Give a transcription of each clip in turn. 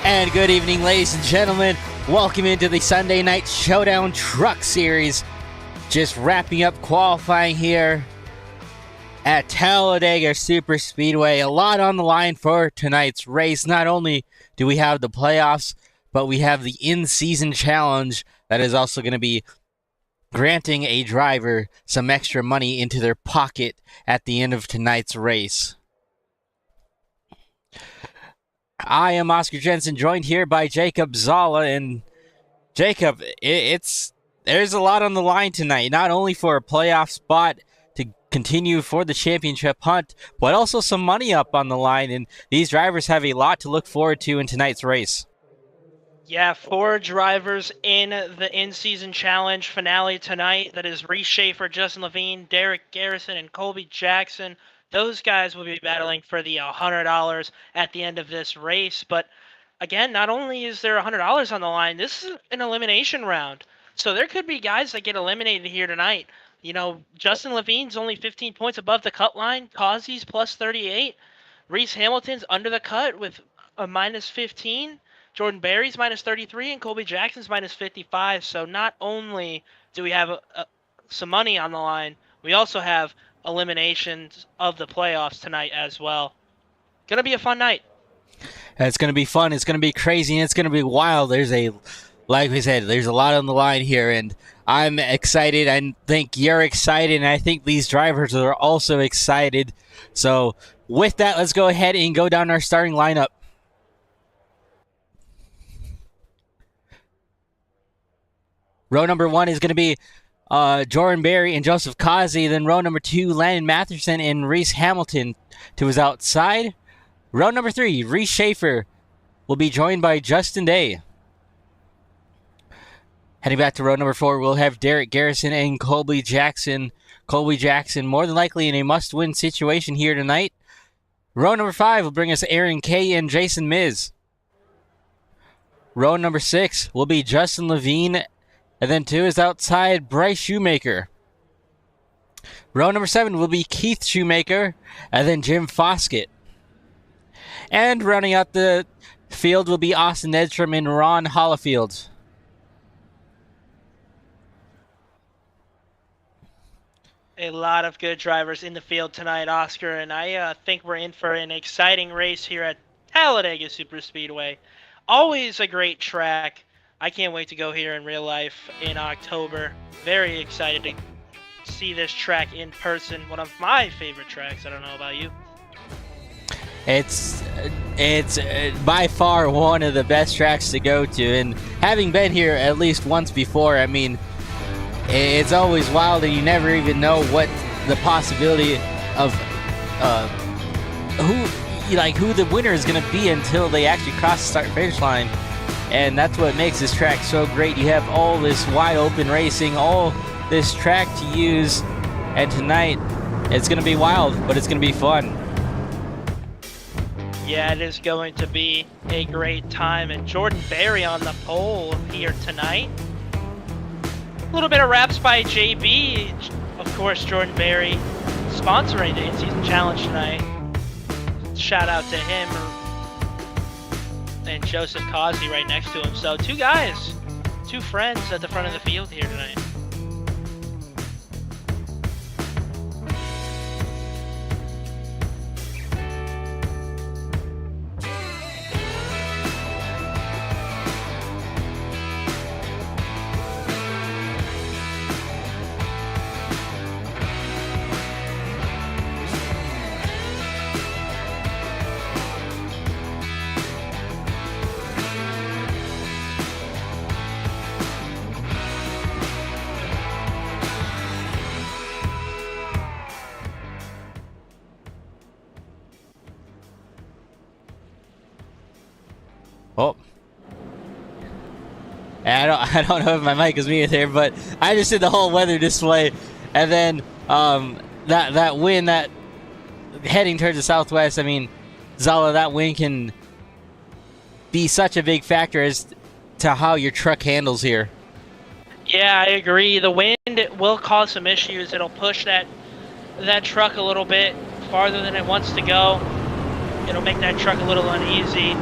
And good evening, ladies and gentlemen. Welcome into the Sunday Night Showdown Truck Series. Just wrapping up qualifying here at Talladega Superspeedway. A lot on the line for tonight's race. Not only do we have the playoffs, but we have the in-season challenge that is also going to be granting a driver some extra money into their pocket at the end of tonight's race. I am Oscar Jensen, joined here by Jacob Zala. And Jacob, there's a lot on the line tonight, not only for a playoff spot to continue for the championship hunt, but also some money up on the line, and these drivers have a lot to look forward to in tonight's race. Yeah, 4 drivers in the in-season challenge finale tonight. That is Reese Schaefer, Justin Levine, Derek Garrison, and Colby Jackson. Those guys will be battling for the $100 at the end of this race. But again, not only is there $100 on the line, this is an elimination round. So there could be guys that get eliminated here tonight. You know, Justin Levine's only 15 points above the cut line. Causey's plus 38. Reese Hamilton's under the cut with a minus 15. Jordan Berry's minus 33, and Colby Jackson's minus 55. So not only do we have some money on the line, we also have eliminations of the playoffs tonight as well. Gonna be a fun night. It's gonna be fun. It's gonna be crazy, and it's gonna be wild. Like we said, there's a lot on the line here, and I'm excited. I think you're excited, and I think these drivers are also excited. So with that, let's go ahead and go down our starting lineup. Row number 1 is going to be Jordan Berry and Joseph Causey. Then row number 2, Landon Matherson and Reese Hamilton to his outside. Row number 3, Reese Schaefer will be joined by Justin Day. Heading back to row number 4, we'll have Derek Garrison and Colby Jackson. Colby Jackson more than likely in a must-win situation here tonight. Row number 5 will bring us Aaron Kay and Jason Miz. Row number 6 will be Justin Levine, and then to his outside, Bryce Shoemaker. Row number 7 will be Keith Shoemaker, and then Jim Foskett. And rounding out the field will be Austin Edstrom and Ron Hollifield. A lot of good drivers in the field tonight, Oscar, and I think we're in for an exciting race here at Talladega Superspeedway. Always a great track. I can't wait to go here in real life in October. Very excited to see this track in person. One of my favorite tracks. I don't know about you. It's by far one of the best tracks to go to, and having been here at least once before, I mean, it's always wild, and you never even know what the possibility of who the winner is going to be until they actually cross the start-finish line. And that's what makes this track so great. You have all this wide open racing, all this track to use, and tonight it's going to be wild, but it's going to be fun. Yeah, it is going to be a great time. And Jordan Berry on the pole here tonight. A little bit of raps by JB. Of course, Jordan Berry sponsoring the in-season challenge tonight. Shout out to him. And Joseph Causey right next to him. So 2 guys, 2 friends at the front of the field here tonight. Oh, and I don't know if my mic is muted there, but I just did the whole weather display, and then that wind that heading towards the southwest. I mean, Zala, that wind can be such a big factor as to how your truck handles here. Yeah, I agree. The wind will cause some issues. It'll push that truck a little bit farther than it wants to go. It'll make that truck a little uneasy.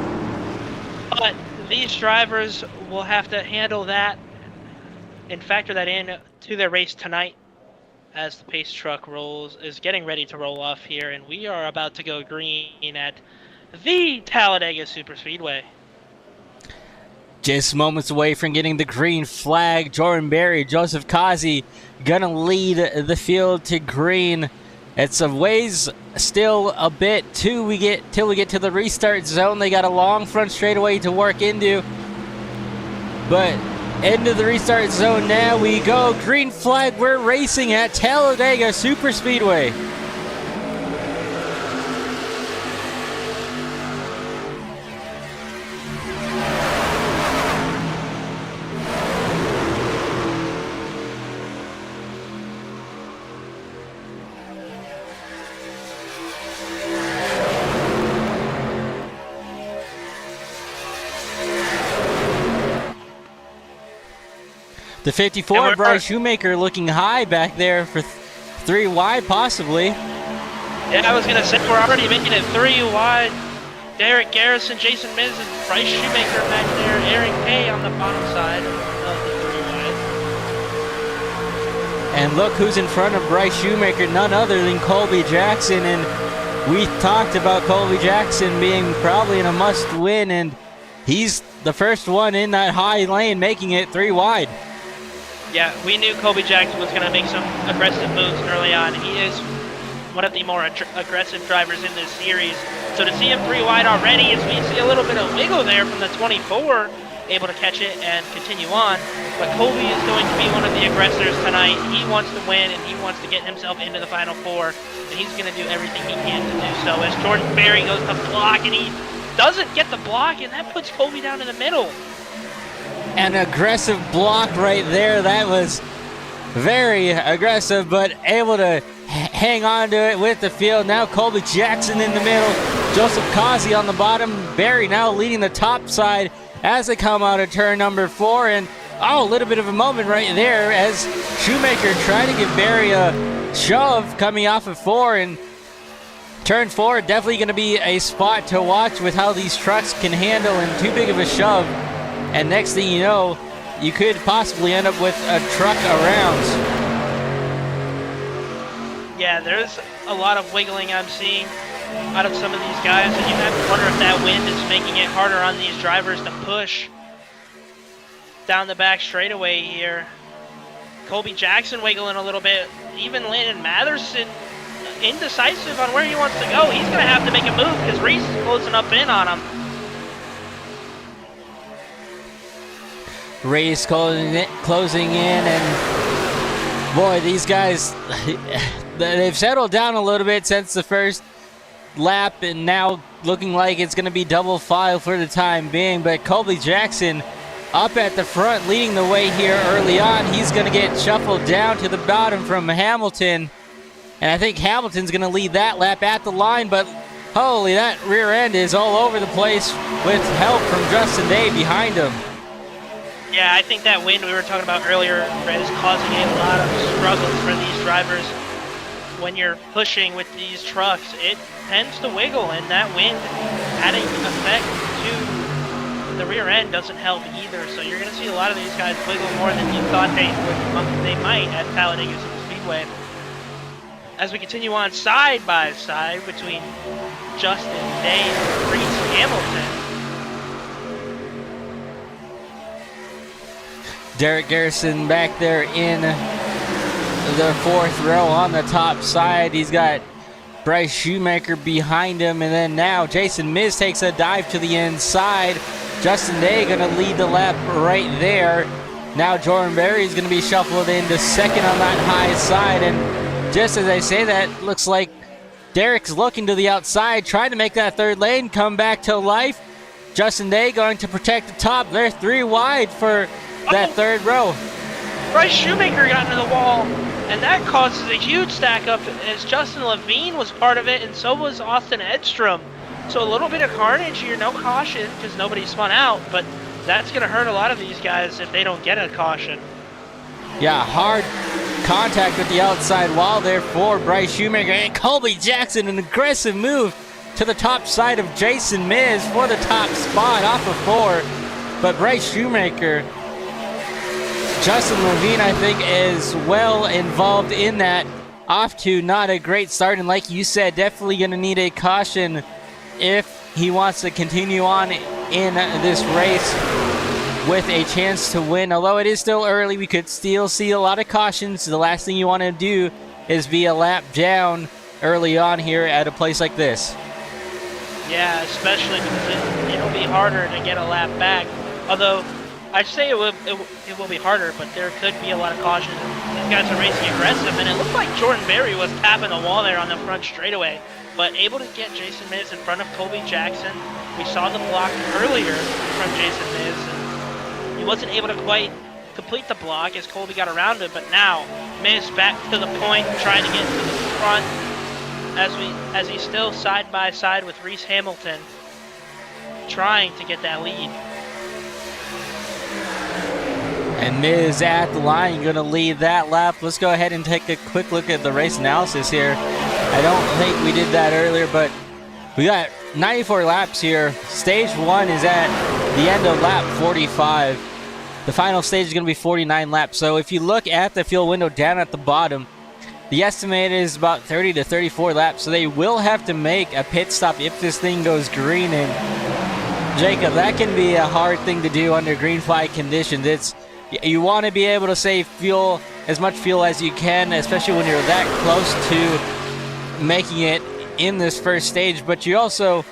But these drivers will have to handle that and factor that in to their race tonight as the pace truck is getting ready to roll off here, and we are about to go green at the Talladega Superspeedway. Just moments away from getting the green flag. Jordan Berry, Joseph Kazi gonna lead the field to green. It's a ways still a bit till we get to the restart zone. They got a long front straightaway to work into. But into the restart zone now we go. Green flag, we're racing at Talladega Superspeedway. The 54, Bryce Shoemaker looking high back there for 3 wide possibly. Yeah, I was going to say we're already making it 3 wide. Derek Garrison, Jason Miz, and Bryce Shoemaker back there. Aaron Kay on the bottom side of the 3 wide. And look who's in front of Bryce Shoemaker, none other than Colby Jackson. And we talked about Colby Jackson being probably in a must-win, and he's the first one in that high lane making it 3 wide. Yeah, we knew Colby Jackson was going to make some aggressive moves early on. He is one of the more aggressive drivers in this series. So to see him 3 wide already, as we see a little bit of wiggle there from the 24, able to catch it and continue on. But Colby is going to be one of the aggressors tonight. He wants to win, and he wants to get himself into the Final Four. And he's going to do everything he can to do so. As Jordan Berry goes to block, and he doesn't get the block, and that puts Colby down in the middle. An aggressive block right there. That was very aggressive, but able to hang on to it with the field. Now Colby Jackson in the middle. Joseph Kazi on the bottom. Berry now leading the top side as they come out of turn number 4. And a little bit of a moment right there as Shoemaker tried to give Berry a shove coming off of 4. And turn 4 definitely going to be a spot to watch with how these trucks can handle in too big of a shove. And next thing you know, you could possibly end up with a truck around. Yeah, there's a lot of wiggling I'm seeing out of some of these guys, and you have to wonder if that wind is making it harder on these drivers to push down the back straightaway here. Colby Jackson wiggling a little bit. Even Landon Matherson indecisive on where he wants to go. He's going to have to make a move because Reese is closing up in on him. Ray's closing in, and boy, these guys, they've settled down a little bit since the first lap, and now looking like it's going to be double file for the time being. But Colby Jackson up at the front leading the way here early on. He's going to get shuffled down to the bottom from Hamilton, and I think Hamilton's going to lead that lap at the line, but holy, that rear end is all over the place with help from Justin Day behind him. Yeah, I think that wind we were talking about earlier is causing a lot of struggles for these drivers. When you're pushing with these trucks, it tends to wiggle, and that wind adding effect to the rear end doesn't help either. So you're going to see a lot of these guys wiggle more than you thought they might at Talladega Superspeedway. As we continue on side by side between Justin Day and Reese Hamilton. Derek Garrison back there in the 4th row on the top side. He's got Bryce Shoemaker behind him, and then now Jason Miz takes a dive to the inside. Justin Day going to lead the lap right there. Now Jordan Berry is going to be shuffled into second on that high side, and just as I say that, looks like Derek's looking to the outside, trying to make that 3rd lane come back to life. Justin Day going to protect the top. They're 3 wide for that 3rd row. Bryce Shoemaker got into the wall, and that causes a huge stack up as Justin Levine was part of it, and so was Austin Edstrom. So a little bit of carnage here, no caution because nobody spun out, but that's going to hurt a lot of these guys if they don't get a caution. Yeah, hard contact with the outside wall there for Bryce Shoemaker. And Colby Jackson, an aggressive move to the top side of Jason Miz for the top spot off of 4. But Bryce Shoemaker, Justin Levine, I think, is well involved in that. Off to not a great start, and like you said, definitely going to need a caution if he wants to continue on in this race with a chance to win. Although it is still early, we could still see a lot of cautions. The last thing you want to do is be a lap down early on here at a place like this. Yeah, especially because it'll be harder to get a lap back. Although, I'd say it will be harder, but there could be a lot of cautions. These guys are racing aggressive, and it looked like Jordan Berry was tapping the wall there on the front straightaway, but able to get Jason Miz in front of Colby Jackson. We saw the block earlier from Jason Miz, and he wasn't able to quite complete the block as Colby got around it, but now Miz back to the point, trying to get to the front as he's still side by side with Reese Hamilton, trying to get that lead. And Miz at the line, going to lead that lap. Let's go ahead and take a quick look at the race analysis here. I don't think we did that earlier, but we got 94 laps here. Stage 1 is at the end of lap 45. The final stage is going to be 49 laps. So if you look at the fuel window down at the bottom, the estimate is about 30 to 34 laps. So they will have to make a pit stop if this thing goes green. And Jacob, that can be a hard thing to do under green flag conditions. You want to be able to save fuel, as much fuel as you can, especially when you're that close to making it in this first stage. But you also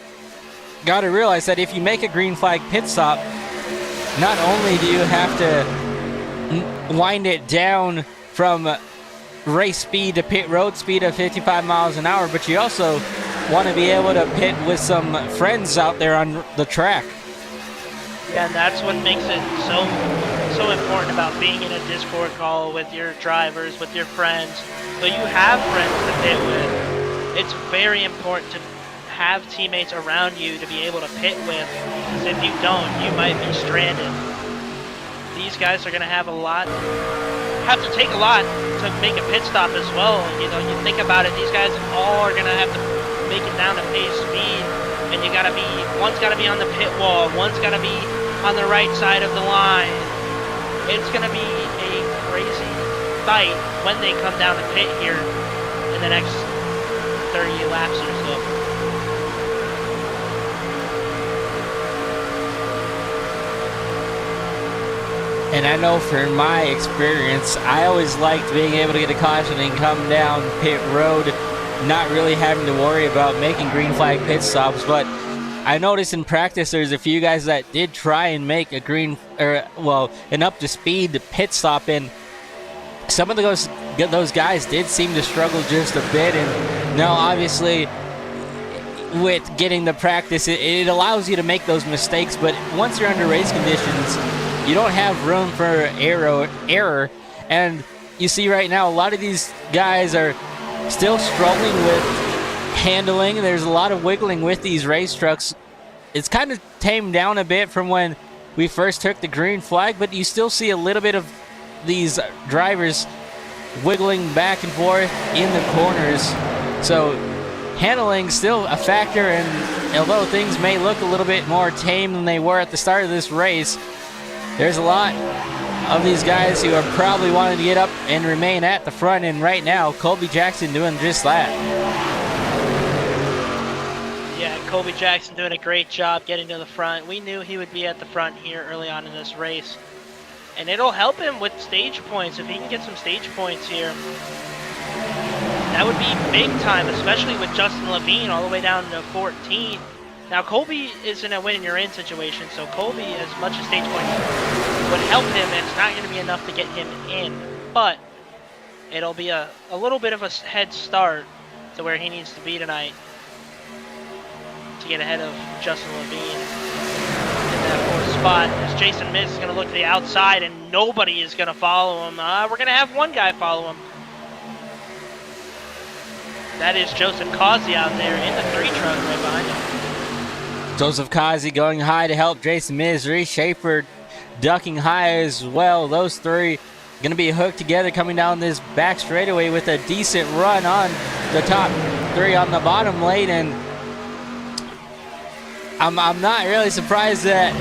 got to realize that if you make a green flag pit stop, not only do you have to wind it down from race speed to pit road speed of 55 miles an hour, but you also want to be able to pit with some friends out there on the track. Yeah, and that's what makes it so important about being in a Discord call with your drivers, with your friends. So you have friends to pit with. It's very important to have teammates around you to be able to pit with, because if you don't, you might be stranded. These guys are going to have to take a lot to make a pit stop as well. You know, you think about it, these guys all are going to have to make it down to pace speed, and one's got to be on the pit wall, one's got to be on the right side of the line. It's going to be a crazy fight when they come down to pit here in the next 30 laps or so. And I know from my experience, I always liked being able to get a caution and come down pit road, not really having to worry about making green flag pit stops. But I noticed in practice there's a few guys that did try and make an up to speed pit stop, and some of those guys did seem to struggle just a bit. And now obviously with getting the practice, it allows you to make those mistakes, but once you're under race conditions, you don't have room for error. And you see right now, a lot of these guys are still struggling with handling. There's a lot of wiggling with these race trucks. It's kind of tamed down a bit from when we first took the green flag, but you still see a little bit of these drivers wiggling back and forth in the corners. So handling still a factor, and although things may look a little bit more tame than they were at the start of this race, there's a lot of these guys who are probably wanting to get up and remain at the front, and right now Colby Jackson doing just that. Yeah, Colby Jackson doing a great job getting to the front. We knew he would be at the front here early on in this race, and it'll help him with stage points. If he can get some stage points here, that would be big time, especially with Justin Levine all the way down to 14. Now, Colby is in a win-and-you're-in situation, so Colby, as much as stage points would help him, it's not going to be enough to get him in, but it'll be a little bit of a head start to where he needs to be tonight to get ahead of Justin Levine in that fourth spot, as Jason Miz is going to look to the outside and nobody is going to follow him. We're going to have one guy follow him. That is Joseph Causey out there in the 3 truck right behind him. Joseph Causey going high to help Jason Miz. Reese Schaefer ducking high as well. Those three going to be hooked together coming down this back straightaway with a decent run on the top 3 on the bottom lane. And I'm not really surprised that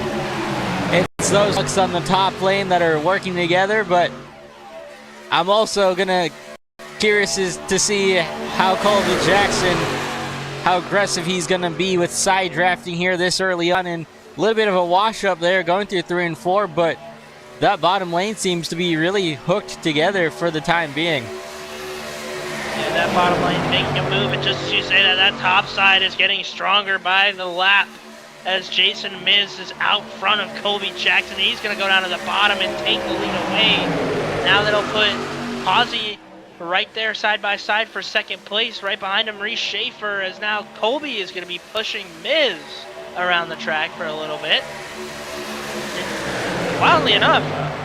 it's those trucks on the top lane that are working together, but I'm also gonna curious to see how Colby Jackson, how aggressive he's gonna be with side drafting here this early on, and a little bit of a wash up there going through 3 and 4, but that bottom lane seems to be really hooked together for the time being. Yeah, that bottom lane making a move, and just as you say that top side is getting stronger by the lap as Jason Miz is out front of Colby Jackson. He's going to go down to the bottom and take the lead away. Now that'll put Posey right there side by side for second place. Right behind him, Reese Schaefer, as now Colby is going to be pushing Miz around the track for a little bit. And wildly enough,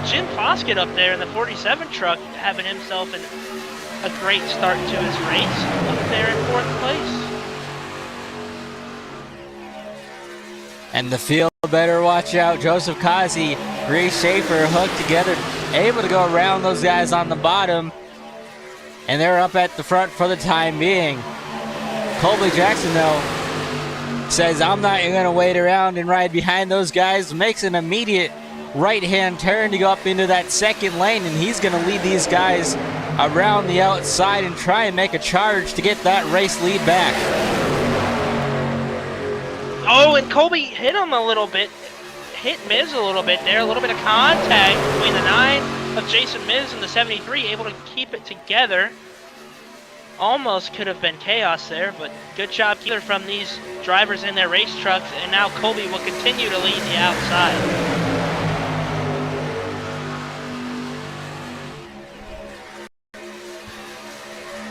Jim Foskett up there in the 47 truck having himself a great start to his race up there in 4th place. And the field better watch out. Joseph Kazi, Reese Schaefer hooked together, able to go around those guys on the bottom. And they're up at the front for the time being. Colby Jackson, though, says, I'm not going to wait around and ride behind those guys. Makes an immediate right-hand turn to go up into that second lane, and he's going to lead these guys around the outside and try and make a charge to get that race lead back. Oh, and Colby hit him a little bit, hit Miz a little bit there, a little bit of contact between the 9 of Jason Miz and the 73, able to keep it together. Almost could have been chaos there, but good job either from these drivers in their race trucks, and now Colby will continue to lead the outside.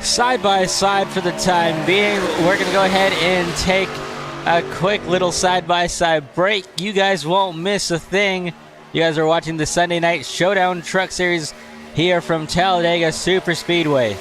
Side by side for the time being. We're going to go ahead and take a quick little side-by-side break. You guys won't miss a thing. You guys are watching the Sunday Night Showdown Truck Series here from Talladega Superspeedway.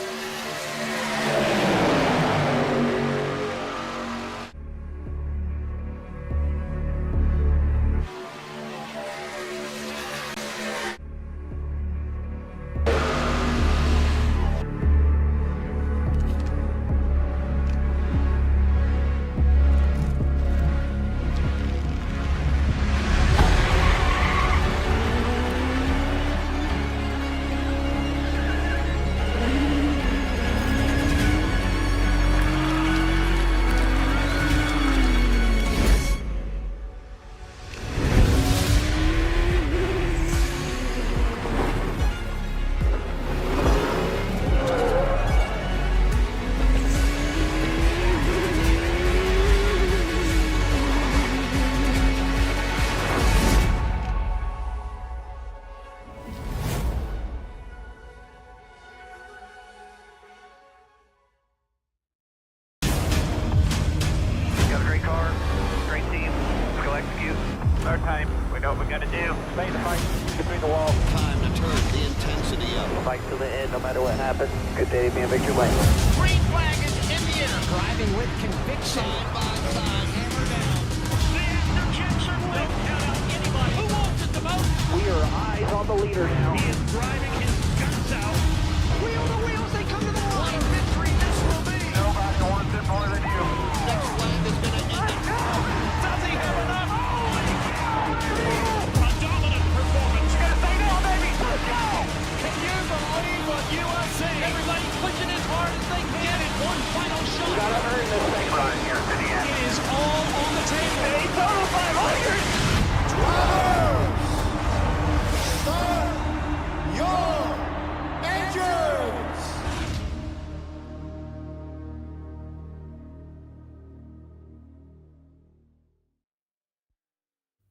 Our time. We know what we gotta do. Stay in the fight. Between the walls. Time to turn the intensity up. Fight to the end, no matter what happens. Good day to be in victory lane. Green flag is in the air. Driving with conviction. Side by side, hammer down. The after-Jackson will count out anybody who wants it the most. We are eyes on the leader now. He is driving his guts out. Wheel to wheels, they come to the line. What a victory this will be. Nobody wants it more than you. Next lap is going to end it. Does he have enough? A dominant performance. You gotta say no, baby. Let's go. Can you believe what you are seeing? Everybody's pushing as hard as they can in one final shot. We gotta earn this thing right here to the end. It is all on the table. A total 500. Drivers, start your engines!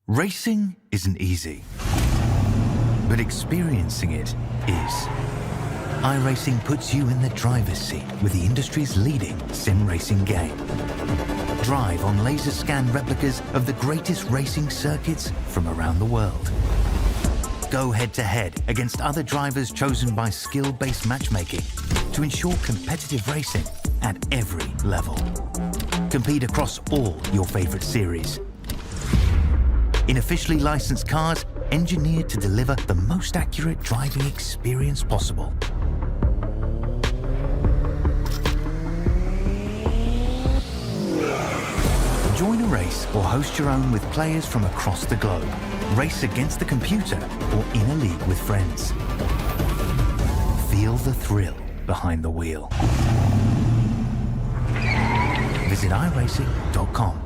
Racing isn't easy, but experiencing it is. iRacing puts you in the driver's seat with the industry's leading sim racing game. Drive on laser scan replicas of the greatest racing circuits from around the world. Go head to head against other drivers chosen by skill-based matchmaking to ensure competitive racing at every level. Compete across all your favorite series. In officially licensed cars, engineered to deliver the most accurate driving experience possible. Join a race or host your own with players from across the globe. Race against the computer or in a league with friends. Feel the thrill behind the wheel. Visit iRacing.com.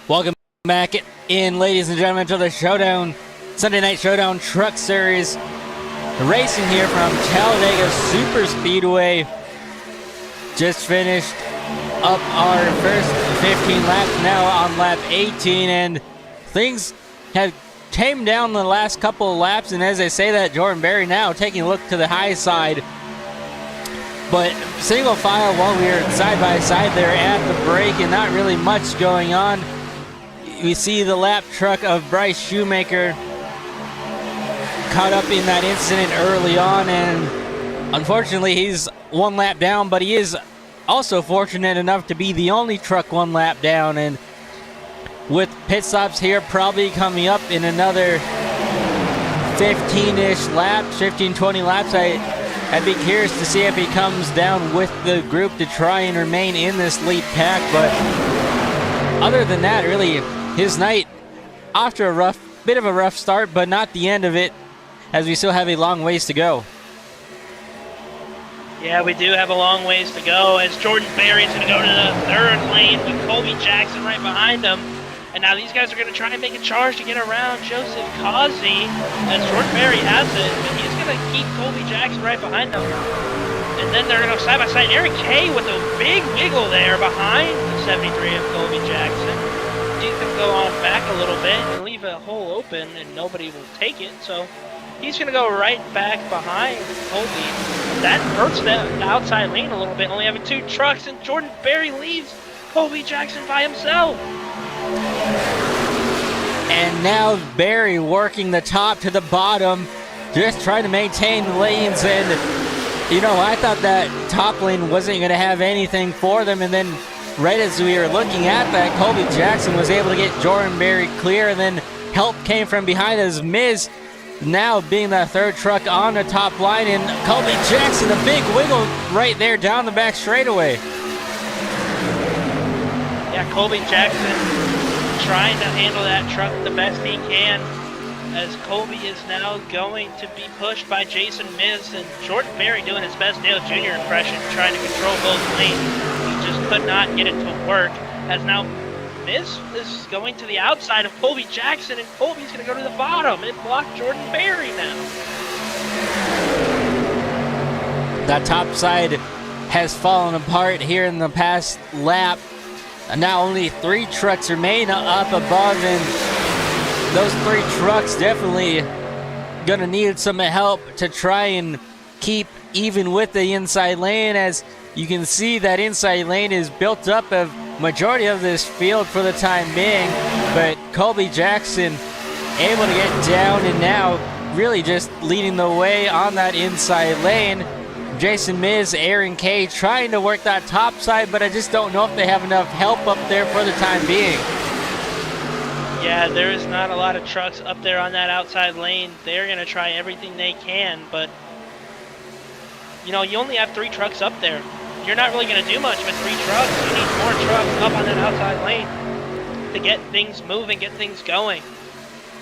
Welcome back in, ladies and gentlemen, to the Showdown, Sunday Night Showdown Truck Series. Racing here from Talladega Superspeedway. Just finished up our first 15 laps, now on lap 18, and things have tamed down the last couple of laps, and as I say that, Jordan Berry now taking a look to the high side. But single file while we were side by side there at the break, and not really much going on. We see the lap truck of Bryce Shoemaker caught up in that incident early on, and unfortunately he's one lap down, but he is also fortunate enough to be the only truck one lap down, and with pit stops here probably coming up in another 15-ish laps, 15-20 laps, I'd be curious to see if he comes down with the group to try and remain in this lead pack. But other than that, really, his night off to a bit of a rough start, but not the end of it, as we still have a long ways to go. Yeah, we do have a long ways to go, as Jordan Berry's going to go to the third lane with Colby Jackson right behind him. And now these guys are going to try and make a charge to get around Joseph Causey, as Jordan Berry has it, but he's going to keep Colby Jackson right behind him. And then they're going to go side by side. Aaron Kay with a big wiggle there behind the 73 of Colby Jackson. He can go on back a little bit and leave a hole open, and nobody will take it. So he's going to go right back behind Colby. That hurts the outside lane a little bit, only having two trucks, and Jordan Berry leaves Colby Jackson by himself. And now Berry working the top to the bottom, just trying to maintain the lanes. And, you know, I thought that top lane wasn't going to have anything for them, and then right as we were looking at that, Colby Jackson was able to get Jordan Berry clear, and then help came from behind as Miz now being the third truck on the top line, and Colby Jackson, a big wiggle right there down the back straightaway. Yeah, Colby Jackson trying to handle that truck the best he can, as Colby is now going to be pushed by Jason Miz, and Jordan Berry doing his best Dale Jr. impression, trying to control both lanes. He just could not get it to work, as now Miz is going to the outside of Colby Jackson, and Colby's going to go to the bottom and block Jordan Berry now. That top side has fallen apart here in the past lap. Now only 3 trucks remain up above, and those 3 trucks definitely going to need some help to try and keep even with the inside lane, as you can see that inside lane is built up of majority of this field for the time being, but Colby Jackson able to get down and now really just leading the way on that inside lane. Jason Miz, Aaron Kay trying to work that top side, but I just don't know if they have enough help up there for the time being. Yeah, there is not a lot of trucks up there on that outside lane. They're going to try everything they can, but you know, you only have 3 trucks up there. You're not really going to do much with 3 trucks. You need more trucks up on that outside lane to get things moving, get things going.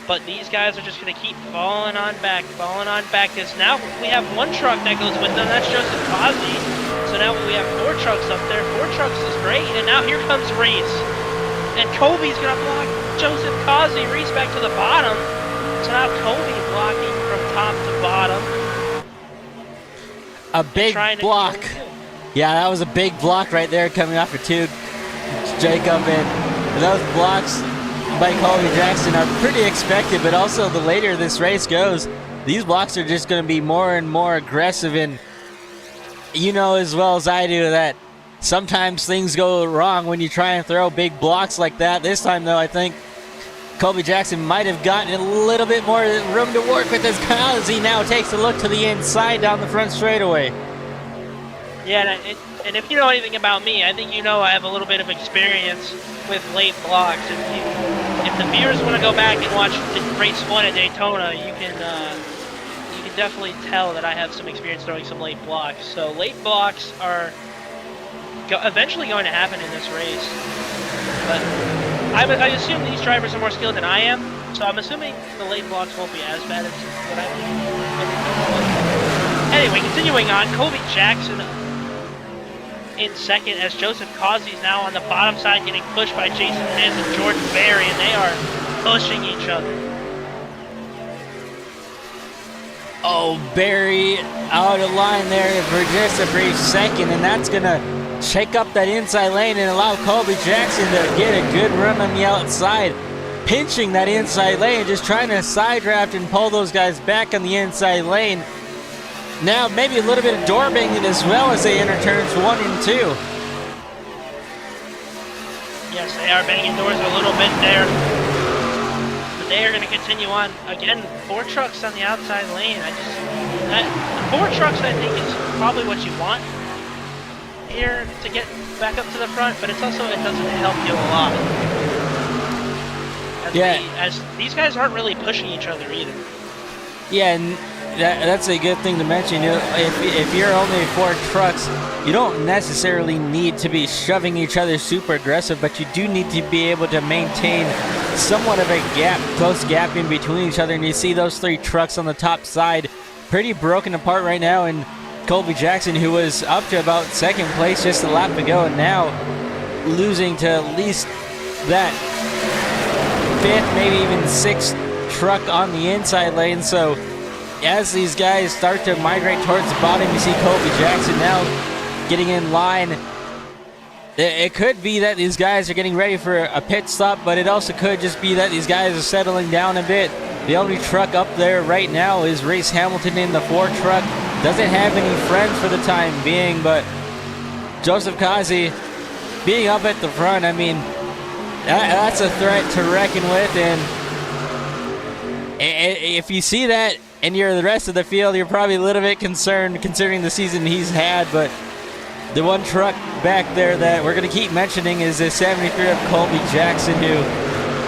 But these guys are just going to keep falling on back, because now we have 1 truck that goes with them. That's Joseph Causey. So now we have 4 trucks up there. 4 trucks is great. And now here comes Reese. And Colby's going to block Joseph Causey. Reese back to the bottom. So now Colby blocking from top to bottom. A big block. Yeah, that was a big block right there coming off of 2, Jacob. And those blocks by Colby Jackson are pretty expected, but also the later this race goes, these blocks are just going to be more and more aggressive. And you know as well as I do that sometimes things go wrong when you try and throw big blocks like that. This time, though, I think Colby Jackson might have gotten a little bit more room to work with as he now takes a look to the inside down the front straightaway. Yeah, and if you know anything about me, I think you know I have a little bit of experience with late blocks. If the viewers want to go back and watch race 1 at Daytona, you can definitely tell that I have some experience throwing some late blocks. So late blocks are eventually going to happen in this race, but I assume these drivers are more skilled than I am, so I'm assuming the late blocks won't be as bad as what I think. Anyway, continuing on, Colby Jackson in second as Joseph Causey's now on the bottom side getting pushed by Jason Miz and Jordan Berry, and they are pushing each other. Oh, Berry out of line there for just a brief second, and that's going to shake up that inside lane and allow Colby Jackson to get a good run on the outside, pinching that inside lane, just trying to side draft and pull those guys back on the inside lane. Now maybe a little bit of door banging as well as they enter turns 1 and 2. Yes, they are banging doors a little bit there. But they are going to continue on. Again, 4 trucks on the outside lane. 4 trucks I think is probably what you want here to get back up to the front, but it doesn't help you a lot. As these guys aren't really pushing each other either. Yeah, and that's a good thing to mention. If you're only 4 trucks, you don't necessarily need to be shoving each other super aggressive, but you do need to be able to maintain somewhat of a close gap in between each other. And you see those 3 trucks on the top side pretty broken apart right now, and Colby Jackson, who was up to about 2nd place just a lap ago, and now losing to at least that 5th, maybe even 6th truck on the inside lane. So as these guys start to migrate towards the bottom, you see Colby Jackson now getting in line. It could be that these guys are getting ready for a pit stop, but it also could just be that these guys are settling down a bit. The only truck up there right now is Reese Hamilton in the 4 truck. Doesn't have any friends for the time being, but Joseph Causey being up at the front, I mean, that's a threat to reckon with. And if you see that and you're the rest of the field, you're probably a little bit concerned considering the season he's had. But the one truck back there that we're going to keep mentioning is the 73 of Colby Jackson, who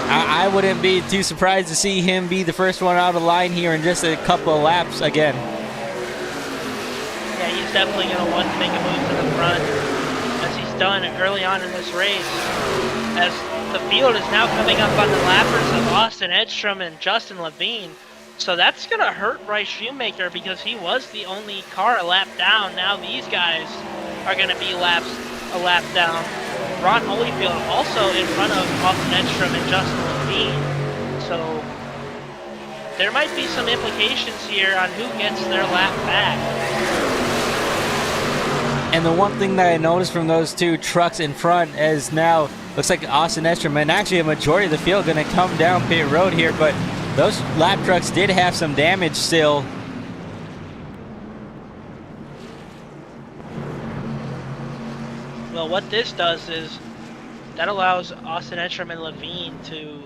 I wouldn't be too surprised to see him be the first one out of line here in just a couple of laps again. Yeah, he's definitely going to want to make a move to the front, as he's done early on in this race. As the field is now coming up on the lappers of Austin Edstrom and Justin Levine. So that's going to hurt Bryce Shoemaker because he was the only car a lap down. Now these guys are going to be a lap down. Ron Holyfield also in front of Austin Edstrom and Justin Levine. So there might be some implications here on who gets their lap back. And the one thing that I noticed from those 2 trucks in front is now looks like Austin Edstrom and actually a majority of the field going to come down pit road here, but those lap trucks did have some damage still. Well, what this does is that allows Austin Edstrom and Levine to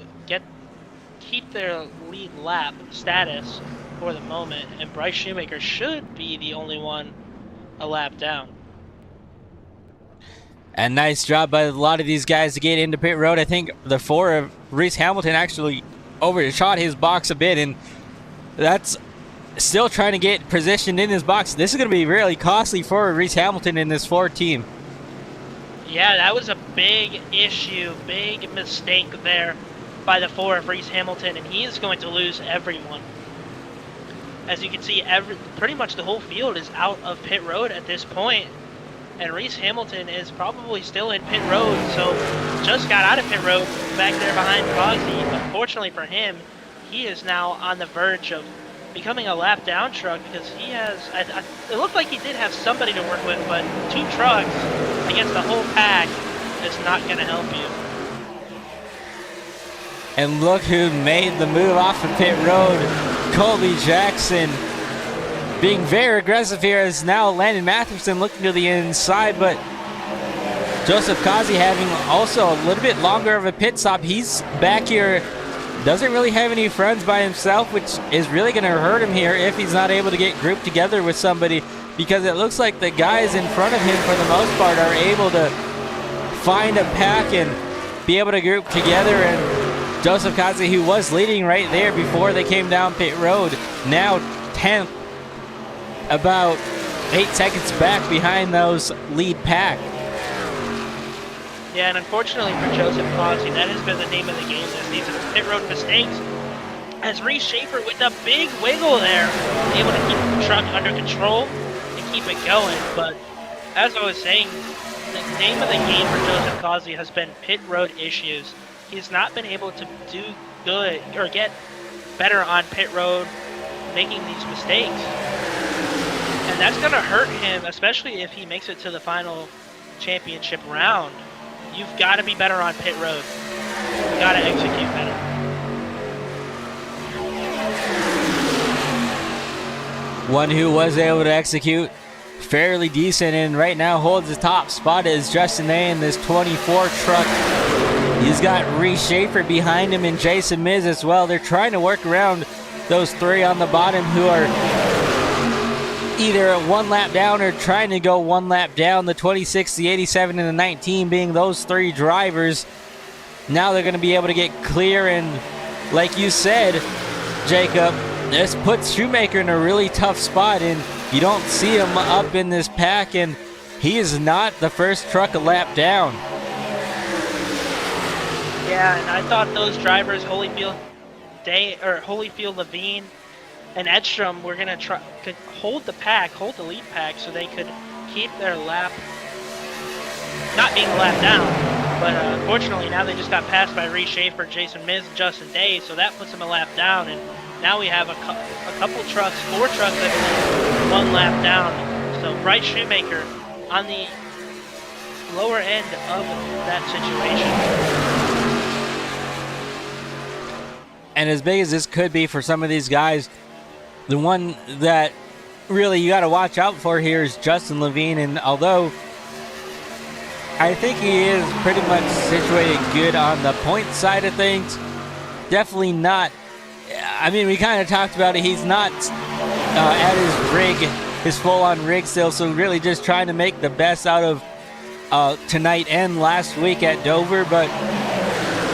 keep their lead lap status for the moment, and Bryce Shoemaker should be the only one a lap down. And nice job by a lot of these guys to get into pit road. I think the 4 of Reese Hamilton actually overshot his box a bit, and that's still trying to get positioned in his box. This is going to be really costly for Reese Hamilton in this 4 team. Yeah, that was a big issue, big mistake there by the 4 of Reese Hamilton, and he is going to lose everyone. As you can see, pretty much the whole field is out of pit road at this point, and Reese Hamilton is probably still in pit road, so just got out of pit road back there behind Causey. But fortunately for him, he is now on the verge of becoming a lap down truck because he has, it looked like he did have somebody to work with, but 2 trucks against the whole pack is not going to help you. And look who made the move off of pit road. Colby Jackson being very aggressive here is now Landon Matheson looking to the inside, but Joseph Kazi having also a little bit longer of a pit stop. He's back here, doesn't really have any friends by himself, which is really going to hurt him here if he's not able to get grouped together with somebody, because it looks like the guys in front of him for the most part are able to find a pack and be able to group together. And Joseph Kazi, who was leading right there before they came down pit road, now 10th, about 8 seconds back behind those lead pack. Yeah, and unfortunately for Joseph Kazi, that has been the name of the game this season. Pit road mistakes. As Reese Schaefer with a big wiggle there, able to keep the truck under control and keep it going. But as I was saying, the name of the game for Joseph Kazi has been pit road issues. He's not been able to do good or get better on pit road, making these mistakes. And that's going to hurt him, especially if he makes it to the final championship round. You've got to be better on pit road. You've got to execute better. One who was able to execute fairly decent and right now holds the top spot is Justin A in this 24 truck. He's got Reese Schaefer behind him and Jason Miz as well. They're trying to work around those three on the bottom who are either one lap down or trying to go one lap down. The 26, the 87, and the 19 being those three drivers. Now they're going to be able to get clear, and like you said, Jacob, this puts Shoemaker in a really tough spot, and you don't see him up in this pack, and he is not the first truck a lap down. Yeah, and I thought those drivers, Holyfield, Levine, and Edstrom were gonna could hold the pack, hold the lead pack, so they could keep their lap, not being a lap down. But unfortunately, now they just got passed by Reese Schaefer, Jason Miz, and Justin Day, so that puts them a lap down. And now we have a couple trucks, 4 trucks that are 1 lap down. So Bryce Shoemaker on the lower end of that situation. And as big as this could be for some of these guys, the one that really you got to watch out for here is Justin Levine. And although I think he is pretty much situated good on the point side of things, definitely not. I mean, we kind of talked about it. He's not at his rig, his full-on rig still, so really just trying to make the best out of tonight and last week at Dover, but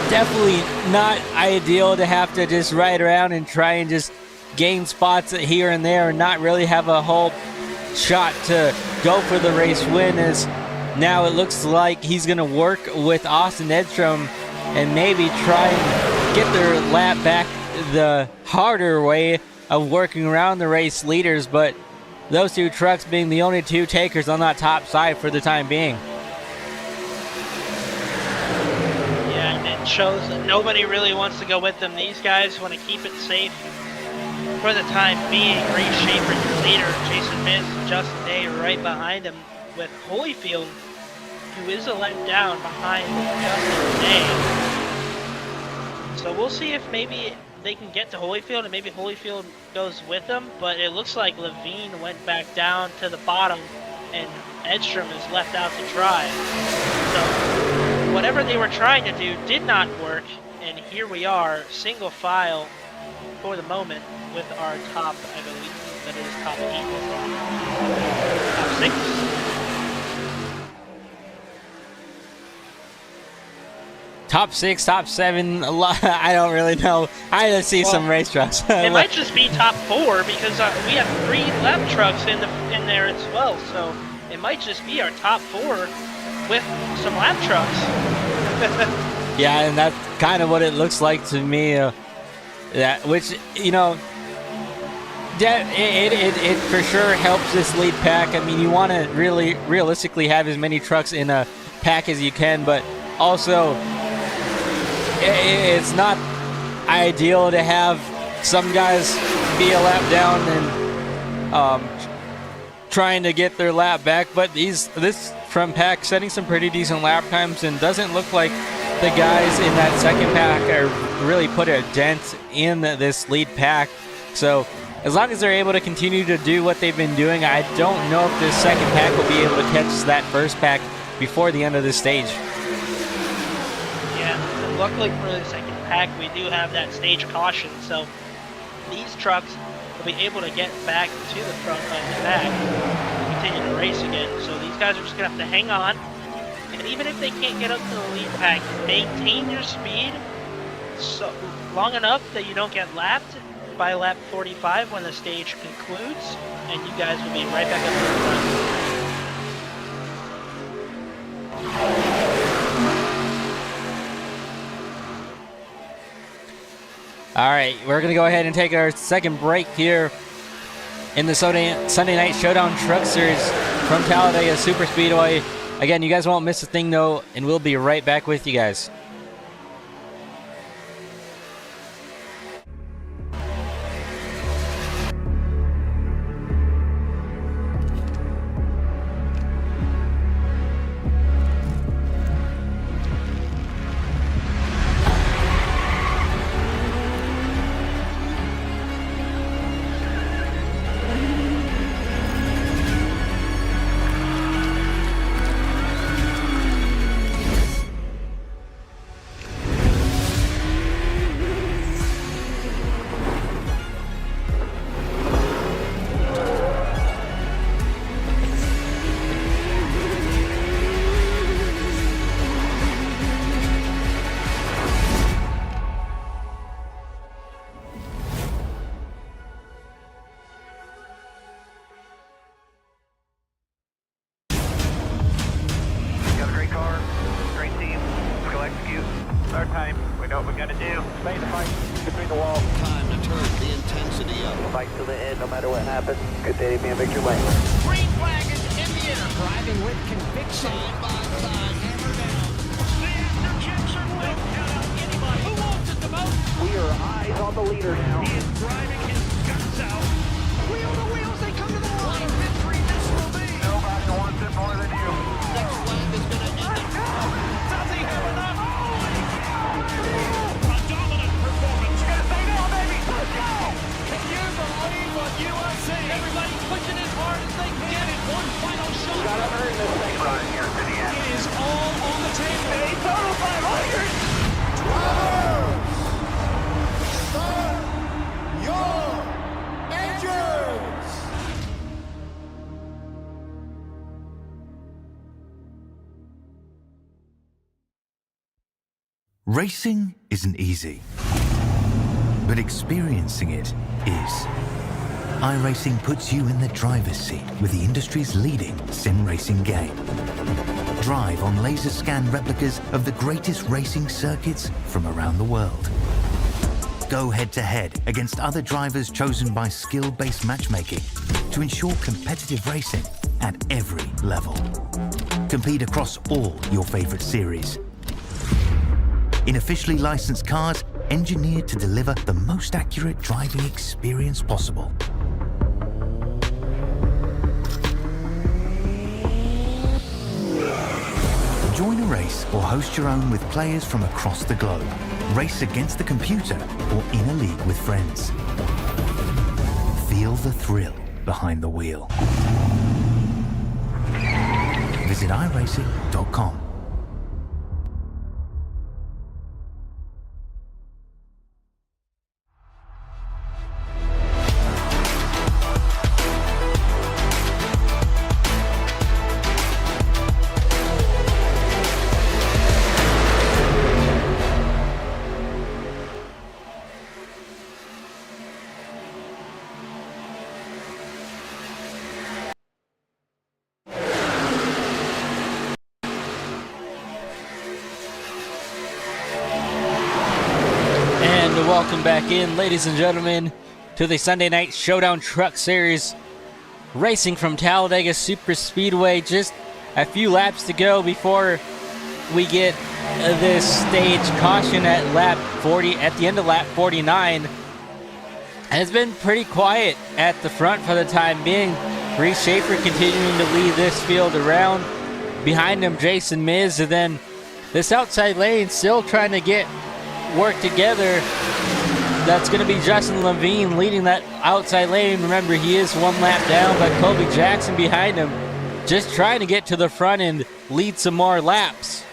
definitely not ideal to have to just ride around and try and just gain spots here and there and not really have a whole shot to go for the race win. As now it looks like he's going to work with Austin Edstrom and maybe try and get their lap back the harder way of working around the race leaders, but those two trucks being the only 2 takers on that top side for the time being. Yeah, and it shows that nobody really wants to go with them. These guys want to keep it safe for the time being. Reese Schaefer, the leader, Jason Miz, Justin Day right behind him, with Holyfield, who is a let down behind Justin Day. So we'll see if maybe they can get to Holyfield and maybe Holyfield goes with them, but it looks like Levine went back down to the bottom and Edstrom is left out to dry. So whatever they were trying to do did not work, and here we are, single file for the moment with our top, I believe that is top 8, top 6. Top 6, top 7, I don't really know. I just see some race trucks. It might just be top 4 because we have 3 lap trucks in there as well. So it might just be our top 4 with some lap trucks. Yeah, and that's kind of what it looks like to me. Which, you know, it for sure helps this lead pack. I mean, you want to really realistically have as many trucks in a pack as you can, but also it's not ideal to have some guys be a lap down and trying to get their lap back. But this front pack setting some pretty decent lap times, and doesn't look like the guys in that second pack are really put a dent in this lead pack. So as long as they're able to continue to do what they've been doing, I don't know if this second pack will be able to catch that first pack before the end of this stage. Yeah, and luckily for the second pack, we do have that stage caution, so these trucks will be able to get back to the front of the pack and continue to race again. So these guys are just going to have to hang on, and even if they can't get up to the lead pack, maintain your speed so long enough that you don't get lapped by lap 45 when the stage concludes, and you guys will be right back up to the front. All right, we're going to go ahead and take our second break here in the Sunday Night Showdown Truck Series from Talladega Superspeedway. Again, you guys won't miss a thing, though, and we'll be right back with you guys. Our time. We know what we gotta do. Stay in the fight between the walls. Time to turn the intensity up. Fight to the end, no matter what happens. Good day to be in victory lane. Green flag is in the air. Driving with conviction. Side by side, hammer down. The afterjets are lit. Count out anybody who wants it the most. We are eyes on the leader now. He is driving his guts out. Wheel to wheels, they come to the line. Victory, this will be. Nobody wants it more than you. Next flag is going to end it. Does he have enough? A dominant performance. You gotta say no, baby. Let's go. Can you believe what you are seeing? Everybody pushing as hard as they can get it. One final shot. Gotta earn this thing. Right here to the end. It is all on the table. A total 500. Drivers, start your engines! Racing isn't easy, but experiencing it is. iRacing puts you in the driver's seat with the industry's leading sim racing game. Drive on laser scan replicas of the greatest racing circuits from around the world. Go head to head against other drivers chosen by skill-based matchmaking to ensure competitive racing at every level. Compete across all your favorite series in officially licensed cars engineered to deliver the most accurate driving experience possible. Join a race or host your own with players from across the globe. Race against the computer or in a league with friends. Feel the thrill behind the wheel. Visit iRacing.com. Welcome back in, ladies and gentlemen, to the Sunday Night Showdown Truck Series, racing from Talladega Superspeedway. Just a few laps to go before we get this stage caution at lap 40, at the end of lap 49. And it's been pretty quiet at the front for the time being. Reese Schaefer continuing to lead this field around. Behind him, Jason Miz, and then this outside lane still trying to work together. That's going to be Justin Levine leading that outside lane. Remember, he is one lap down, but Colby Jackson behind him. just trying to get to the front and lead some more laps.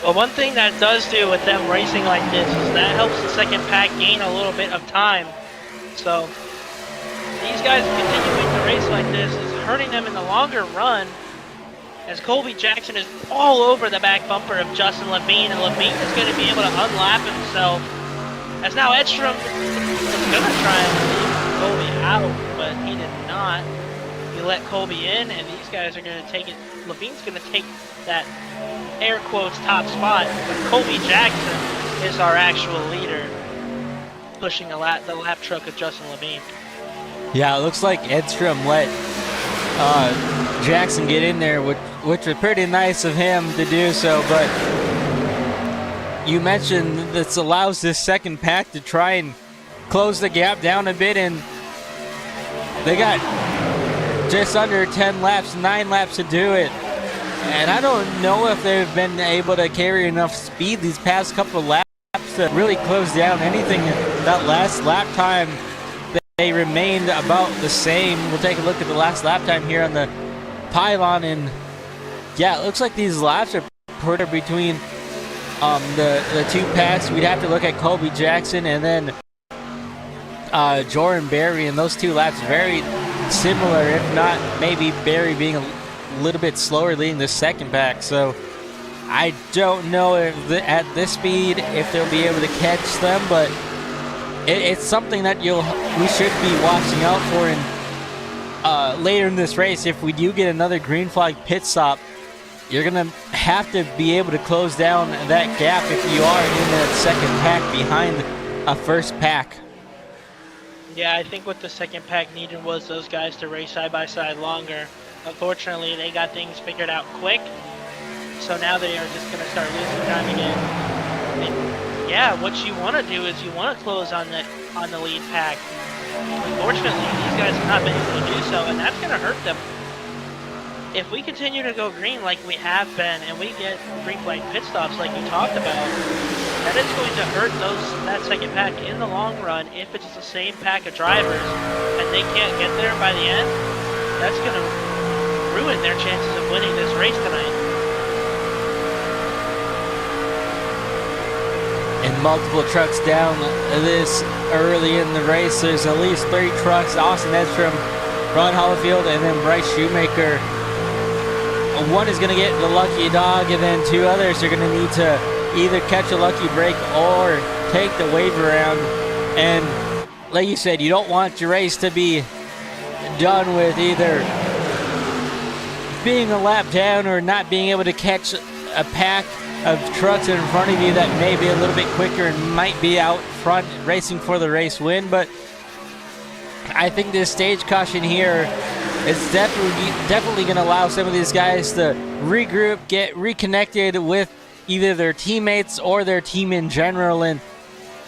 Well, one thing that does do with them racing like this is that helps the second pack gain a little bit of time. So these guys continuing to race like this is hurting them in the longer run, as Colby Jackson is all over the back bumper of Justin Levine, and Levine is going to be able to unlap himself, as now Edstrom is going to try and leave Colby out, but he did not. He let Colby in, and these guys are going to take it. Levine's going to take that air quotes top spot, but Colby Jackson is our actual leader, pushing the lap truck of Justin Levine. Yeah, it looks like Edstrom let Jackson get in there, which was pretty nice of him to do so, but you mentioned this allows this second pack to try and close the gap down a bit, and they got just under 10 laps, 9 laps to do it. And I don't know if they've been able to carry enough speed these past couple of laps to really close down anything. That last lap time, they remained about the same. We'll take a look at the last lap time here on the pylon, and yeah, it looks like these laps are put between the two packs. We'd have to look at Colby Jackson and then Jordan Berry, and those two laps very similar, if not maybe Berry being a little bit slower leading the second pack. So I don't know if at this speed if they'll be able to catch them, but it's something that we should be watching out for in later in this race. If we do get another green flag pit stop, you're gonna have to be able to close down that gap if you are in that second pack behind a first pack. Yeah, I think what the second pack needed was those guys to race side by side longer. Unfortunately, they got things figured out quick, so now they are just going to start losing time again. And yeah, what you want to do is you want to close on the lead pack. Unfortunately, these guys have not been able to do so, and that's going to hurt them. If we continue to go green like we have been, and we get green flag pit stops like you talked about, that is going to hurt that second pack in the long run. If it's the same pack of drivers and they can't get there by the end, that's going to ruin their chances of winning this race tonight. And multiple trucks down this early in the race. There's at least 3 trucks. Austin Edstrom, Ron Hollifield, and then Bryce Shoemaker. One is going to get the lucky dog, and then 2 others are going to need to either catch a lucky break or take the wave around. And like you said, you don't want your race to be done with either being a lap down or not being able to catch a pack of trucks in front of you that may be a little bit quicker and might be out front racing for the race win. But I think this stage caution here is definitely going to allow some of these guys to regroup, get reconnected with either their teammates or their team in general, and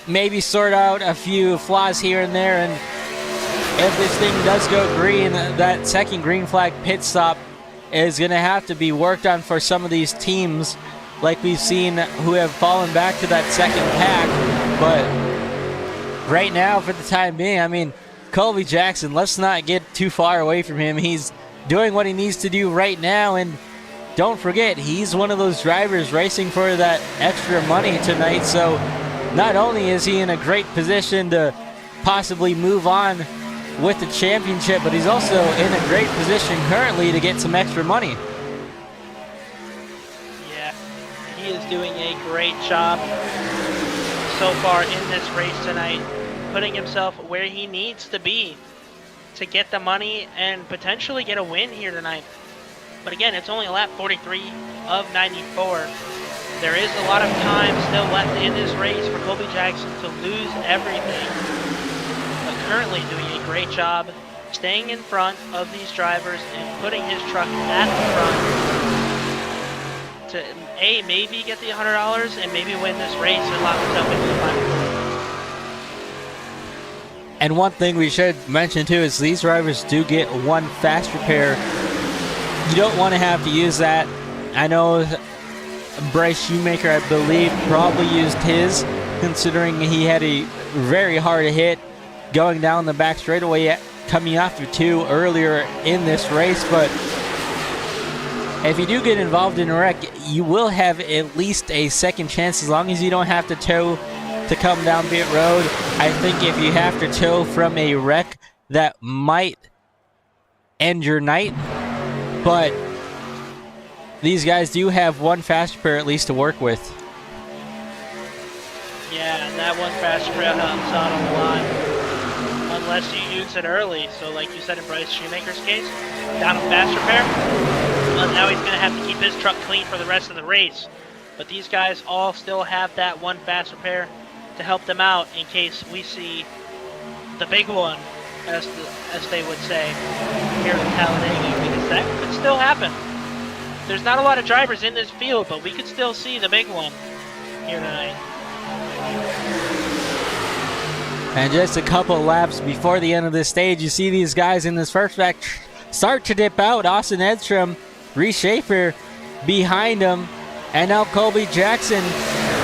maybe sort out a few flaws here and there. And if this thing does go green, that second green flag pit stop is going to have to be worked on for some of these teams like we've seen who have fallen back to that second pack. But right now, for the time being, I mean, Colby Jackson, let's not get too far away from him. He's doing what he needs to do right now, and don't forget, he's one of those drivers racing for that extra money tonight. So not only is he in a great position to possibly move on with the championship, but he's also in a great position currently to get some extra money. Yeah, he is doing a great job so far in this race tonight, putting himself where he needs to be to get the money and potentially get a win here tonight. But again, it's only lap 43 of 94. There is a lot of time still left in this race for Colby Jackson to lose everything. But currently doing a great job staying in front of these drivers and putting his truck at the front to maybe get the $100 and maybe win this race and lock himself into the final. And one thing we should mention too is these drivers do get 1 fast repair. You don't want to have to use that. I know Bryce Shoemaker, I believe, probably used his, considering he had a very hard hit going down the back straightaway coming off of 2 earlier in this race, but if you do get involved in a wreck, you will have at least a second chance as long as you don't have to tow to come down pit road. I think if you have to tow from a wreck, that might end your night, but these guys do have one fast repair at least to work with. Yeah, and that one fast repair helps out a lot, unless you use it early. So like you said in Bryce Shoemaker's case, down a fast repair, well, now he's going to have to keep his truck clean for the rest of the race. But these guys all still have that one fast repair to help them out in case we see the big one, as they would say here in Talladega, because that could still happen. There's not a lot of drivers in this field, but we could still see the big one here tonight. And just a couple laps before the end of this stage, you see these guys in this first back start to dip out. Austin Edstrom, Reese Schaefer behind him, and now Colby Jackson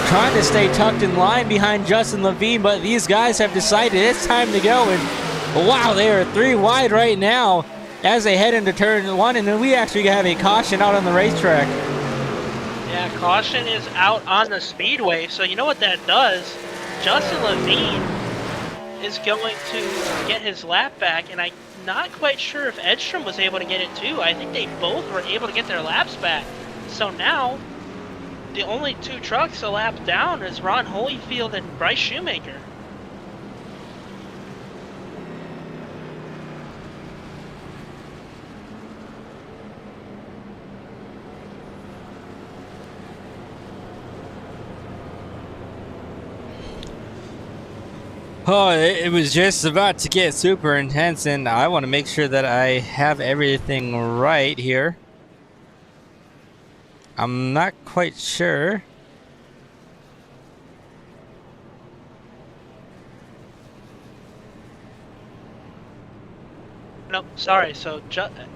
trying to stay tucked in line behind Justin Levine, but these guys have decided it's time to go, and wow, they are 3 wide right now as they head into turn 1, and then we actually have a caution out on the racetrack. Yeah, caution is out on the speedway, so you know what that does? Justin Levine is going to get his lap back, and I'm not quite sure if Edstrom was able to get it too. I think they both were able to get their laps back. So now, the only 2 trucks a lap down is Ron Holyfield and Bryce Shoemaker. Oh, it was just about to get super intense, and I want to make sure that I have everything right here. I'm not quite sure. No, sorry. So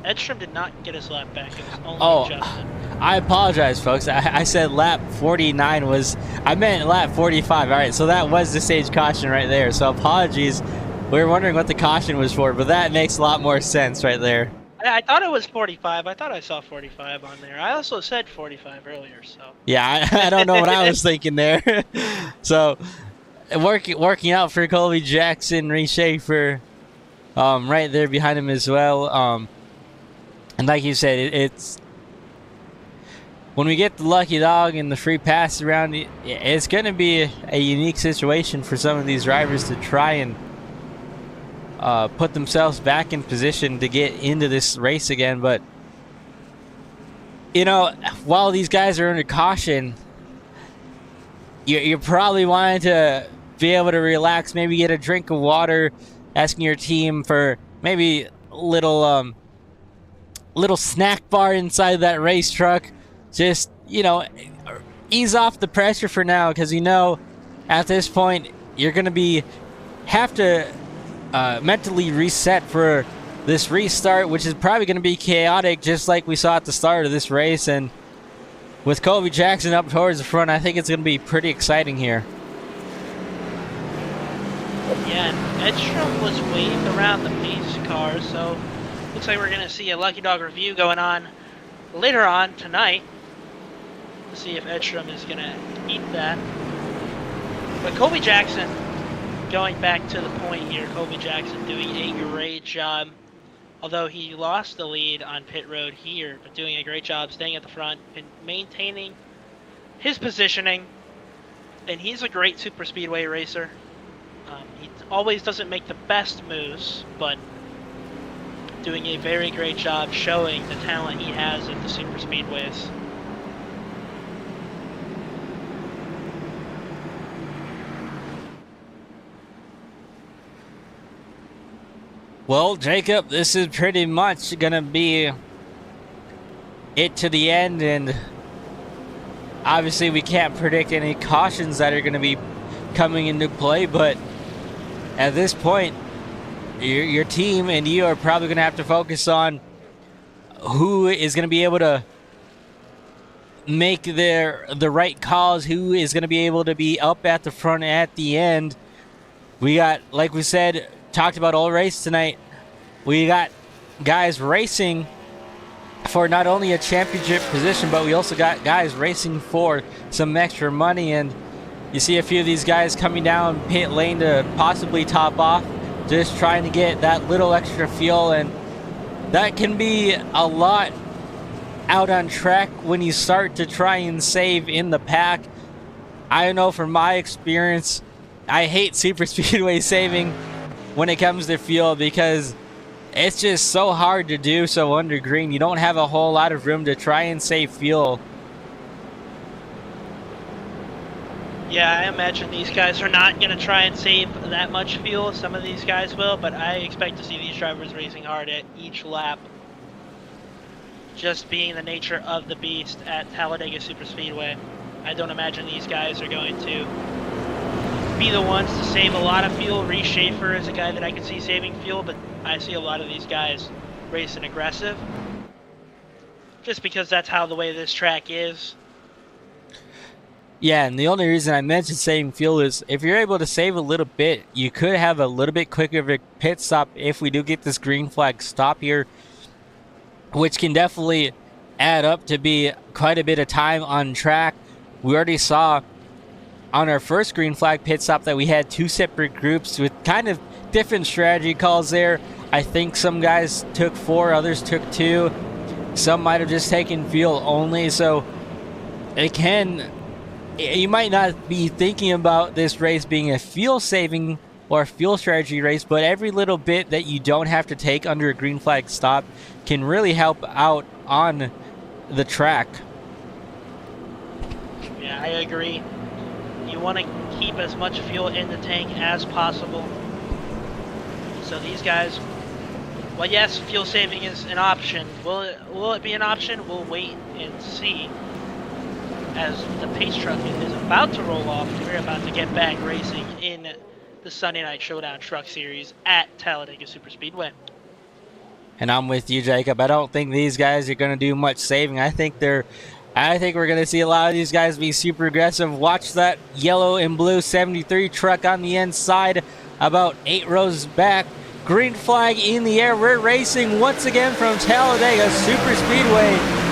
Edstrom did not get his lap back. It was only Justin. I apologize, folks. I said lap 49 was... I meant lap 45. All right, so that was the stage caution right there. So apologies. We were wondering what the caution was for, but that makes a lot more sense right there. I thought it was 45. I thought I saw 45 on there. I also said 45 earlier, so... Yeah, I don't know what I was thinking there. So, working out for Colby Jackson, Reese Schaefer, right there behind him as well. And like you said, it's... When we get the lucky dog and the free pass around, it's going to be a unique situation for some of these drivers to try and put themselves back in position to get into this race again. But, you know, while these guys are under caution, you're probably wanting to be able to relax, maybe get a drink of water, asking your team for maybe a little snack bar inside that race truck. Just, you know, ease off the pressure for now, because you know at this point you're going to have to mentally reset for this restart, which is probably going to be chaotic, just like we saw at the start of this race. And with Colby Jackson up towards the front, I think it's going to be pretty exciting here. Yeah, and Edstrom was waiting around the pace car, so looks like we're going to see a Lucky Dog review going on later on tonight to see if Edstrom is going to eat that. But Colby Jackson, going back to the point here, Colby Jackson doing a great job. Although he lost the lead on pit road here, but doing a great job staying at the front and maintaining his positioning. And he's a great super speedway racer. He always doesn't make the best moves, but doing a very great job showing the talent he has at the super speedways. Well, Jacob, this is pretty much going to be it to the end, and obviously we can't predict any cautions that are going to be coming into play, but at this point, your team and you are probably going to have to focus on who is going to be able to make the right calls, who is going to be able to be up at the front at the end. We got, like we said, talked about all race tonight, we got guys racing for not only a championship position, but we also got guys racing for some extra money. And you see a few of these guys coming down pit lane to possibly top off, just trying to get that little extra fuel. And that can be a lot out on track when you start to try and save in the pack. I know from my experience, I hate super speedway saving when it comes to fuel, because it's just so hard to do so under green. You don't have a whole lot of room to try and save fuel. Yeah, I imagine these guys are not going to try and save that much fuel. Some of these guys will, but I expect to see these drivers racing hard at each lap. Just being the nature of the beast at Talladega Superspeedway. I don't imagine these guys are going to be the ones to save a lot of fuel. Reese Schaefer is a guy that I can see saving fuel, but I see a lot of these guys racing aggressive. Just because that's how the way this track is. Yeah, and the only reason I mentioned saving fuel is if you're able to save a little bit, you could have a little bit quicker of a pit stop if we do get this green flag stop here, which can definitely add up to be quite a bit of time on track. We already saw on our first green flag pit stop that we had two separate groups with kind of different strategy calls there. I think some guys took 4, others took 2. Some might have just taken fuel only. So you might not be thinking about this race being a fuel saving or fuel strategy race, but every little bit that you don't have to take under a green flag stop can really help out on the track. Yeah, I agree. You want to keep as much fuel in the tank as possible. So these guys, well, yes, fuel saving is an option. Will it be an option? We'll wait and see. As the pace truck is about to roll off, we're about to get back racing in the Sunday Night Showdown Truck Series at Talladega Superspeedway. And I'm with you, Jacob. I don't think these guys are going to do much saving. I think we're going to see a lot of these guys be super aggressive. Watch that yellow and blue 73 truck on the inside, about 8 rows back. Green flag in the air. We're racing once again from Talladega Superspeedway.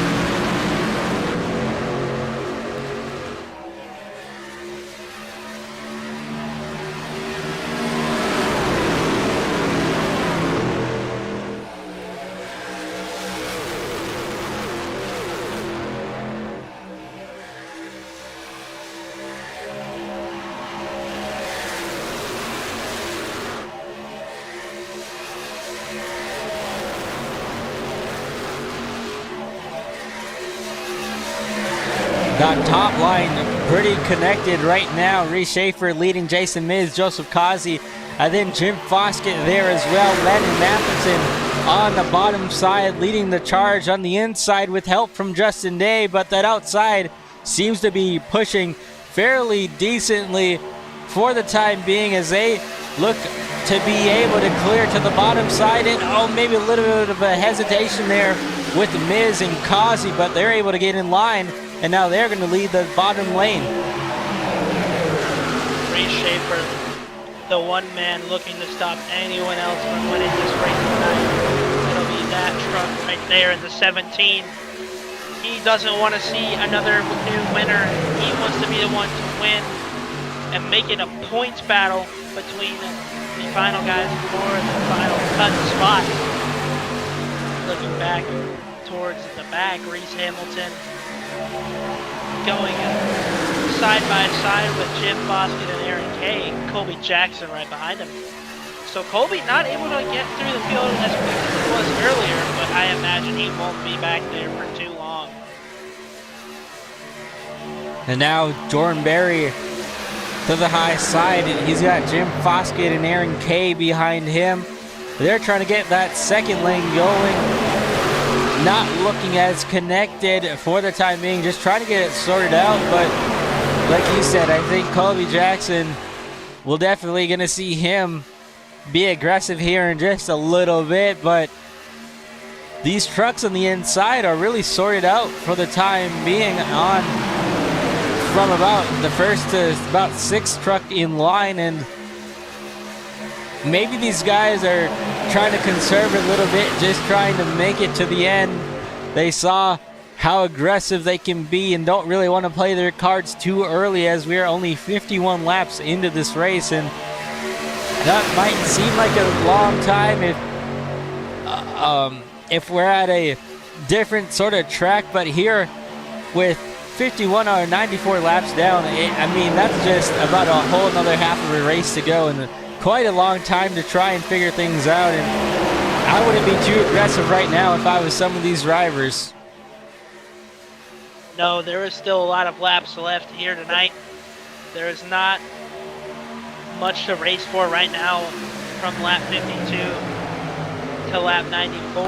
Got top line pretty connected right now. Reese Schaefer leading Jason Miz, Joseph Kazi, and then Jim Foskett there as well. Landon Matheson on the bottom side leading the charge on the inside with help from Justin Day, but that outside seems to be pushing fairly decently for the time being as they look to be able to clear to the bottom side. And maybe a little bit of a hesitation there with Miz and Kazi, but they're able to get in line. And now they're going to lead the bottom lane. Reese Schaefer, the one man looking to stop anyone else from winning this race tonight. It'll be that truck right there in the 17. He doesn't want to see another new winner. He wants to be the one to win and make it a points battle between the final guys for the final cut spot. Looking back towards the back, Reese Hamilton going side by side with Jim Foskett and Aaron Kay, Colby Jackson right behind him. So Colby not able to get through the field as quick as he was earlier, but I imagine he won't be back there for too long. And now Jordan Berry to the high side. He's got Jim Foskett and Aaron Kay behind him. They're trying to get that second lane going. Not looking as connected for the time being, just trying to get it sorted out. But like you said, I think Colby Jackson, we're definitely going to see him be aggressive here in just a little bit. But these trucks on the inside are really sorted out for the time being on from about the first to about 6th truck in line. And maybe these guys are trying to conserve it a little bit, just trying to make it to the end. They saw how aggressive they can be and don't really want to play their cards too early, as we are only 51 laps into this race, and that might seem like a long time if we're at a different sort of track, but here with 51 or 94 laps down, I mean, that's just about a whole another half of a race to go, and quite a long time to try and figure things out. And I wouldn't be too aggressive right now if I was some of these drivers. No, there is still a lot of laps left here tonight. There is not much to race for right now from lap 52 to lap 94.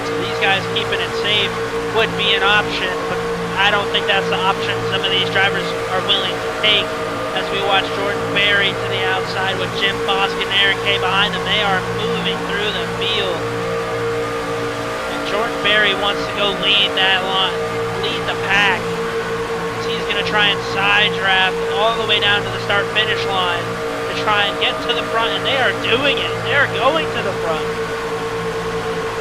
So these guys keeping it safe would be an option, but I don't think that's the option some of these drivers are willing to take. As we watch Jordan Berry to the outside with Jim Foskett and Aaron Kay behind them, they are moving through the field. And Jordan Berry wants to go lead that line, lead the pack. He's going to try and side draft all the way down to the start-finish line to try and get to the front, and they are doing it. They are going to the front.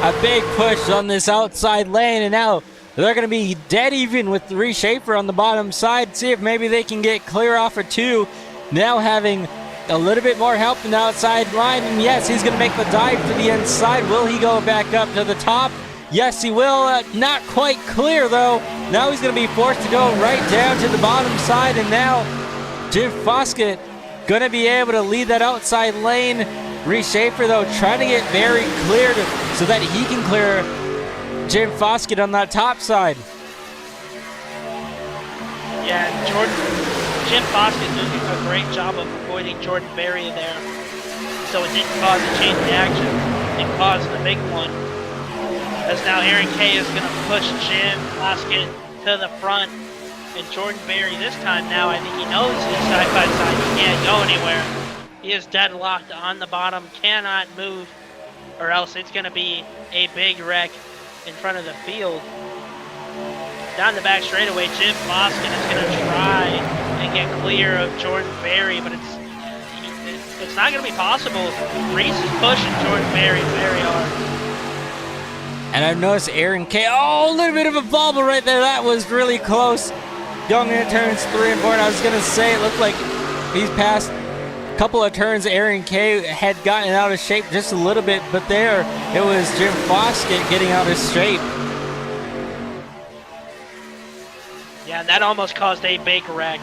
A big push on this outside lane, and now they're going to be dead even with Reese Schaefer on the bottom side. See if maybe they can get clear off of 2. Now having a little bit more help in the outside line, and yes, he's going to make the dive to the inside. Will he go back up to the top? Yes, he will. Not quite clear, though. Now he's going to be forced to go right down to the bottom side, and now Jim Foskett going to be able to lead that outside lane. Reese Schaefer, though, trying to get very cleared so that he can clear Jim Foskett on that top side. Yeah, Jim Foskett doing a great job of avoiding Jordan Berry there, so it didn't cause a chain reaction. It caused the big one. As now Aaron Kay is going to push Jim Foskett to the front, and Jordan Berry this time now, I think he knows he's side by side. He can't go anywhere. He is deadlocked on the bottom, cannot move, or else it's going to be a big wreck in front of the field. Down the back straightaway, Jim Foskett is going to try and get clear of Jordan Berry, but it's not going to be possible. Reese is pushing Jordan Berry very hard. And I've noticed Aaron Kay, a little bit of a bobble right there. That was really close. Going into turns 3 and 4, and I was going to say it looked like he's passed a couple of turns. Aaron Kay had gotten out of shape just a little bit, but there it was Jim Foskett getting out of shape. Yeah, that almost caused a big wreck.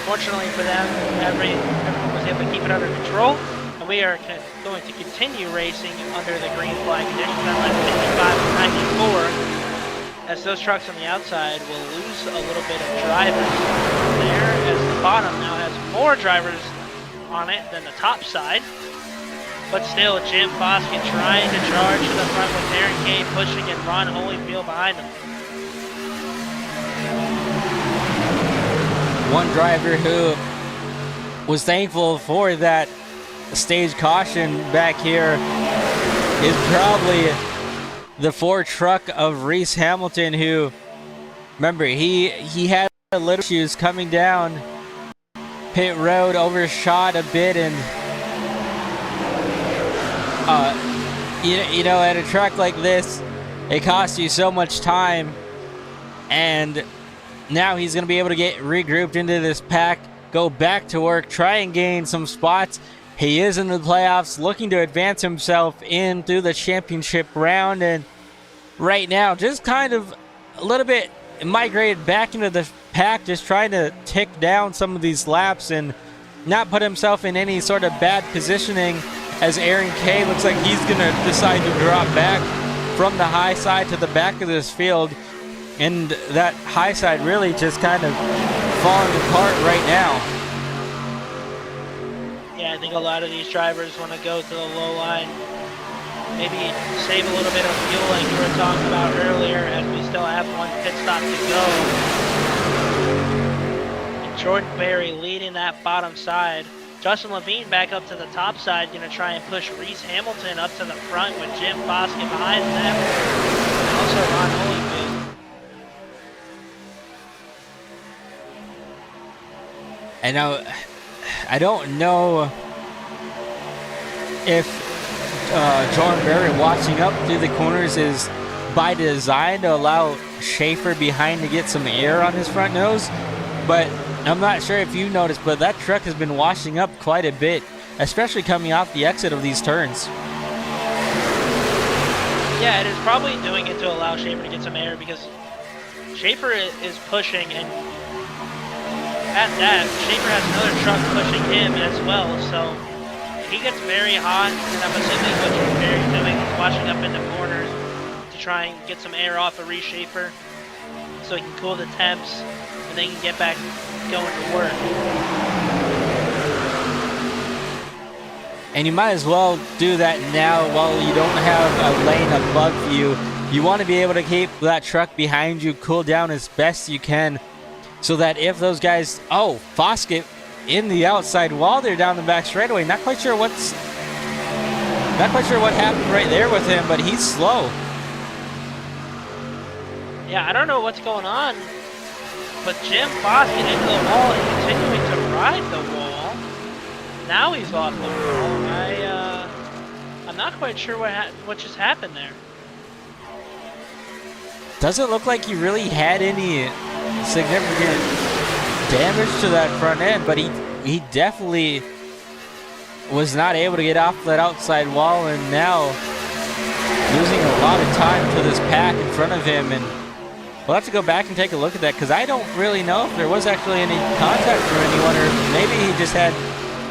Fortunately for them, everyone was able to keep it under control, and we are going to continue racing under the green flag conditions on lap 55 and 94. As those trucks on the outside will lose a little bit of drivers there, as the bottom now has more drivers on it than the top side. But still, Jim Foskett trying to charge to the front with Aaron Kay pushing and Ron Holyfield behind him. One driver who was thankful for that stage caution back here is probably the Ford truck of Reese Hamilton, who, remember, he had a little issues coming down pit road, overshot a bit, and you know, at a track like this, it costs you so much time, and now he's going to be able to get regrouped into this pack, go back to work, try and gain some spots. He is in the playoffs, looking to advance himself in through the championship round, and right now just kind of a little bit migrated back into the pack, just trying to tick down some of these laps and not put himself in any sort of bad positioning, as Aaron Kay looks like he's going to decide to drop back from the high side to the back of this field, and that high side really just kind of falling apart right now. Yeah, I think a lot of these drivers want to go to the low line, maybe save a little bit of fuel like you were talking about earlier, as we still have one pit stop to go. And Jordan Berry leading that bottom side. Justin Levine back up to the top side, going to try and push Reese Hamilton up to the front with Jim Foskett behind them. And also Ron Holyfield. And now, I don't know if Jordan Berry watching up through the corners is by design to allow Schaefer behind to get some air on his front nose, but I'm not sure if you noticed, but that truck has been washing up quite a bit, especially coming off the exit of these turns. Yeah, it is probably doing it to allow Schaefer to get some air because Schaefer is pushing, and at that, Schaefer has another truck pushing him as well, so he gets very hot, and I'm assuming what Barry's doing is washing up in the corners to try and get some air off of Reese Schaefer so he can cool the temps, and then he can get back going to work. And you might as well do that now while you don't have a lane above you. You want to be able to keep that truck behind you cool down as best you can so that if those guys, Foskett in the outside wall there down the back straightaway. Not quite sure what happened right there with him, but he's slow. Yeah, I don't know what's going on, but Jim Foskett into the wall and continuing to ride the wall. Now he's off the wall. I'm not quite sure what just happened there. Doesn't look like he really had any significant damage to that front end, but he definitely was not able to get off that outside wall, and now losing a lot of time to this pack in front of him. And we'll have to go back and take a look at that because I don't really know if there was actually any contact from anyone, or maybe he just had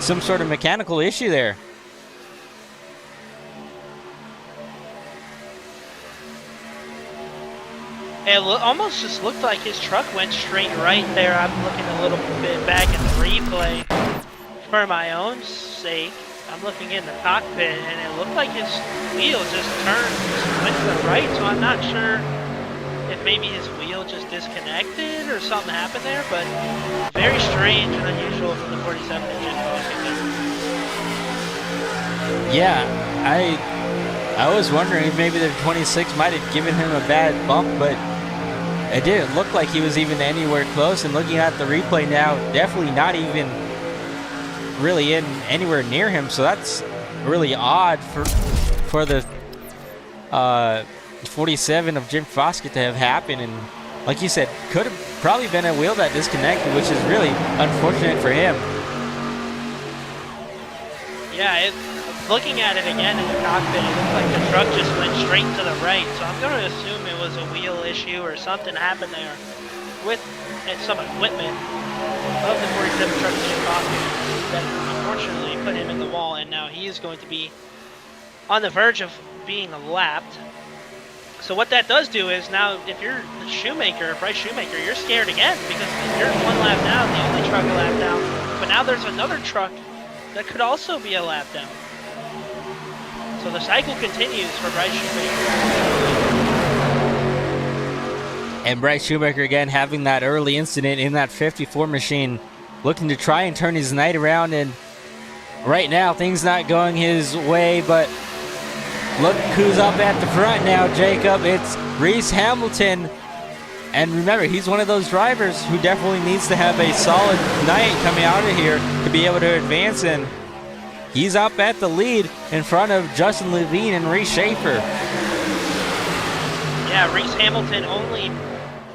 some sort of mechanical issue there. It almost just looked like his truck went straight right there. I'm looking a little bit back at the replay for my own sake. I'm looking in the cockpit, and it looked like his wheel just went to the right, so I'm not sure if maybe his wheel just disconnected or something happened there, but very strange and unusual from the 47 engine. Yeah, I was wondering if maybe the 26 might have given him a bad bump, but it didn't look like he was even anywhere close. And looking at the replay now, definitely not even really anywhere near him. So that's really odd for the 47 of Jim Foskett to have happened. And like you said, could have probably been a wheel that disconnected, which is really unfortunate for him. Yeah, looking at it again in the cockpit, it looked like the truck just went straight to the right, so I'm going to assume it was a wheel issue or something happened there with some equipment of the 47 truck that unfortunately put him in the wall, and now he is going to be on the verge of being lapped. So what that does do is now if you're the Shoemaker, Bryce Shoemaker, you're scared again because you're one lap down, the only truck a lap down, but now there's another truck that could also be a lap down. So the cycle continues for Bryce Shoemaker. And Bryce Shoemaker again having that early incident in that 54 machine, looking to try and turn his night around, and right now things not going his way, but look who's up at the front now, Jacob. It's Reese Hamilton. And remember, he's one of those drivers who definitely needs to have a solid night coming out of here to be able to advance, and he's up at the lead in front of Justin Levine and Reese Schaefer. Yeah, Reese Hamilton only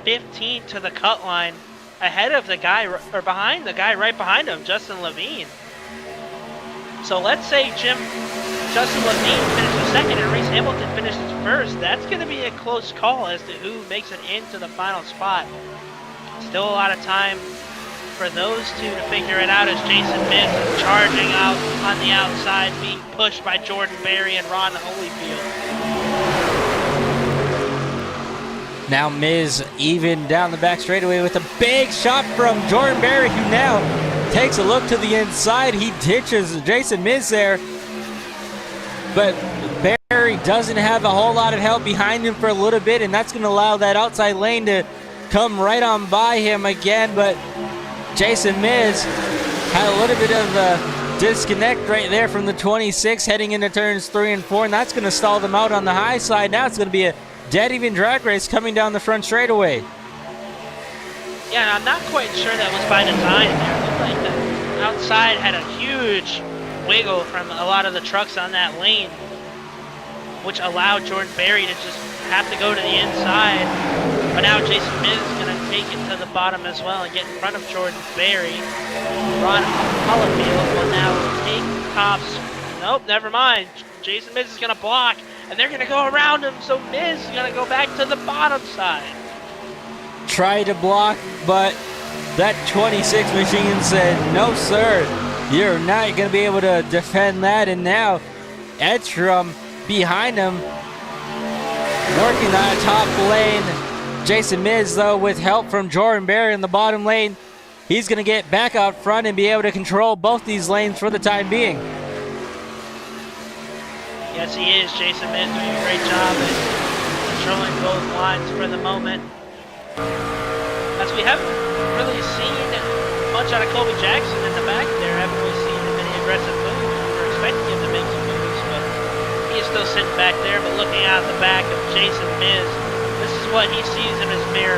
15 to the cut line, ahead of the guy, or behind the guy right behind him, Justin Levine. So let's say Justin Levine finishes second and Reese Hamilton finishes first. That's going to be a close call as to who makes it into the final spot. Still a lot of time for those two to figure it out as Jason Miz is charging out on the outside, being pushed by Jordan Berry and Ron Holyfield. Now Miz even down the back straightaway with a big shot from Jordan Berry, who now takes a look to the inside. He ditches Jason Miz there, but Berry doesn't have a whole lot of help behind him for a little bit, and that's going to allow that outside lane to come right on by him again. But Jason Miz had a little bit of a disconnect right there from the 26 heading into turns 3 and 4, and that's going to stall them out on the high side. Now it's going to be a dead even drag race coming down the front straightaway. Yeah, I'm not quite sure that was by design there. It looked like the outside had a huge wiggle from a lot of the trucks on that lane, which allowed Jordan Berry to just have to go to the inside. But now Jason Miz is going to take it to the bottom as well and get in front of Jordan Berry. Ron Hollifield will now take tops. Nope, never mind. Jason Miz is going to block, and they're going to go around him, so Miz is going to go back to the bottom side. Tried to block, but that 26 machine said, no, sir. You're not going to be able to defend that. And now Edstrom behind him, working that top lane. Jason Miz, though, with help from Jordan Berry in the bottom lane, he's going to get back out front and be able to control both these lanes for the time being. Yes, he is. Jason Miz doing a great job at controlling both lines for the moment. As we haven't really seen much out of Colby Jackson in the back there. Haven't really seen many aggressive moves. We're expecting him to make some moves, but he is still sitting back there. But looking out the back of Jason Miz, this is what he sees in his mirror.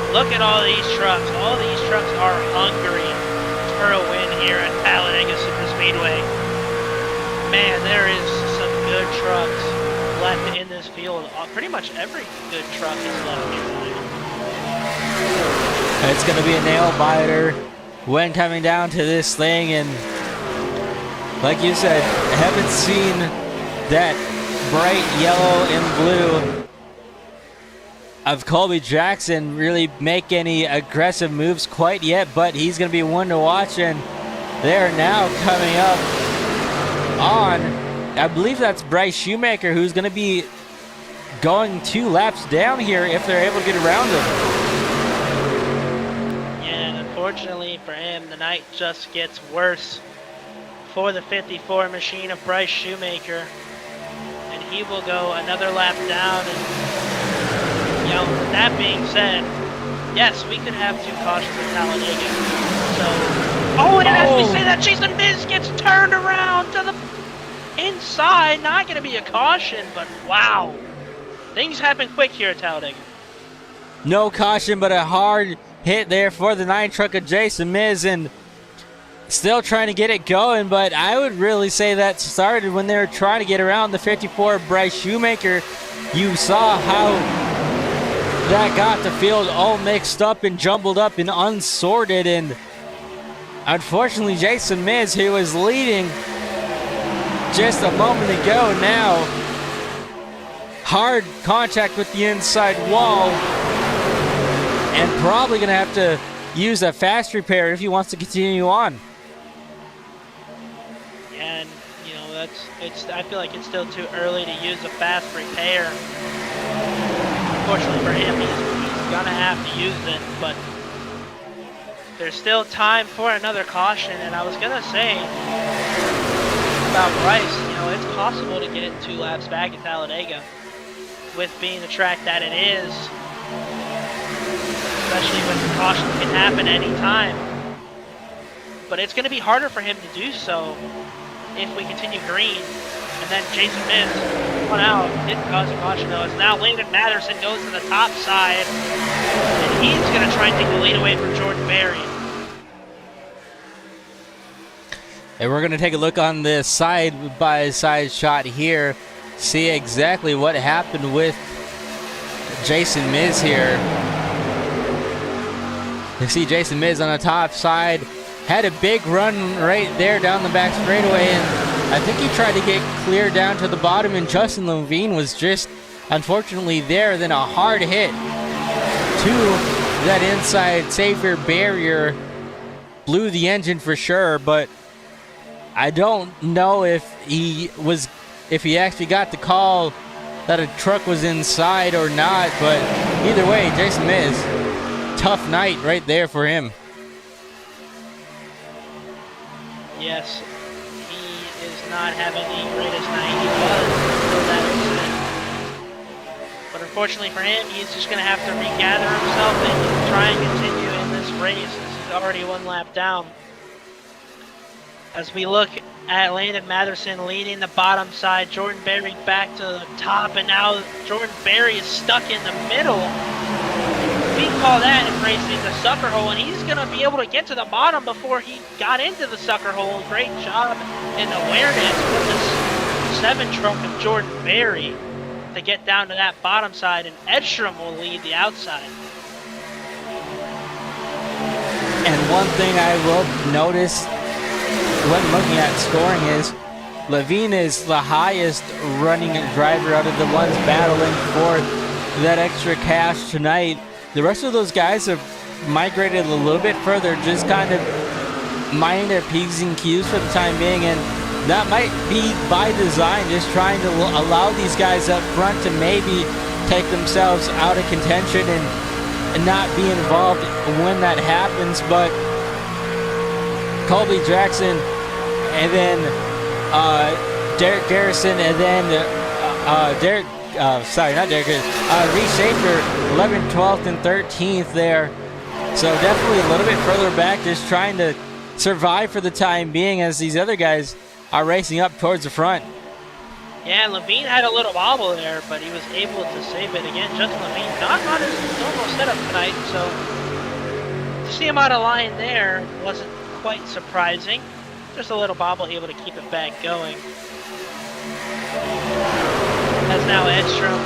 Look at all these trucks. All these trucks are hungry for a win here at Talladega Superspeedway. Man, there is some good trucks left in this field. Pretty much every good truck is left here tonight. It's going to be a nail biter when coming down to this thing, and like you said, haven't seen that bright yellow and blue of Colby Jackson really make any aggressive moves quite yet, but he's going to be one to watch, and they're now coming up on, I believe that's Bryce Shoemaker, who's going to be going 2 laps down here if they're able to get around him. Unfortunately for him, the night just gets worse for the 54 machine of Bryce Shoemaker, and he will go another lap down. And you know, that being said, yes, we could have 2 cautions at Talladega. So, and as we say that, Jason Miz gets turned around to the inside. Not going to be a caution, but wow, things happen quick here at Talladega. No caution, but a hard hit there for the 9 truck of Jason Miz, and still trying to get it going, but I would really say that started when they were trying to get around the 54 Bryce Shoemaker. You saw how that got the field all mixed up and jumbled up and unsorted, and unfortunately Jason Miz, who was leading just a moment ago, now hard contact with the inside wall, and probably going to have to use a fast repair if he wants to continue on. And, you know, I feel like it's still too early to use a fast repair. Unfortunately for him, he's going to have to use it, but there's still time for another caution. And I was going to say about Bryce, you know, it's possible to get 2 laps back at Talladega with being the track that it is. Especially when the cautions can happen anytime. But it's going to be harder for him to do so if we continue green. And then Jason Miz, one out, didn't cause a caution though. As now Landon Matherson goes to the top side, and he's going to try and take the lead away from Jordan Berry. And we're going to take a look on this side-by-side shot here, see exactly what happened with Jason Miz here. You see Jason Miz on the top side, had a big run right there down the back straightaway, and I think he tried to get clear down to the bottom, and Justin Levine was just unfortunately there. Then a hard hit to that inside safer barrier blew the engine for sure, but I don't know if he actually got the call that a truck was inside or not, but either way, Jason Miz, tough night right there for him. Yes, he is not having the greatest night he was until that incident. But unfortunately for him, he's just going to have to regather himself and try and continue in this race as he's already 1 lap down. As we look at Landon Matherson leading the bottom side, Jordan Berry back to the top, and now Jordan Berry is stuck in the middle. We call that in racing, the sucker hole, and he's going to be able to get to the bottom before he got into the sucker hole. Great job in awareness with this 7 truck of Jordan Berry to get down to that bottom side, and Edstrom will lead the outside. And one thing I will notice when looking at scoring is Levine is the highest running driver out of the ones battling for that extra cash tonight. The rest of those guys have migrated a little bit further, just kind of minding their P's and Q's for the time being, and that might be by design, just trying to allow these guys up front to maybe take themselves out of contention and not be involved when that happens. But Colby Jackson and then Derek Garrison and then Reese Schaefer, 11th, 12th, and 13th there. So definitely a little bit further back, just trying to survive for the time being as these other guys are racing up towards the front. Yeah, Levine had a little wobble there, but he was able to save it again. Justin Levine not on his normal setup tonight, so to see him out of line there wasn't quite surprising. Just a little bobble, able to keep it back going. As now Edstrom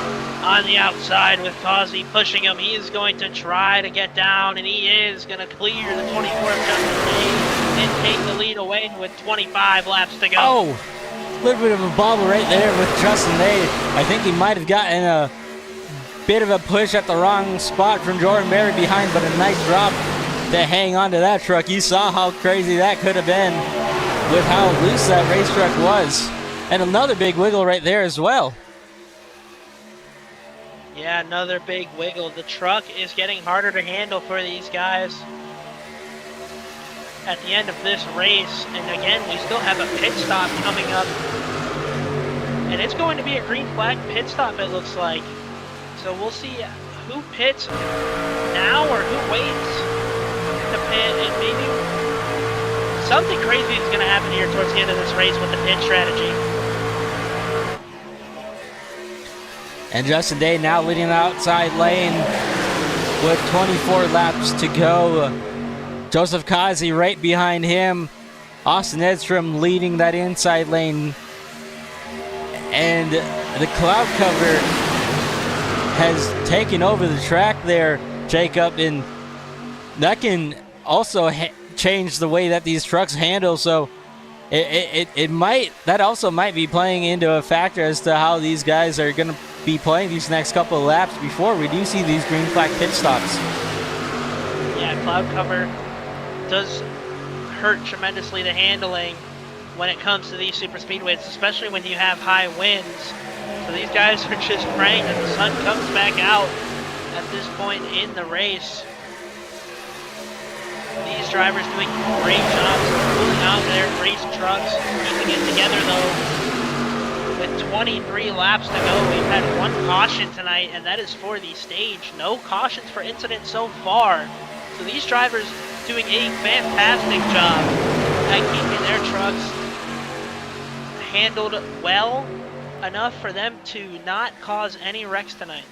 on the outside with Causey pushing him. He is going to try to get down, and he is going to clear the 24 of Justin Day and take the lead away with 25 laps to go. Oh, a little bit of a bobble right there with Justin Day. I think he might have gotten a bit of a push at the wrong spot from Jordan Berry behind, but a nice drop to hang on to that truck. You saw how crazy that could have been with how loose that race truck was. And another big wiggle right there as well. Yeah, another big wiggle. The truck is getting harder to handle for these guys at the end of this race. And again, we still have a pit stop coming up. And it's going to be a green flag pit stop, it looks like. So we'll see who pits now or who waits to pit, and maybe something crazy is going to happen here towards the end of this race with the pit strategy. And Justin Day now leading the outside lane with 24 laps to go. Joseph Kazi right behind him. Austin Edstrom leading that inside lane. And the cloud cover has taken over the track there, Jacob, and that can also change the way that these trucks handle. So it might, that also might be playing into a factor as to how these guys are going to be playing these next couple of laps before we do see these green flag pit stops. Yeah, cloud cover does hurt tremendously the handling when it comes to these super speedways, especially when you have high winds. So these guys are just praying that the sun comes back out at this point in the race. These drivers doing great jobs of cooling out their race trucks, keeping it together though. With 23 laps to go, we've had one caution tonight, and that is for the stage. No cautions for incidents so far. So these drivers doing a fantastic job at keeping their trucks handled well enough for them to not cause any wrecks tonight.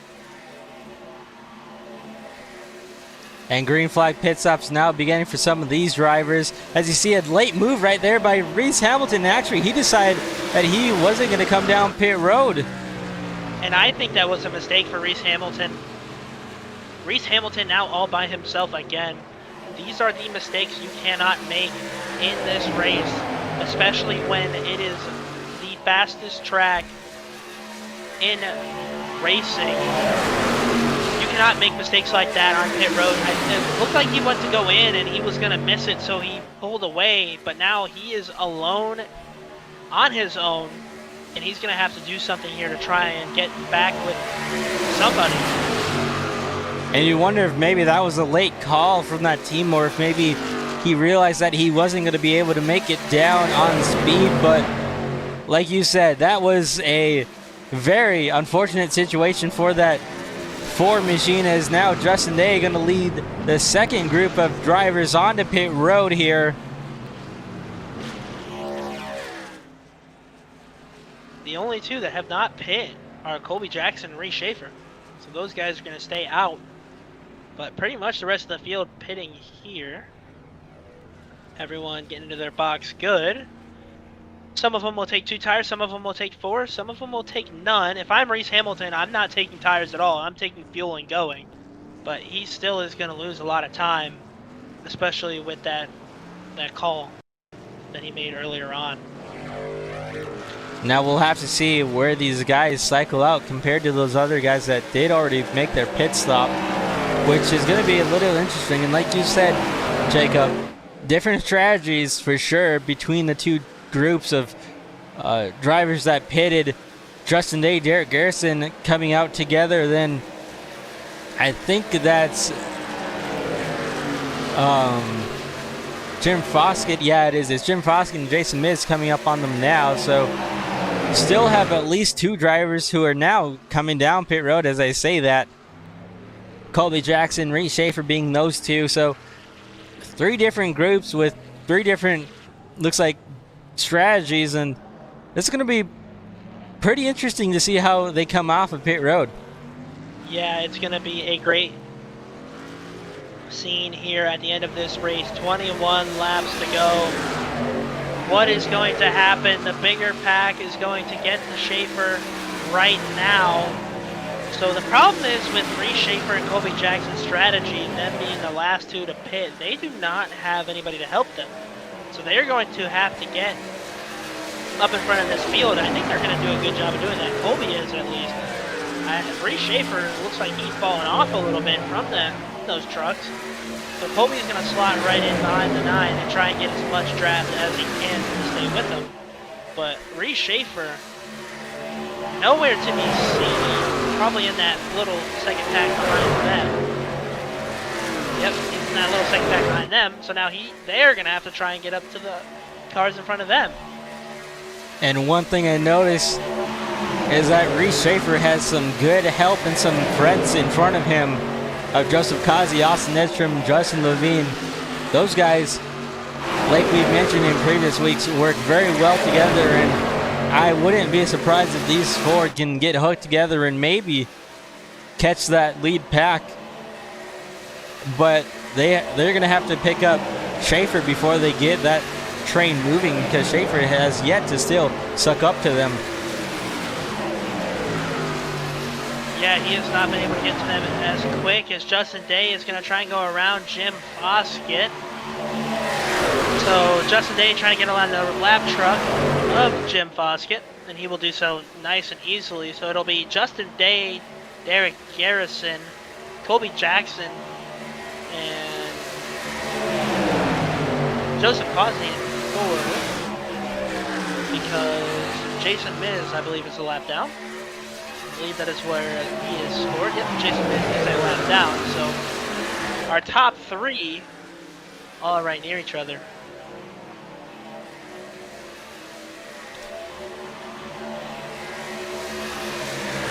And green flag pit stops now beginning for some of these drivers. As you see, a late move right there by Reese Hamilton. Actually, he decided that he wasn't going to come down pit road. And I think that was a mistake for Reese Hamilton. Reese Hamilton now all by himself again. These are the mistakes you cannot make in this race, especially when it is the fastest track in racing. You cannot make mistakes like that on pit road. It looked like he went to go in and he was going to miss it, so he pulled away, but now he is alone on his own, and he's going to have to do something here to try and get back with somebody. And you wonder if maybe that was a late call from that team, or if maybe he realized that he wasn't going to be able to make it down on speed. But like you said, that was a very unfortunate situation for that Ford machine, as now Justin Day going to lead the second group of drivers onto pit road here. The only two that have not pit are Colby Jackson and Reese Schaefer. So those guys are going to stay out. But pretty much the rest of the field pitting here. Everyone getting into their box good. Some of them will take 2 tires, some of them will take 4, some of them will take none. If I'm Reese Hamilton, I'm not taking tires at all. I'm taking fuel and going. But he still is going to lose a lot of time, especially with that call that he made earlier on. Now we'll have to see where these guys cycle out compared to those other guys that did already make their pit stop, which is going to be a little interesting. And like you said, Jacob, different strategies for sure between the two groups of drivers that pitted. Justin Day, Derek Garrison coming out together. Then I think that's Jim Foskett. Yeah, it is. It's Jim Foskett and Jason Miz coming up on them now. So still have at least 2 drivers who are now coming down pit road as I say that. Colby Jackson, Reese Schaefer being those 2. So 3 different groups with 3 different, looks like, strategies, and it's going to be pretty interesting to see how they come off of pit road. Yeah, it's going to be a great scene here at the end of this race. 21 laps to go. What is going to happen? The bigger pack is going to get to Schaefer right now. So the problem is with Reese Schaefer and Colby Jackson's strategy, them being the last 2 to pit, they do not have anybody to help them. So they're going to have to get up in front of this field. I think they're going to do a good job of doing that. Colby is, at least. Reese Schaefer looks like he's fallen off a little bit from those trucks. So Colby's going to slot right in behind the 9 and try and get as much draft as he can to stay with them. But Reese Schaefer, nowhere to be seen. Probably in that little second pack behind them. Yep, he's in that little second pack behind them. So now they're going to have to try and get up to the cars in front of them. And one thing I noticed is that Reese Schaefer has some good help and some friends in front of him of Joseph Kazi, Austin Edstrom, Justin Levine. Those guys, like we've mentioned in previous weeks, work very well together, and I wouldn't be surprised if these 4 can get hooked together and maybe catch that lead pack. But they're going to have to pick up Schaefer before they get that train moving, because Schaefer has yet to still suck up to them. Yeah, he has not been able to get to them as quick as Justin Day is going to try and go around Jim Foskett. So Justin Day trying to get around the lap truck of Jim Foskett, and he will do so nice and easily. So it'll be Justin Day, Derek Garrison, Colby Jackson, and Joseph Cosney in 4, because Jason Miz, I believe, is a lap down. I believe that is where he is scored. Yep, Jason Miz is a lap down. So our top 3 all right near each other.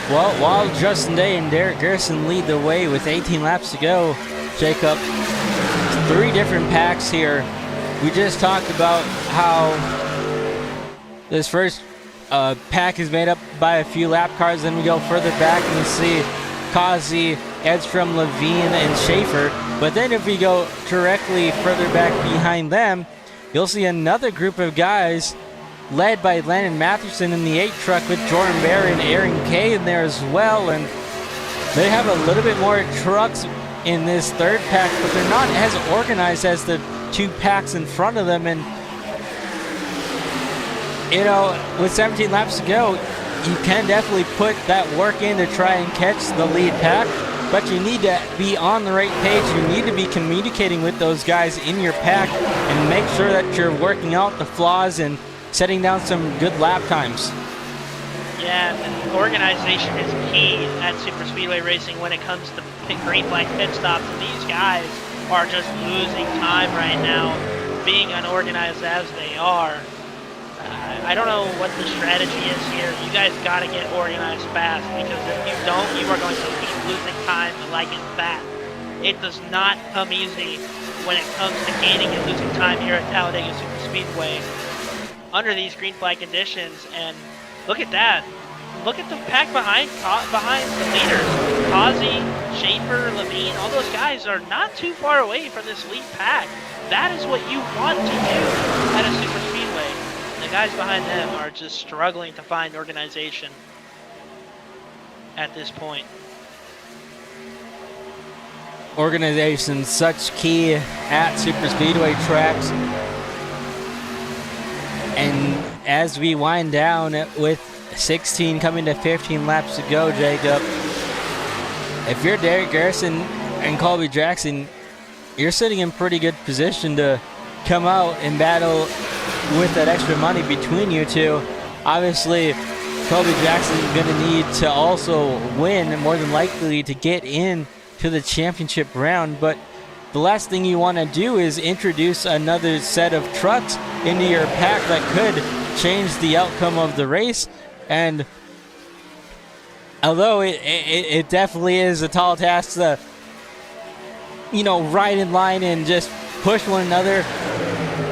Well, while Justin Day and Derek Garrison lead the way with 18 laps to go, Jacob, 3 different packs here. We just talked about how this first pack is made up by a few lap cars. Then we go further back and we see Kazi, Edstrom, Levine, and Schaefer. But then if we go directly further back behind them, you'll see another group of guys led by Landon Matheson in the 8 truck with Jordan Bear and Aaron Kay in there as well. And they have a little bit more trucks in this 3rd pack, but they're not as organized as the 2 packs in front of them. And, you know, with 17 laps to go, you can definitely put that work in to try and catch the lead pack, but you need to be on the right page. You need to be communicating with those guys in your pack and make sure that you're working out the flaws and setting down some good lap times. Yeah, and organization is key at Superspeedway racing when it comes to green flag pit stops. And these guys are just losing time right now, being unorganized as they are. I don't know what the strategy is here. You guys got to get organized fast, because if you don't, you are going to keep losing time like it's that. It does not come easy when it comes to gaining and losing time here at Talladega Superspeedway under these green flag conditions. And look at that. look at the pack behind the leaders. Kazi, Schaefer, Levine, all those guys are not too far away from this lead pack. That is what you want to do at a super speedway. The guys behind them are just struggling to find organization at this point. Organization such key at super speedway tracks. And as we wind down with 16 coming to 15 laps to go, Jacob, if you're Derek Garrison and Colby Jackson, you're sitting in pretty good position to come out and battle with that extra money between you two. Obviously, Colby Jackson is going to need to also win, more than likely, to get in to the championship round. But the last thing you want to do is introduce another set of trucks into your pack that could change the outcome of the race. And although it definitely is a tall task to, ride in line and just push one another,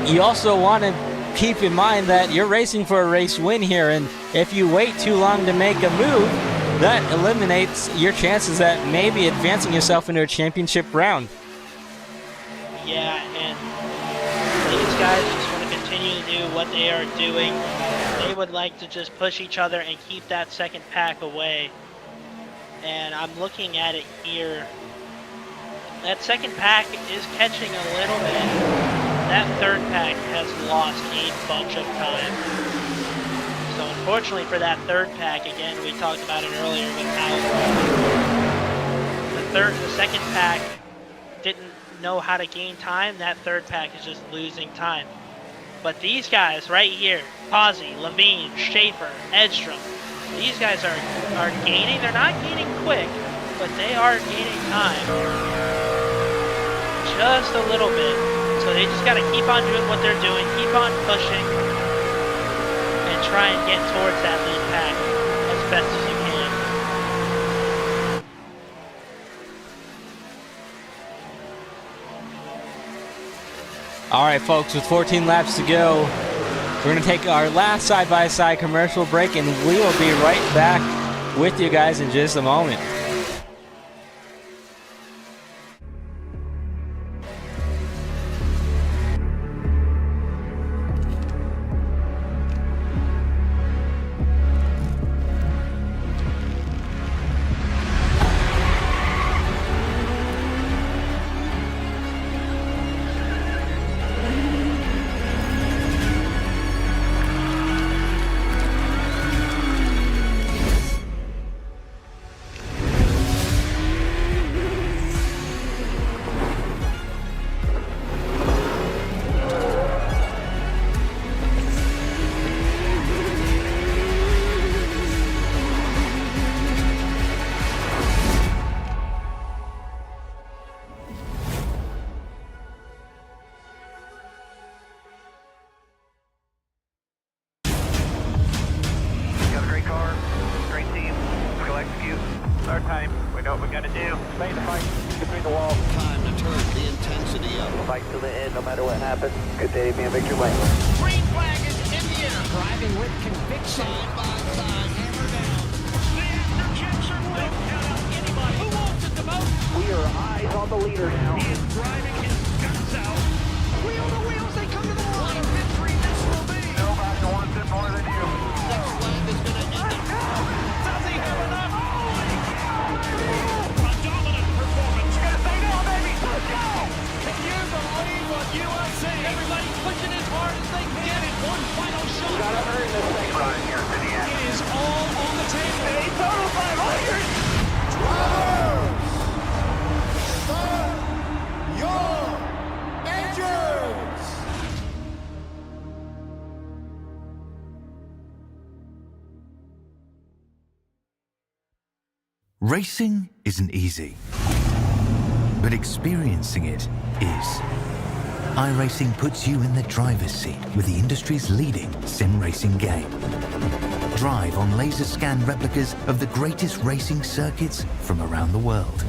you also want to keep in mind that you're racing for a race win here. And if you wait too long to make a move, that eliminates your chances at maybe advancing yourself into a championship round. Yeah, and these guys just want to continue to do what they are doing. They would like to just push each other and keep that second pack away. And I'm looking at it here. That second pack is catching a little bit. That third pack has lost a bunch of time. So unfortunately for that third pack, again, we talked about it earlier with how the second pack didn't know how to gain time. That third pack is just losing time. But these guys right here, Kazi, Levine, Schaefer, Edstrom, these guys are gaining. They're not gaining quick, but they are gaining time. Just a little bit. So they just got to keep on doing what they're doing, keep on pushing, and try and get towards that lead pack as best as you can. All right, folks, with 14 laps to go, we're going to take our last side-by-side commercial break, and we will be right back with you guys in just a moment. Our time. We know what we gotta do. Stay in the fight. Between the walls. Time to turn the intensity up. Fight to the end, no matter what happens. Good day to be in victory lane. Green flag is in the air. Driving with conviction. Side by side, hammer down. The afterjets are lit. Count out anybody who wants it the most. We are eyes on the leader now. He is driving his guts out. Wheel to wheels, they come to the line. What a victory this will be. Nobody wants it more than you. Next flag is going to end it. Does he have enough? A dominant performance. You gotta say no, baby. Let's go. Can you believe what you are seeing? Everybody pushing as hard as they can get it. One final shot. Gotta earn this thing right here to the end. It is all on the table. A total 500. Drivers, start your engines! Racing isn't easy, but experiencing it is. iRacing puts you in the driver's seat with the industry's leading sim racing game. Drive on laser scan replicas of the greatest racing circuits from around the world.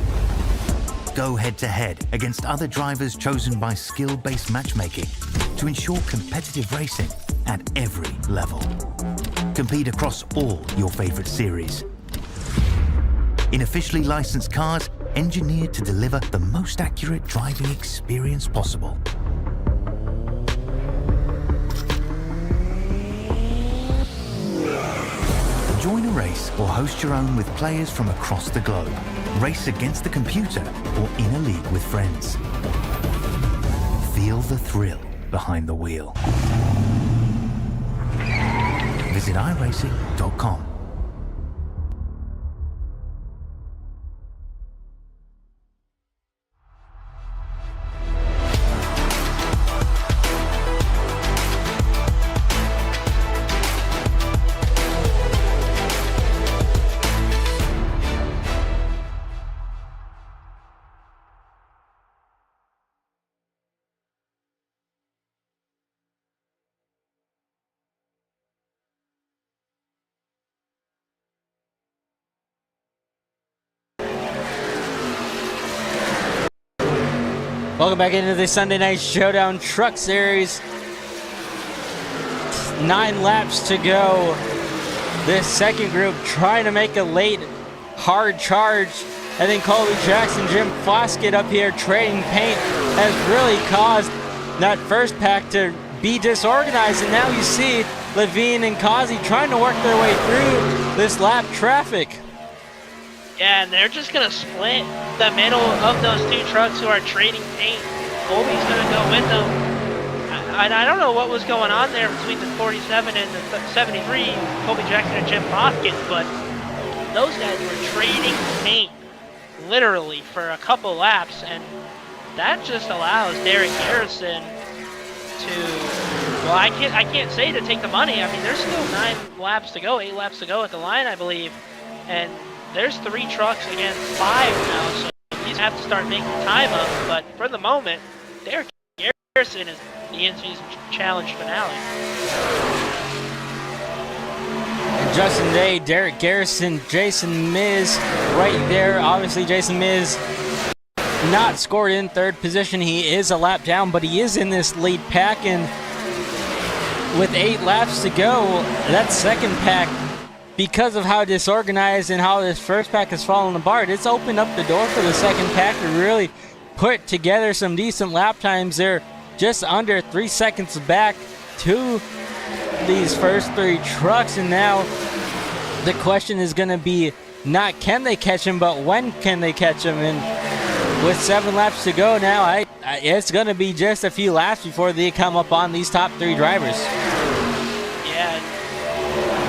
Go head to head against other drivers chosen by skill-based matchmaking to ensure competitive racing at every level. Compete across all your favorite series. In officially licensed cars, engineered to deliver the most accurate driving experience possible. Join a race or host your own with players from across the globe. Race against the computer or in a league with friends. Feel the thrill behind the wheel. Visit iRacing.com. Welcome back into the Sunday Night Showdown Truck Series. 9 laps to go. This second group trying to make a late, hard charge. I think Colby Jackson, Jim Foskett up here trading paint has really caused that first pack to be disorganized. And now you see Levine and Kazi trying to work their way through this lap traffic. Yeah, and they're just going to split the middle of those two trucks who are trading paint. Colby's going to go with them. I don't know what was going on there between the 47 and the 73, Colby Jackson and Jim Foskett, but those guys were trading paint literally for a couple laps, and that just allows Derek Garrison to, well, I can't say to take the money. I mean, there's still 9 laps to go, 8 laps to go at the line, I believe, and there's 3 trucks against 5 now, so he's have to start making time up. But for the moment, Derek Garrison is the in-season challenge finale. And Justin Day, Derek Garrison, Jason Miz right there. Obviously, Jason Miz not scored in 3rd position. He is a lap down, but he is in this lead pack, and with 8 laps to go, that second pack, because of how disorganized and how this first pack has fallen apart, it's opened up the door for the second pack to really put together some decent lap times. They're just under 3 seconds back to these first 3 trucks, and now the question is going to be not can they catch him, but when can they catch him. And with 7 laps to go now, it's going to be just a few laps before they come up on these top 3 drivers. Yeah,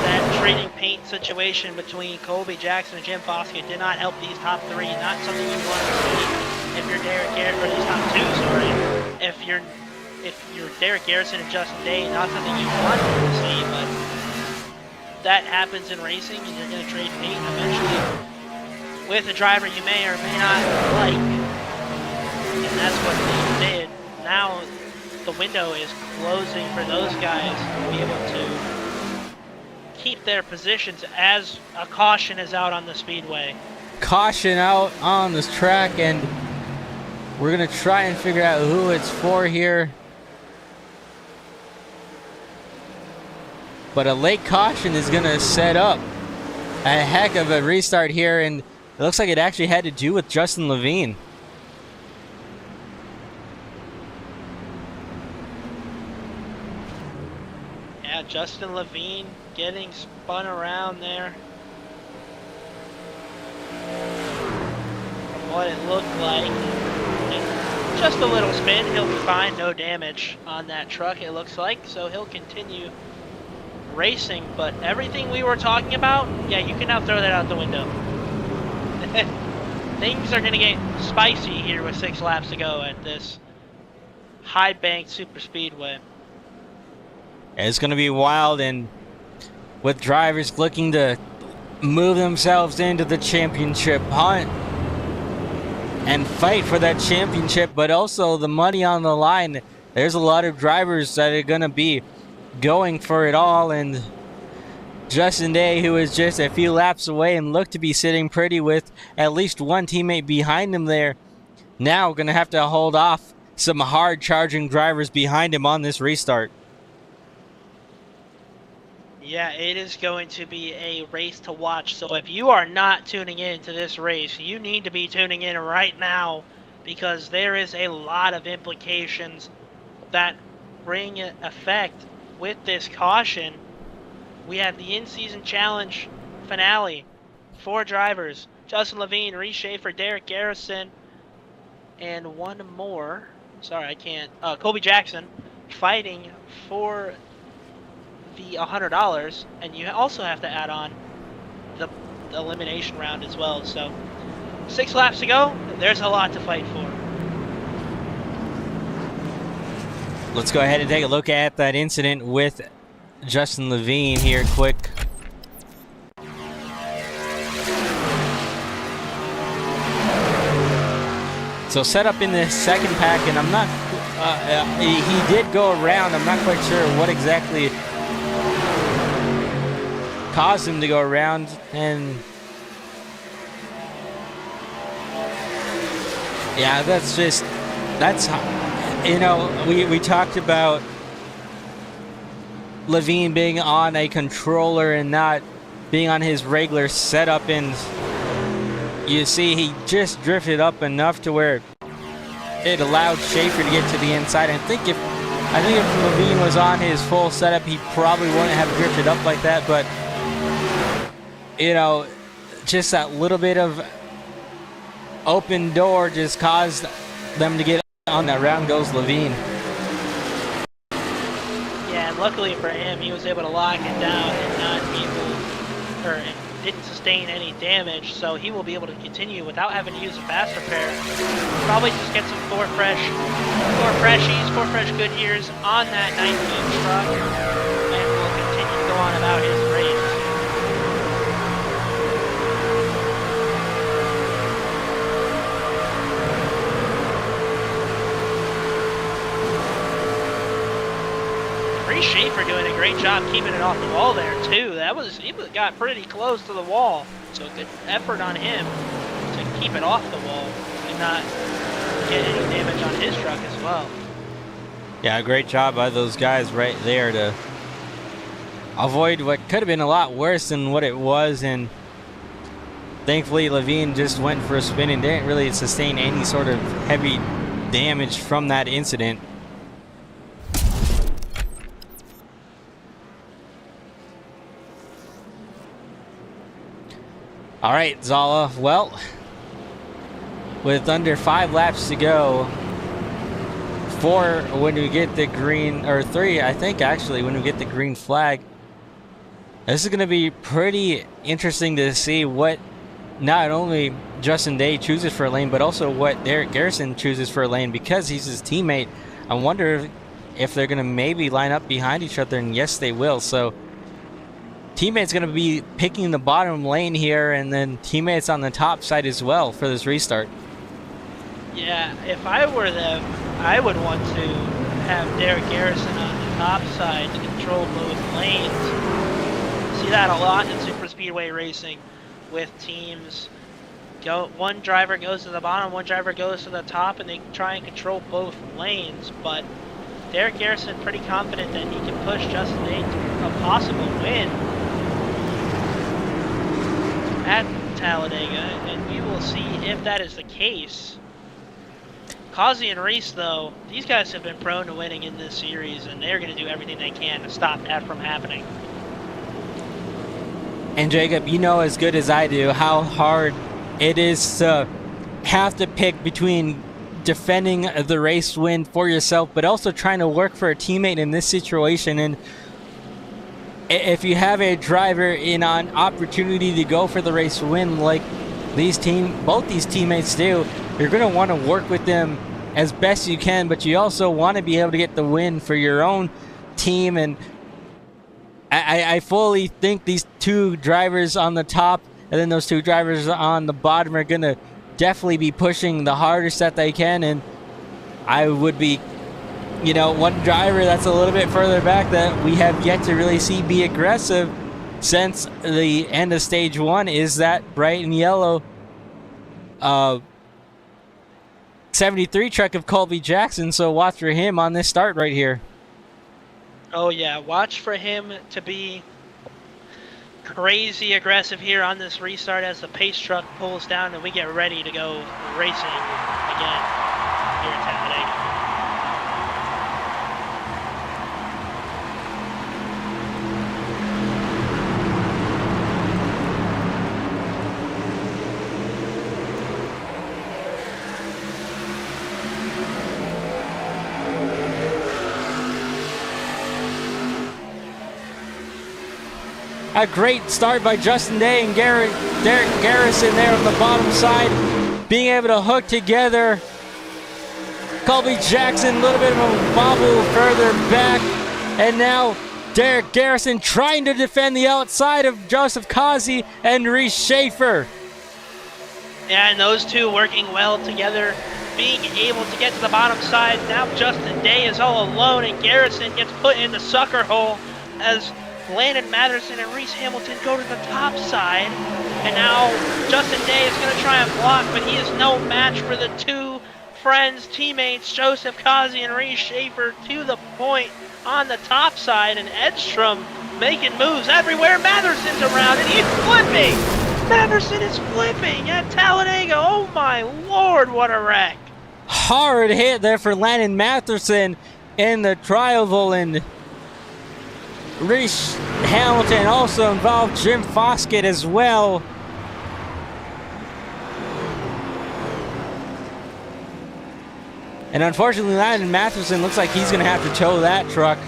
that trading paint situation between Colby Jackson and Jim Foskett did not help these top 3. Not something you want to see if you're Derek Garrison, or these top 2, sorry. If you're Derek Garrison and Justin Day, not something you want to see, but that happens in racing, and you're going to trade paint eventually with a driver you may or may not like. And that's what they did. Now the window is closing for those guys to be able to keep their positions as a caution is out on the speedway. Caution out on this track, and we're going to try and figure out who it's for here. But a late caution is going to set up a heck of a restart here, and it looks like it actually had to do with Justin Levine. Yeah, Justin Levine getting spun around there. From what it looked like. And just a little spin, he'll be fine, no damage on that truck it looks like, so he'll continue racing. But everything we were talking about, yeah, you can now throw that out the window. Things are going to get spicy here with 6 laps to go at this high-banked superspeedway. It's going to be wild, and with drivers looking to move themselves into the championship hunt and fight for that championship, but also the money on the line. There's a lot of drivers that are going to be going for it all, and Justin Day, who is just a few laps away and looked to be sitting pretty with at least one teammate behind him there, now going to have to hold off some hard charging drivers behind him on this restart. Yeah, it is going to be a race to watch. So if you are not tuning in to this race, you need to be tuning in right now because there is a lot of implications that bring effect with this caution. We have the in-season challenge finale. 4 drivers: Justin Levine, Reese Schaefer, Derek Garrison, and one more. Sorry, I can't. Colby Jackson fighting for the $100, and you also have to add on the elimination round as well. So 6 laps to go. There's a lot to fight for. Let's go ahead and take a look at that incident with Justin Levine here quick. So set up in the second pack, and I'm not, he did go around. I'm not quite sure what exactly caused him to go around, and yeah, that's you know, we talked about Levine being on a controller and not being on his regular setup, and you see he just drifted up enough to where it allowed Schaefer to get to the inside. I think if Levine was on his full setup, he probably wouldn't have drifted up like that, but you know, just that little bit of open door just caused them to get on that. Round goes Levine. Yeah, and luckily for him, he was able to lock it down and didn't sustain any damage, so he will be able to continue without having to use a fast repair. Probably just get some four fresh Goodyears on that 19 truck, and will continue to go on about his race. Reese Schaefer doing a great job keeping it off the wall there too. He got pretty close to the wall, so good effort on him to keep it off the wall and not get any damage on his truck as well. Yeah, great job by those guys right there to avoid what could have been a lot worse than what it was, and thankfully Levine just went for a spin and didn't really sustain any sort of heavy damage from that incident. All right, Zala. Well, with under 5 laps to go, 4 when we get the green, or 3, I think actually, when we get the green flag. This is going to be pretty interesting to see what not only Justin Day chooses for a lane, but also what Derek Garrison chooses for a lane, because he's his teammate. I wonder if they're going to maybe line up behind each other, and yes, they will. So teammates going to be picking the bottom lane here, and then teammates on the top side as well for this restart. Yeah, if I were them, I would want to have Derek Garrison on the top side to control both lanes. See that a lot in Superspeedway racing with teams. One driver goes to the bottom, one driver goes to the top, and they try and control both lanes. But Derek Garrison pretty confident that he can push Justin Day to a possible win at Talladega, and we will see if that is the case. Causey and Reese, though, these guys have been prone to winning in this series, and they're going to do everything they can to stop that from happening. And Jacob, you know as good as I do how hard it is to have to pick between defending the race win for yourself, but also trying to work for a teammate in this situation. And if you have a driver in an opportunity to go for the race win like both these teammates do, you're going to want to work with them as best you can, but you also want to be able to get the win for your own team. And I fully think these 2 drivers on the top and then those 2 drivers on the bottom are going to definitely be pushing the hardest that they can. And I would be, you know, one driver that's a little bit further back that we have yet to really see be aggressive since the end of stage 1 is that bright and yellow 73 truck of Colby Jackson. So watch for him on this start right here. Oh yeah, watch for him to be crazy aggressive here on this restart as the pace truck pulls down and we get ready to go racing again here at Talladega. A great start by Justin Day and Derek Garrison there on the bottom side, being able to hook together. Colby Jackson, a little bit of a bobble further back, and now Derek Garrison trying to defend the outside of Joseph Kazi and Reese Schaefer. Yeah, and those two working well together, being able to get to the bottom side. Now Justin Day is all alone, and Garrison gets put in the sucker hole as Landon Matherson and Reese Hamilton go to the top side. And now Justin Day is going to try and block, but he is no match for the two friends, teammates, Joseph Kazi and Reese Schaefer, to the point on the top side. And Edstrom making moves everywhere. Matherson's around, and he's flipping. Matherson is flipping at Talladega. Oh my Lord, what a wreck. Hard hit there for Landon Matherson in the tri-oval, and Reese Hamilton also involved Jim Foskett as well. And unfortunately, Landon Matherson looks like he's going to have to tow that truck.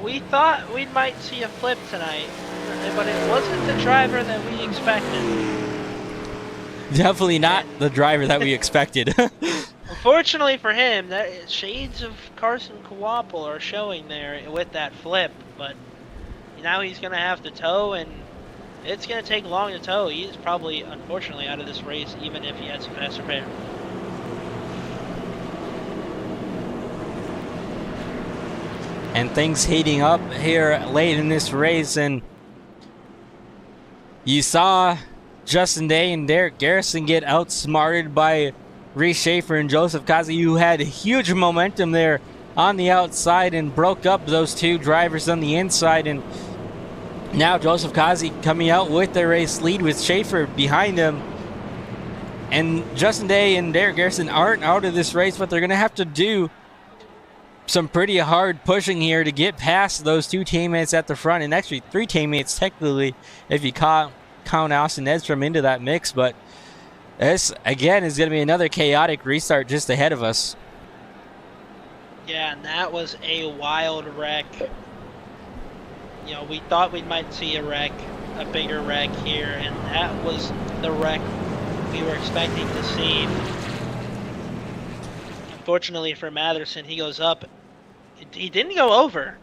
We thought we might see a flip tonight, but it wasn't the driver that we expected. Definitely not the driver that we expected. Unfortunately for him, that shades of Carson Kawapel are showing there with that flip, but now he's going to have to tow, and it's going to take long to tow. He's probably, unfortunately, out of this race, even if he had some faster pair. And things heating up here late in this race, and you saw Justin Day and Derek Garrison get outsmarted by Reese Schaefer and Joseph Kazi, who had huge momentum there on the outside and broke up those two drivers on the inside. And now Joseph Kazi coming out with the race lead with Schaefer behind him. And Justin Day and Derek Garrison aren't out of this race, but they're going to have to do some pretty hard pushing here to get past those two teammates at the front, and actually three teammates technically if you count Austin Edstrom into that mix. But this again is going to be another chaotic restart just ahead of us. Yeah, and that was a wild wreck. You know, we thought we might see a wreck, a bigger wreck here, and that was the wreck we were expecting to see. Unfortunately for Matherson, he goes up. He didn't go over,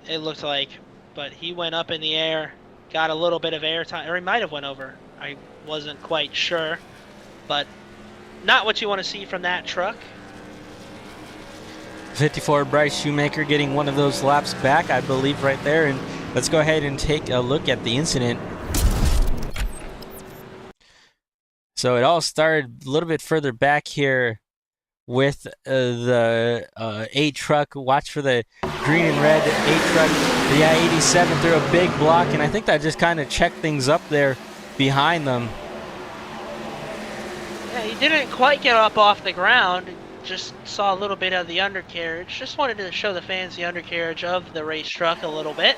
it looked like, but he went up in the air, got a little bit of air time, or he might have went over. I wasn't quite sure, but not what you want to see from that truck. 54 Bryce Shoemaker getting one of those laps back, I believe, right there. And let's go ahead and take a look at the incident. So it all started a little bit further back here with the 8 truck. Watch for the green and red 8 truck. Yeah, 87 through a big block, and I think that just kind of checked things up there behind them. Yeah, he didn't quite get up off the ground. Just saw a little bit of the undercarriage. Just wanted to show the fans the undercarriage of the race truck a little bit.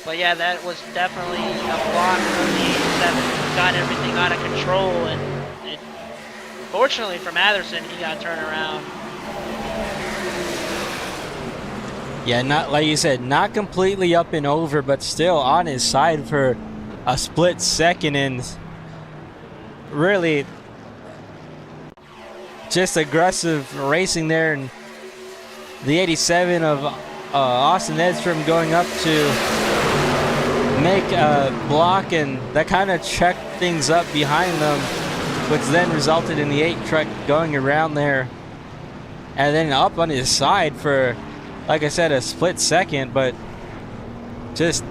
But yeah, that was definitely a block from the 87. Got everything out of control, and fortunately for Matherson, he got turned around. Yeah, not like you said, not completely up and over, but still on his side for a split second, and really just aggressive racing there. And the 87 of Austin Edstrom going up to make a block, and that kind of checked things up behind them, which then resulted in the 8 truck going around there and then up on his side for, like I said, a split second. But just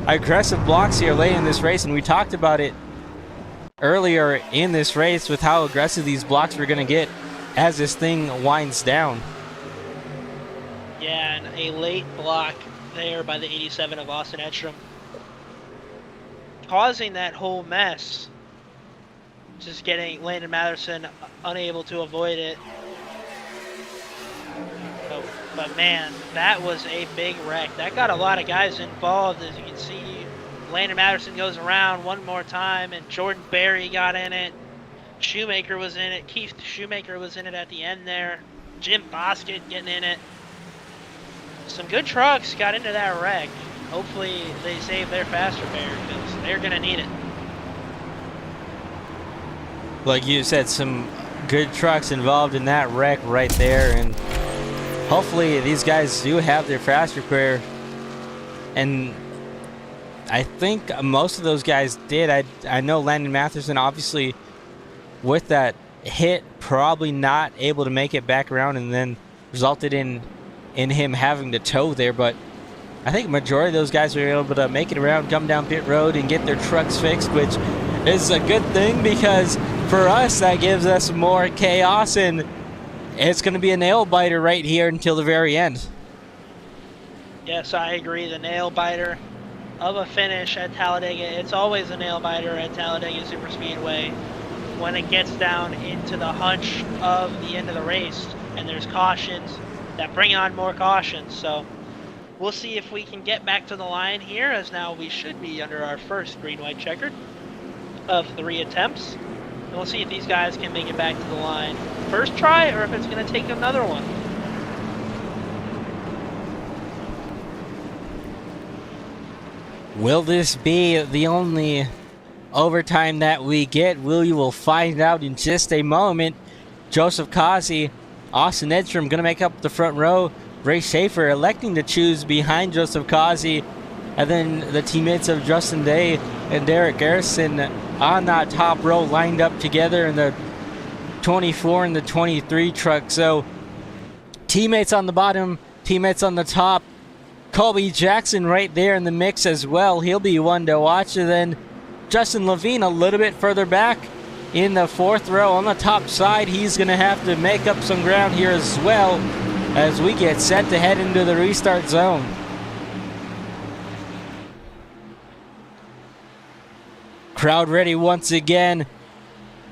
aggressive blocks here late in this race, and we talked about it earlier in this race with how aggressive these blocks were going to get as this thing winds down. Yeah, and a late block there by the 87 of Austin Edstrom, causing that whole mess. Just getting Landon Matherson unable to avoid it. But man, that was a big wreck. That got a lot of guys involved. As you can see, Landon Matherson goes around one more time, and Jordan Berry got in it. Shoemaker was in it. Keith Shoemaker was in it at the end there. Jim Bosket getting in it. Some good trucks got into that wreck. Hopefully they save their faster pair because they're going to need it. Like you said, some good trucks involved in that wreck right there, and hopefully these guys do have their faster pair. And I think most of those guys did. I know Landon Matherson, obviously, with that hit, probably not able to make it back around, and then resulted in him having to tow there. But I think majority of those guys were able to make it around, come down pit road, and get their trucks fixed, which is a good thing because for us that gives us more chaos, and it's going to be a nail biter right here until the very end. Yes, I agree. The nail biter of a finish at Talladega. It's always a nail biter at Talladega Superspeedway when it gets down into the hunch of the end of the race, and there's cautions that bring on more cautions. So we'll see if we can get back to the line here, as now we should be under our first green-white checkered of 3 attempts. And we'll see if these guys can make it back to the line first try, or if it's going to take another one. Will this be the only overtime that we get? We will find out in just a moment. Joseph Causey, Austin Edstrom going to make up the front row. Ray Schaefer electing to choose behind Joseph Causey. And then the teammates of Justin Day and Derek Garrison on that top row lined up together in the 24 and the 23 truck. So teammates on the bottom, teammates on the top. Colby Jackson right there in the mix as well. He'll be one to watch. And then Justin Levine a little bit further back in the 4th row on the top side. He's going to have to make up some ground here as well as we get set to head into the restart zone. Crowd ready once again.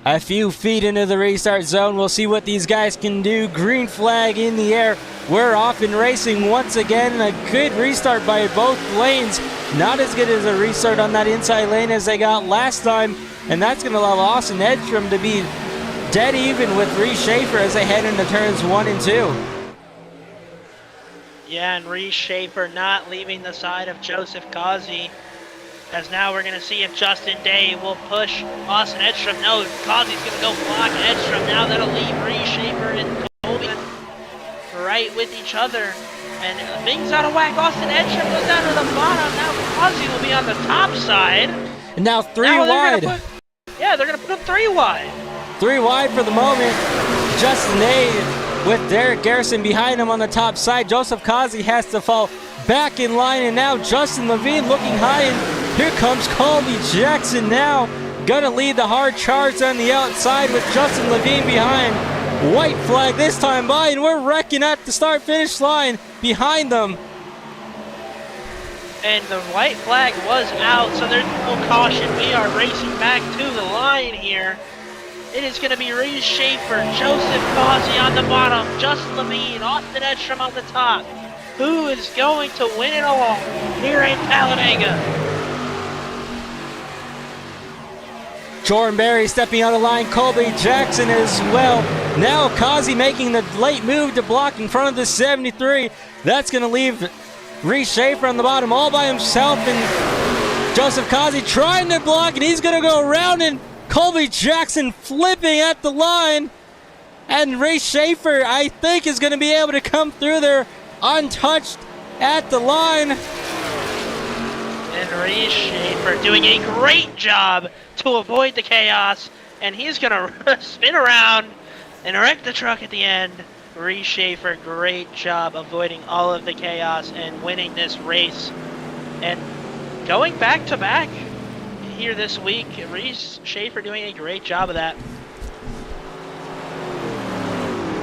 A few feet into the restart zone. We'll see what these guys can do. Green flag in the air. We're off and racing once again. A good restart by both lanes. Not as good as a restart on that inside lane as they got last time. And that's going to allow Austin Edstrom to be dead even with Reese Schaefer as they head into turns 1 and 2. Yeah, and Reese Schaefer not leaving the side of Joseph Causey. As now we're going to see if Justin Day will push Austin Edstrom. No, Causey's going to go block Edstrom. Now that'll leave Reese Schaefer and Colby right with each other. And things out of whack. Austin Edstrom goes down to the bottom. Now Causey will be on the top side. And now 3 wide. They're going to put him 3 wide. 3 wide for the moment. Justin Day with Derek Garrison behind him on the top side. Joseph Causey has to fall back in line, and now Justin Levine looking high, and here comes Colby Jackson now. Gonna lead the hard charge on the outside with Justin Levine behind. White flag this time by, and we're wrecking at the start-finish line behind them. And the white flag was out, so there's no caution. We are racing back to the line here. It is going to be Reese Schaefer, Joseph Causey on the bottom, Justin Levine, Austin Edstrom on the top. Who is going to win it all here in Talladega? Jordan Berry stepping on the line, Colby Jackson as well. Now Causey making the late move to block in front of the 73. That's going to leave Reese Schaefer on the bottom all by himself, and Joseph Causey trying to block, and he's going to go around, and Colby Jackson flipping at the line. And Reese Schaefer, I think, is going to be able to come through there untouched at the line. And Reese Schaefer doing a great job to avoid the chaos, and he's going to spin around and wreck the truck at the end. Reese Schaefer, great job avoiding all of the chaos and winning this race. And going back to back here this week, Reese Schaefer doing a great job of that.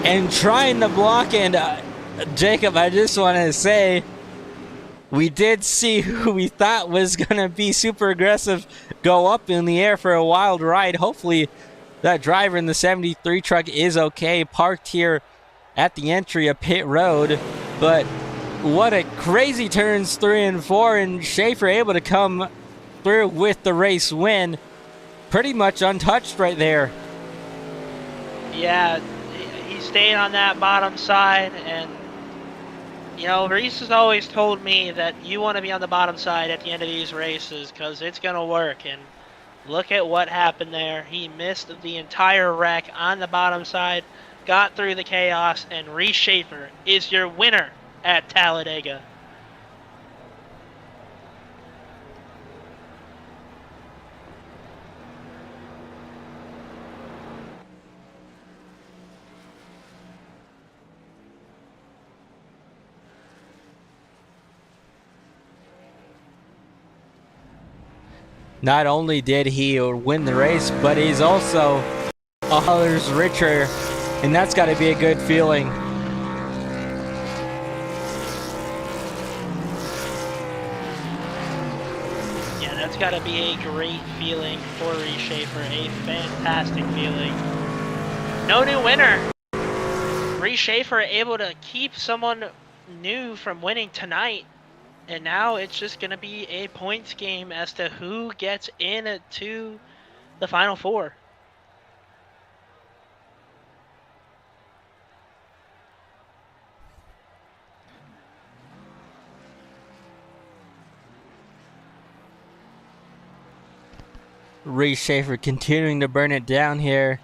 and trying to block. And Jacob, I just want to say, we did see who we thought was going to be super aggressive go up in the air for a wild ride. Hopefully that driver in the 73 truck is okay, parked here at the entry of pit road. But what a crazy turns 3 and 4, and Schaefer able to come through with the race win. Pretty much untouched right there. Yeah, he stayed on that bottom side, and you know, Reese has always told me that you want to be on the bottom side at the end of these races because it's going to work. And look at what happened there. He missed the entire wreck on the bottom side, got through the chaos, and Reese Schaefer is your winner at Talladega. Not only did he win the race, but he's also $100 richer, and that's got to be a good feeling. Yeah, that's got to be a great feeling for Reese Schaefer, a fantastic feeling. No new winner. Reese Schaefer able to keep someone new from winning tonight. And now it's just going to be a points game as to who gets into the Final Four. Reese Schaefer continuing to burn it down here.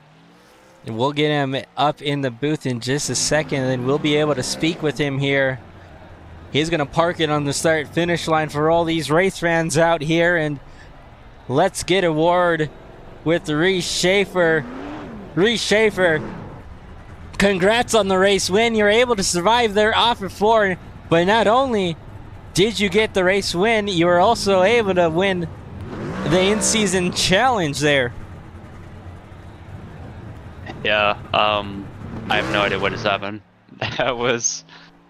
And we'll get him up in the booth in just a second, and then we'll be able to speak with him here. He's going to park it on the start-finish line for all these race fans out here. And let's get a word with Reese Schaefer. Reese Schaefer, congrats on the race win. You're able to survive there off of 4. But not only did you get the race win, you were also able to win the in-season challenge there. Yeah, I have no idea what just happened. That was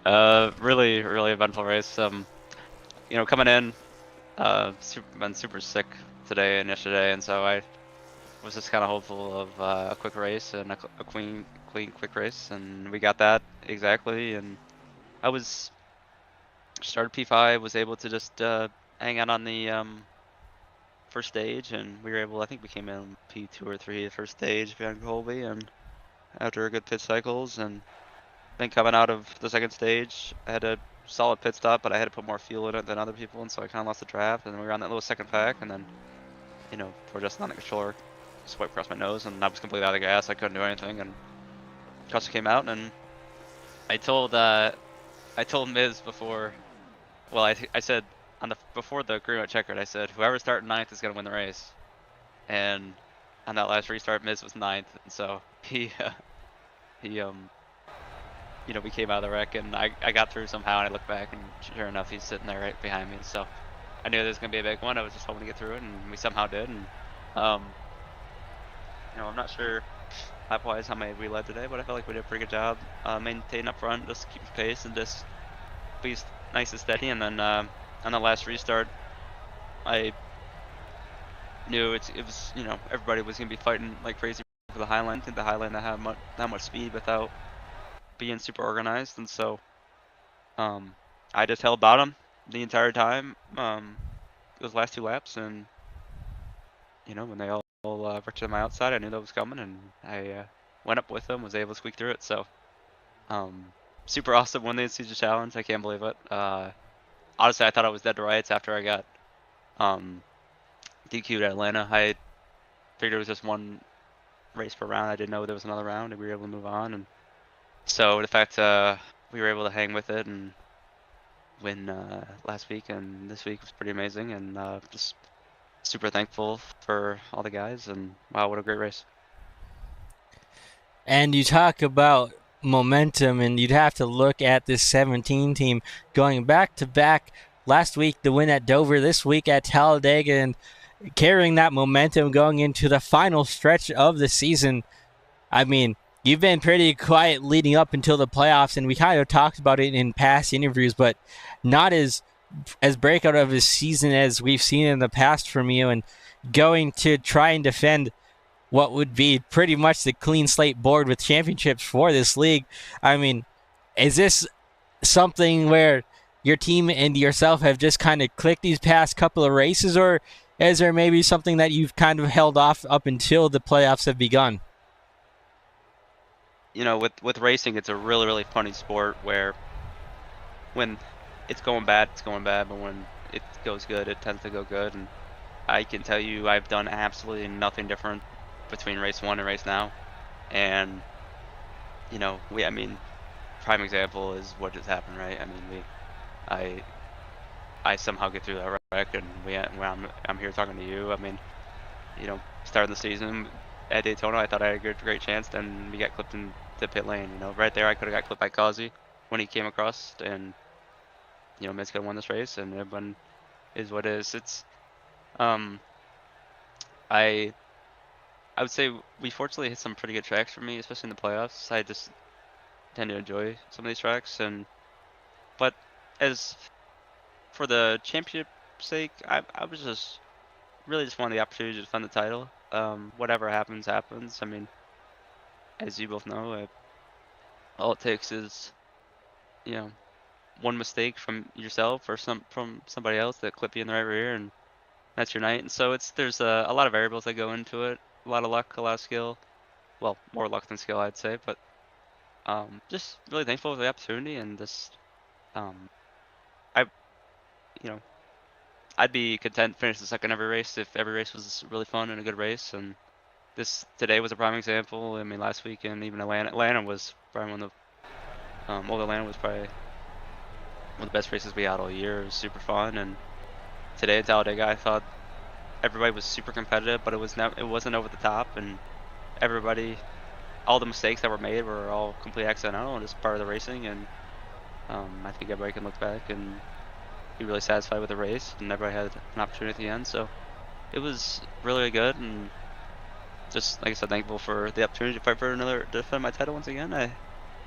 really eventful race. You know, coming in, been super sick today and yesterday, and so I was just kind of hopeful of a quick race and a clean quick race, and we got that exactly. And I was started P5, was able to just hang out on the first stage, and we were able, I think we came in P2 or 3 the first stage behind Colby, and after a good pit cycles, and then coming out of the second stage, I had a solid pit stop, but I had to put more fuel in it than other people, and so I kind of lost the draft, and we were on that little second pack, and then, you know, for just on the controller, swiped across my nose, and I was completely out of gas. I couldn't do anything, and Custer came out, and I told Miz before, well, I said before the agreement checkered, I said whoever started 9th is gonna win the race, and on that last restart, Miz was 9th, and so he you know, we came out of the wreck, and I got through somehow, and I looked back, and sure enough, he's sitting there right behind me. So I knew there was gonna be a big one. I was just hoping to get through it, and we somehow did. And you know, I'm not sure lap-wise how many we led today, but I felt like we did a pretty good job maintaining up front, just keep the pace and just be nice and steady. And then on the last restart, I knew it was, you know, everybody was gonna be fighting like crazy for the Highline. I think the Highline that had that much speed without being super organized, and so I just held bottom the entire time those last 2 laps, and you know, when they all wrecked to my outside, I knew that was coming, and I went up with them, was able to squeak through it. So super awesome win the in-season challenge. I can't believe it. Honestly, I thought I was dead to rights after I got DQ'd at Atlanta. I figured it was just one race per round. I didn't know there was another round, and we were able to move on. And so the fact we were able to hang with it and win last week and this week was pretty amazing, and just super thankful for all the guys, and wow, what a great race. And you talk about momentum, and you'd have to look at this 17 team going back to back. Last week the win at Dover, this week at Talladega, and carrying that momentum going into the final stretch of the season. I mean, You've been pretty quiet leading up until the playoffs, and we kind of talked about it in past interviews, but not as breakout of a season as we've seen in the past from you, and going to try and defend what would be pretty much the clean slate board with championships for this league. I mean, is this something where your team and yourself have just kind of clicked these past couple of races, or is there maybe something that you've kind of held off up until the playoffs have begun? You know, with racing, it's a really, really funny sport where when it's going bad, but when it goes good, it tends to go good. And I can tell you I've done absolutely nothing different between race 1 and race now. And, you know, I mean, prime example is what just happened, right? I mean, I somehow get through that wreck, and I'm here talking to you. I mean, you know, starting the season at Daytona, I thought I had a great chance, then we got clipped into pit lane. You know, right there, I could have got clipped by Kazi when he came across, and you know, Miz could have won this race, and everyone is what is. It's, I would say we fortunately hit some pretty good tracks for me, especially in the playoffs. I just tend to enjoy some of these tracks, but as for the championship sake, I was just really just wanted the opportunity to defend the title. Whatever happens, happens. I mean, as you both know, all it takes is, you know, one mistake from yourself or from somebody else that clip you in the right rear, and that's your night. And so there's a lot of variables that go into it. A lot of luck, a lot of skill. Well, more luck than skill, I'd say. But just really thankful for the opportunity, and just you know, I'd be content to finish the second every race if every race was really fun and a good race. And today was a prime example. I mean, last weekend, even Atlanta was probably one of the Atlanta was probably one of the best races we had all year. It was super fun. And today at Talladega, I thought everybody was super competitive, but it wasn't over the top, and all the mistakes that were made were all completely accidental and just part of the racing. And I think everybody can look back and be really satisfied with the race, and everybody had an opportunity at the end. So it was really good, and just like I said, thankful for the opportunity to fight for to defend my title once again.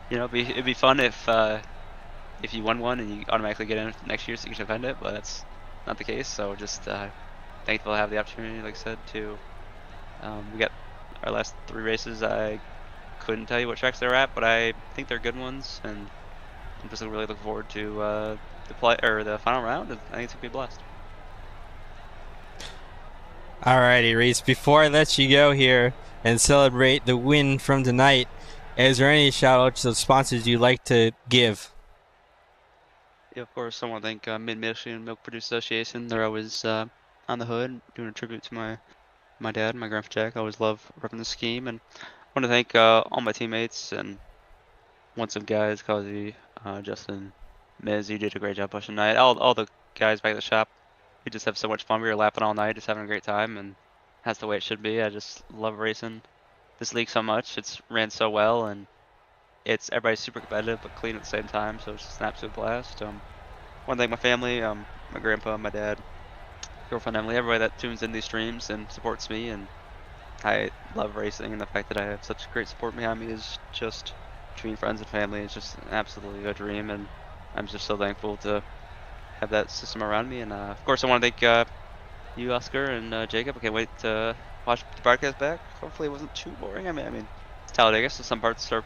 It'd be fun if you won one and you automatically get in next year so you can defend it, but that's not the case. So just thankful to have the opportunity, like I said, to we got our last 3 races. I couldn't tell you what tracks they're at, but I think they're good ones, and I'm just really looking forward to the final round. I think it's gonna be a blast. Alrighty, Reese, before I let you go here and celebrate the win from tonight, is there any shout outs to the sponsors you'd like to give? Yeah, of course. I want to thank Mid-Michigan Milk Producers Association. They're always on the hood doing a tribute to my dad and my grandpa Jack. I always love repping the scheme, and I want to thank all my teammates and once some guys, Kazi, Justin, Miz. You did a great job pushing tonight. All the guys back at the shop. We just have so much fun. We were lapping all night, just having a great time, and that's the way it should be. I just love racing this league so much. It's ran so well, and everybody's super competitive but clean at the same time. So it's just an absolute blast. I want to thank my family, my grandpa, my dad, girlfriend Emily, everybody that tunes in these streams and supports me. And I love racing, and the fact that I have such great support behind me is just, between friends and family, it's just absolutely a dream. And I'm just so thankful to have that system around me. And of course, I want to thank you, Oscar, and Jacob. I can't wait to watch the broadcast back. Hopefully, it wasn't too boring. I mean, it's Talladega, so some parts are,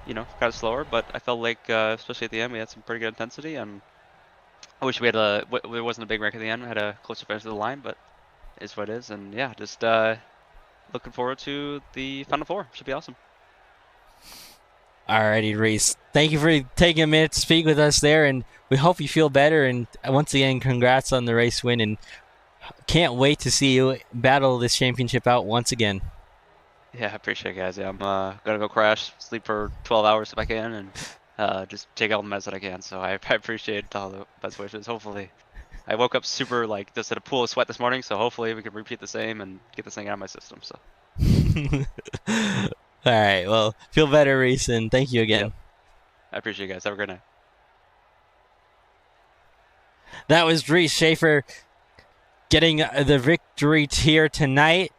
kind of slower. But I felt like, especially at the end, we had some pretty good intensity. And I wish there wasn't a big wreck at the end. We had a closer finish to the line, but it's what it is. And yeah, just looking forward to the Final Four. Should be awesome. Alrighty, Reese. Thank you for taking a minute to speak with us there, and we hope you feel better. And once again, congrats on the race win, and can't wait to see you battle this championship out once again. Yeah, I appreciate it, guys. Yeah, I'm gonna go crash, sleep for 12 hours if I can, and just take all the meds that I can. So I appreciate all the best wishes. Hopefully, I woke up super just in a pool of sweat this morning, so hopefully we can repeat the same and get this thing out of my system. So. All right, well, feel better, Reese, and thank you again. Yep. I appreciate you guys. Have a great night. That was Reese Schaefer getting the victory here tonight.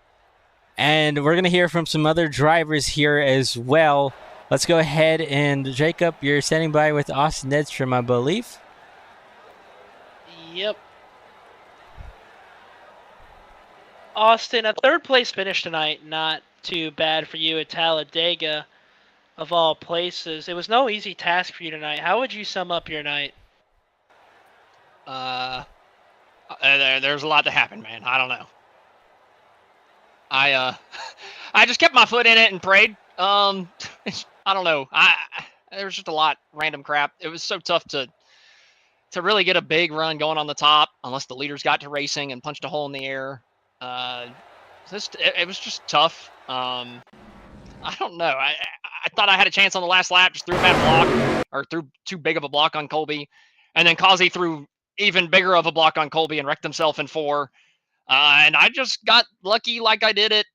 And we're going to hear from some other drivers here as well. Let's go ahead and Jacob, you're standing by with Austin Edstrom, I believe. Yep. Austin, a third place finish tonight. Not too bad for you at Talladega, of all places. It was no easy task for you tonight. How would you sum up your night? There's a lot that happened, man. I don't know. I just kept my foot in it and prayed. I don't know. There was just a lot random crap. It was so tough to really get a big run going on the top unless the leaders got to racing and punched a hole in the air. It was just tough. I don't know. I thought I had a chance on the last lap, just threw a bad block or threw too big of a block on Colby, and then Kazi threw even bigger of a block on Colby and wrecked himself in 4. And I just got lucky like I did at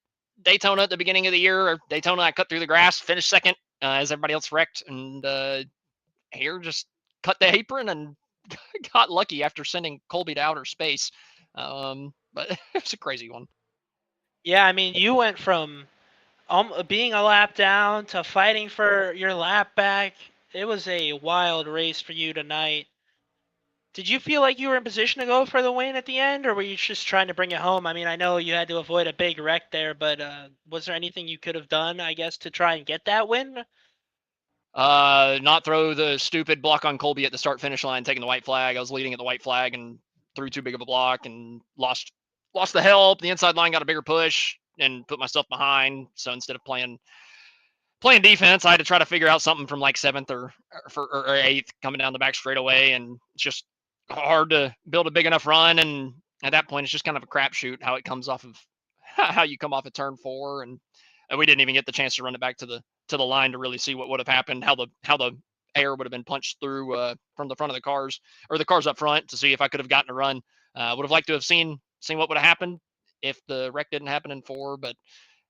Daytona at the beginning of the year. Or Daytona, I cut through the grass, finished second as everybody else wrecked, and here just cut the apron and got lucky after sending Colby to outer space. But it was a crazy one. Yeah, I mean, you went from being a lap down to fighting for your lap back. It was a wild race for you tonight. Did you feel like you were in position to go for the win at the end, or were you just trying to bring it home? I mean, I know you had to avoid a big wreck there, but was there anything you could have done, I guess, to try and get that win? Not throw the stupid block on Colby at the start finish line, taking the white flag. I was leading at the white flag and threw too big of a block and lost the help. The inside line got a bigger push and put myself behind. So instead of playing defense, I had to try to figure out something from like 7th or 8th coming down the back straightaway, and it's just hard to build a big enough run. And at that point, it's just kind of a crapshoot how it comes off of how you come off of turn 4, and we didn't even get the chance to run it back to the line to really see what would have happened, how the air would have been punched through from the front of the cars, or the cars up front, to see if I could have gotten a run. Would have liked to have seen what would have happened if the wreck didn't happen in 4, but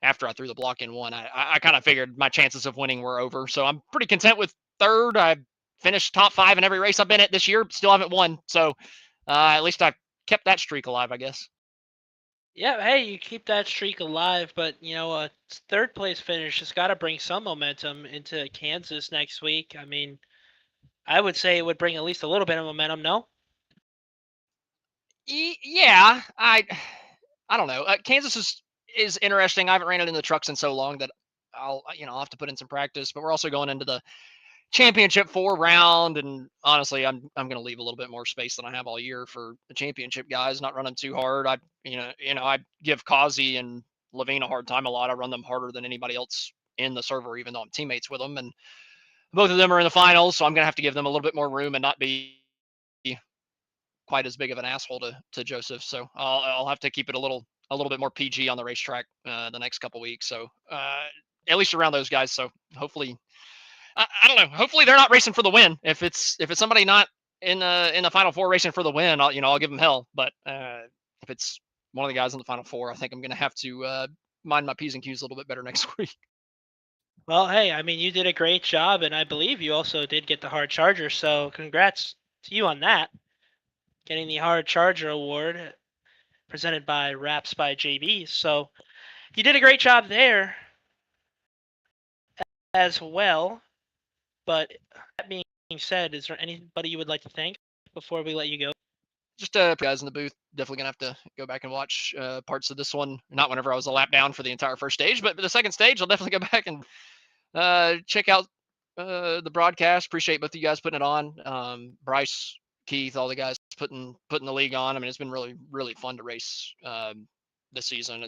after I threw the block in 1, I kind of figured my chances of winning were over. So I'm pretty content with 3rd. I finished top 5 in every race I've been at this year, but still haven't won. So at least I kept that streak alive, I guess. Yeah, hey, you keep that streak alive, but a third place finish has got to bring some momentum into Kansas next week. I mean, I would say it would bring at least a little bit of momentum, no? Yeah, I don't know. Kansas is interesting. I haven't ran it in the trucks in so long that I'll have to put in some practice. But we're also going into the championship 4 round, and honestly, I'm going to leave a little bit more space than I have all year for the championship guys. Not running too hard. I give Kazi and Levine a hard time a lot. I run them harder than anybody else in the server, even though I'm teammates with them, and both of them are in the finals, so I'm going to have to give them a little bit more room and not be quite as big of an asshole to Joseph. So I'll have to keep it a little bit more PG on the racetrack the next couple weeks. So at least around those guys. So hopefully, I don't know. Hopefully they're not racing for the win. If it's somebody not in the final 4 racing for the win, I'll give them hell. But if it's one of the guys in the final 4, I think I'm going to have to mind my P's and Q's a little bit better next week. Well, hey, I mean, you did a great job, and I believe you also did get the hard charger. So congrats to you on that. Getting the Hard Charger Award presented by Raps by JB. So you did a great job there as well. But that being said, is there anybody you would like to thank before we let you go? Just guys in the booth. Definitely gonna have to go back and watch parts of this one. Not whenever I was a lap down for the entire first stage, but the second stage, I'll definitely go back and check out the broadcast. Appreciate both of you guys putting it on. Bryce, Keith, all the guys putting the league on. I mean, it's been really, really fun to race this season.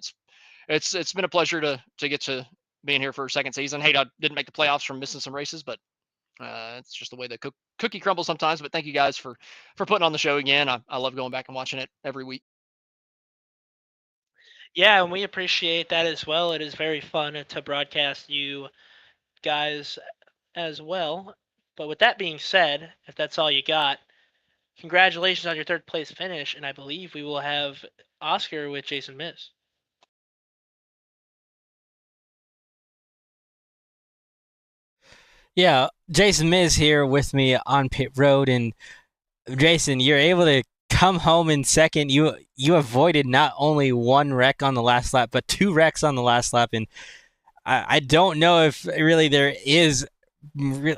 It's been a pleasure to get to being here for a second season. Hey, I didn't make the playoffs from missing some races, but it's just the way the cookie crumbles sometimes. But thank you guys for putting on the show again. I love going back and watching it every week. Yeah, and we appreciate that as well. It is very fun to broadcast you guys as well. But with that being said, if that's all you got, congratulations on your third place finish, and I believe we will have Oscar with Jason Miz. Yeah, Jason Miz here with me on pit road, and Jason, you're able to come home in second. You avoided not only one wreck on the last lap, but 2 wrecks on the last lap, and I don't know if really there is.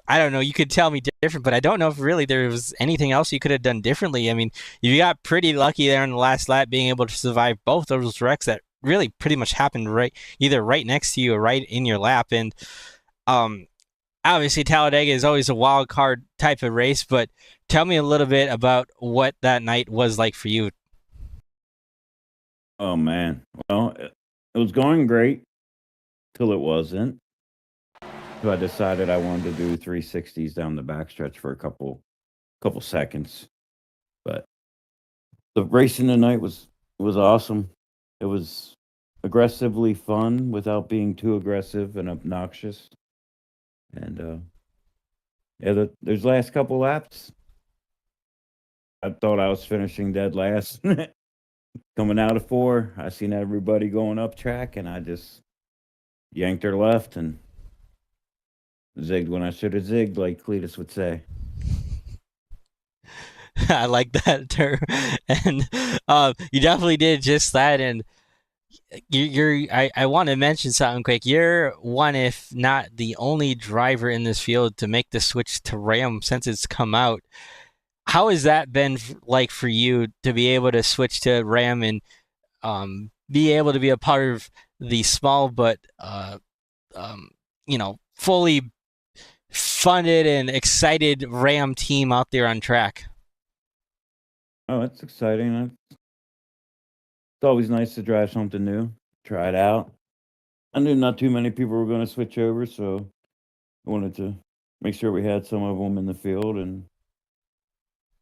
I don't know. You could tell me different, but I don't know if really there was anything else you could have done differently. I mean, you got pretty lucky there in the last lap, being able to survive both those wrecks that really pretty much happened either right next to you or right in your lap. And obviously Talladega is always a wild card type of race, but tell me a little bit about what that night was like for you. Oh man, well, it was going great till it wasn't. So I decided I wanted to do 360s down the backstretch for a couple seconds. But the racing tonight was awesome. It was aggressively fun without being too aggressive and obnoxious. And there's last couple laps. I thought I was finishing dead last. Coming out of 4, I seen everybody going up track, and I just yanked her left and zigged when I should have zigged, like Cletus would say. I like that term, and you definitely did just that. And I want to mention something quick. You're one, if not the only driver in this field to make the switch to Ram since it's come out. How has that been like for you to be able to switch to Ram and be able to be a part of the small but fully funded and excited Ram team out there on track? Oh, that's exciting. It's always nice to drive something new, try it out. I knew not too many people were going to switch over, so I wanted to make sure we had some of them in the field, and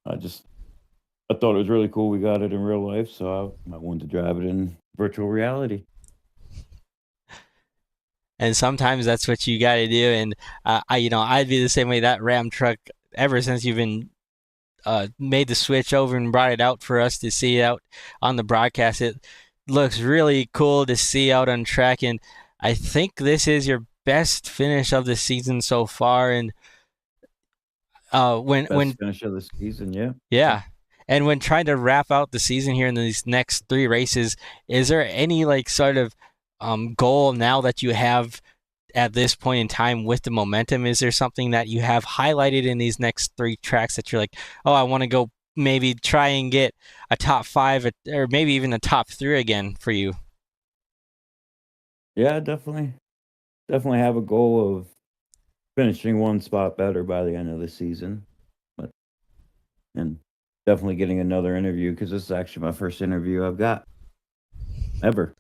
I thought it was really cool we got it in real life, so I wanted to drive it in virtual reality. And sometimes that's what you got to do. And I'd be the same way. That Ram truck, ever since you've been made the switch over and brought it out for us to see out on the broadcast, it looks really cool to see out on track. And I think this is your best finish of the season so far. And when finish of the season, yeah. Yeah. And when trying to wrap out the season here in these next 3 races, is there any sort of goal now that you have at this point in time with the momentum? Is there something that you have highlighted in these next 3 tracks that you're like, oh, I want to go maybe try and get a top 5 or maybe even a top 3 again for you? Yeah, definitely have a goal of finishing 1 spot better by the end of the season, and definitely getting another interview, because this is actually my first interview I've got ever.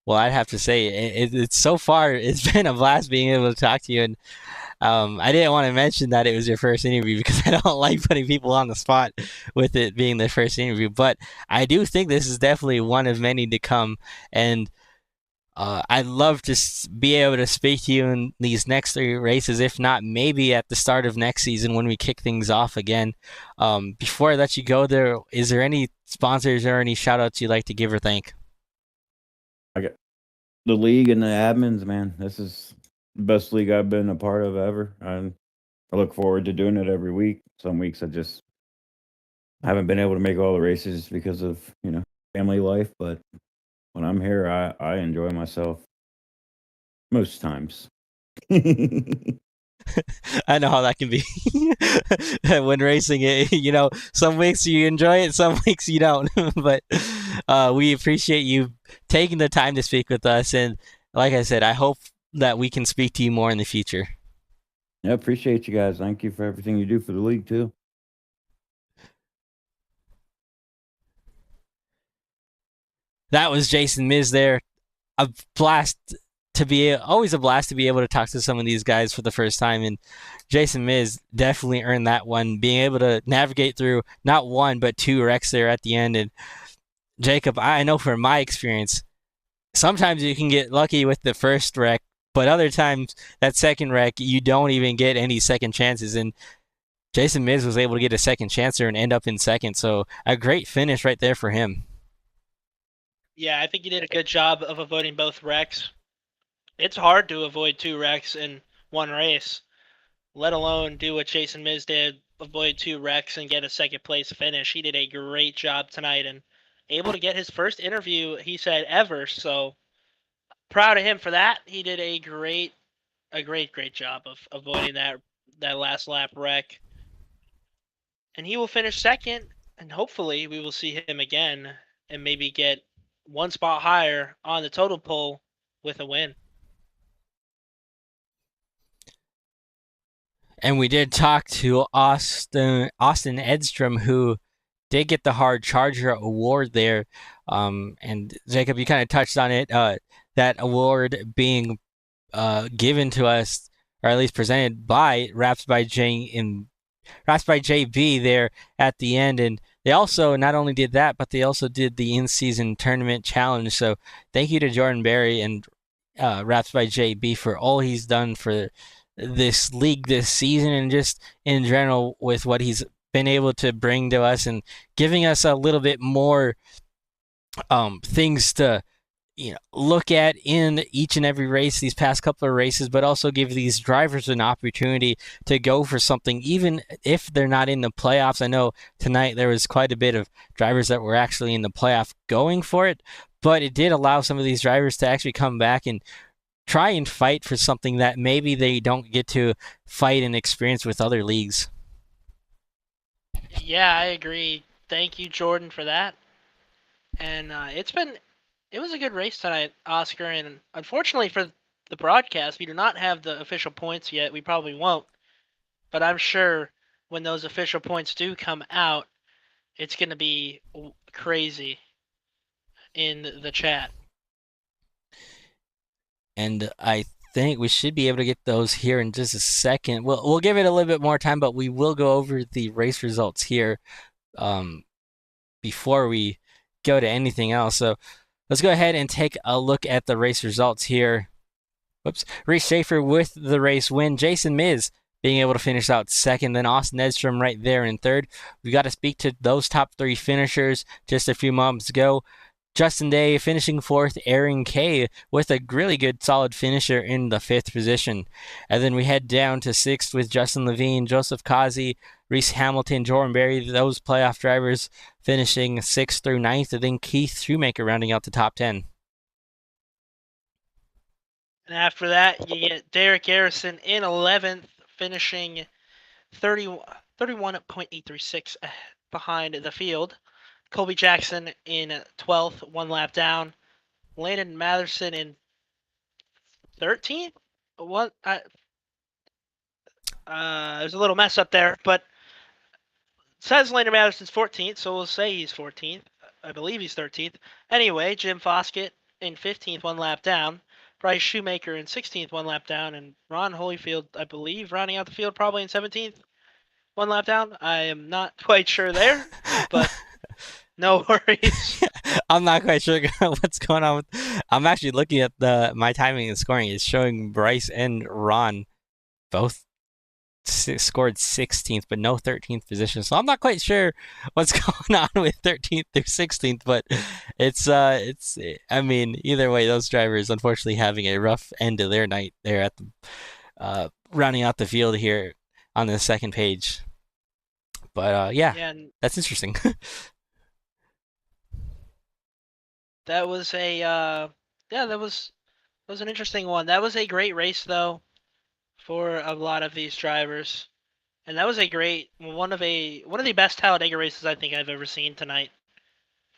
Well, I'd have to say it's so far it's been a blast being able to talk to you, and I didn't want to mention that it was your first interview because I don't like putting people on the spot with it being their first interview, but I do think this is definitely one of many to come, and I'd love to be able to speak to you in these next 3 races, if not maybe at the start of next season when we kick things off again. Before I let you go there, is there any sponsors or any shout-outs you'd like to give or thank? I got the league and the admins, man. This is the best league I've been a part of ever. I look forward to doing it every week. Some weeks I haven't been able to make all the races because of, family life, but when I'm here, I enjoy myself most times. I know how that can be when racing it. Some weeks you enjoy it, some weeks you don't. But we appreciate you taking the time to speak with us. And like I said, I hope that we can speak to you more in the future. Yeah, appreciate you guys. Thank you for everything you do for the league, too. That was Jason Miz there. Always a blast to be able to talk to some of these guys for the first time. And Jason Miz definitely earned that one, being able to navigate through not 1, but 2 wrecks there at the end. And Jacob, I know from my experience, sometimes you can get lucky with the first wreck, but other times that second wreck, you don't even get any second chances. And Jason Miz was able to get a second chance there and end up in second. So a great finish right there for him. Yeah, I think he did a good job of avoiding both wrecks. It's hard to avoid 2 wrecks in one race, let alone do what Jason Miz did avoid 2 wrecks and get a second place finish. He did a great job tonight and able to get his first interview, he said, ever. So proud of him for that. He did a great job of avoiding that last lap wreck. And he will finish second, and hopefully we will see him again and maybe get one spot higher on the total poll with a win. And we did talk to Austin Edstrom, who did get the Hard Charger award there. And Jacob, you kind of touched on it. That award being given to us, or at least presented by Raps by JB there at the end. And they also not only did that, but they also did the in-season tournament challenge. So thank you to Jordan Berry and Raps by JB for all he's done for this league this season, and just in general with what he's been able to bring to us and giving us a little bit more things to look at in each and every race these past couple of races, but also give these drivers an opportunity to go for something even if they're not in the playoffs. I know tonight there was quite a bit of drivers that were actually in the playoff going for it, but it did allow some of these drivers to actually come back and try and fight for something that maybe they don't get to fight and experience with other leagues. Yeah, I agree. Thank you, Jordan, for that. And it was a good race tonight, Oscar. And unfortunately for the broadcast, we do not have the official points yet. We probably won't. But I'm sure when those official points do come out, it's going to be crazy in the chat. And I think we should be able to get those here in just a second. We'll give it a little bit more time, but we will go over the race results here before we go to anything else. So let's go ahead and take a look at the race results here. Whoops. Reese Schaefer with the race win. Jason Miz being able to finish out second. Then Austin Edstrom right there in third. We got to speak to those top 3 finishers just a few moments ago. Justin Day finishing fourth, Aaron K with a really good solid finisher in the 5th position. And then we head down to 6th with Justin Levine, Joseph Kazi, Reese Hamilton, Jordan Berry, those playoff drivers finishing 6th through 9th, and then Keith Shoemaker rounding out the top 10. And after that, you get Derek Garrison in 11th, finishing 31.836 behind the field. Colby Jackson in 12th, 1 lap down. Landon Matherson in 13th. What? There's a little mess up there, but it says Landon Matterson's 14th, so we'll say he's 14th. I believe he's 13th. Anyway, Jim Foskett in 15th, 1 lap down. Bryce Shoemaker in 16th, 1 lap down. And Ron Holyfield, I believe, rounding out the field probably in 17th, 1 lap down. I am not quite sure there, but no worries. I'm not quite sure what's going on. I'm actually looking at my timing and scoring. It's showing Bryce and Ron both scored 16th, but no 13th position. So I'm not quite sure what's going on with 13th through 16th, but it's I mean, either way, those drivers unfortunately having a rough end of their night there at the rounding out the field here on the second page. But yeah, that's interesting. That was that was an interesting one. That was a great race though for a lot of these drivers. And that was a great one of the best Talladega races I think I've ever seen tonight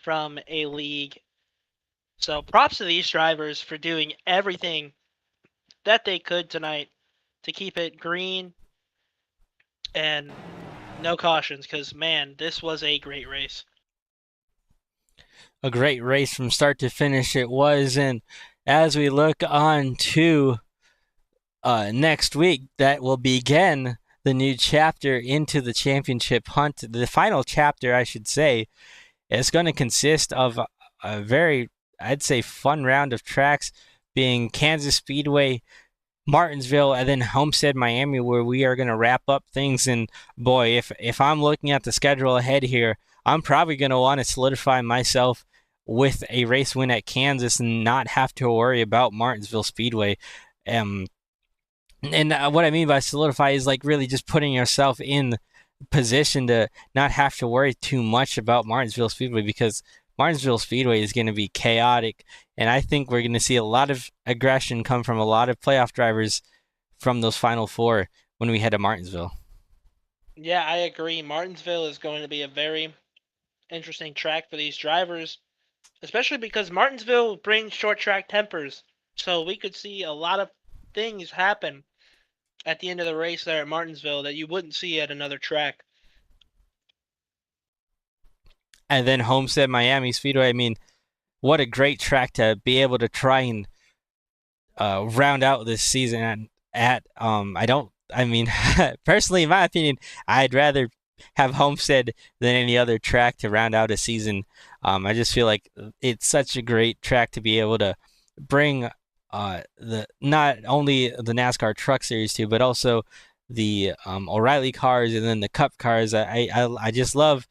from a league. So props to these drivers for doing everything that they could tonight to keep it green and no cautions, because man, this was a great race. A great race from start to finish it was, and as we look on to next week, that will begin the new chapter into the championship hunt. The final chapter, I should say, is going to consist of a very, I'd say, fun round of tracks, being Kansas Speedway, Martinsville, and then Homestead, Miami, where we are going to wrap up things. And boy, if I'm looking at the schedule ahead here, I'm probably going to want to solidify myself with a race win at Kansas and not have to worry about Martinsville Speedway. And what I mean by solidify is like really just putting yourself in position to not have to worry too much about Martinsville Speedway, because Martinsville Speedway is going to be chaotic, and I think we're going to see a lot of aggression come from a lot of playoff drivers from those final 4 when we head to Martinsville. Yeah, I agree. Martinsville is going to be a very interesting track for these drivers, especially because Martinsville brings short track tempers. So we could see a lot of things happen at the end of the race there at Martinsville that you wouldn't see at another track. And then Homestead Miami Speedway, I mean, what a great track to be able to try and round out this season at. Personally, in my opinion, I'd rather have Homestead than any other track to round out a season. I just feel like it's such a great track to be able to bring the not only the NASCAR Truck Series to, but also the O'Reilly cars and then the Cup cars. I just love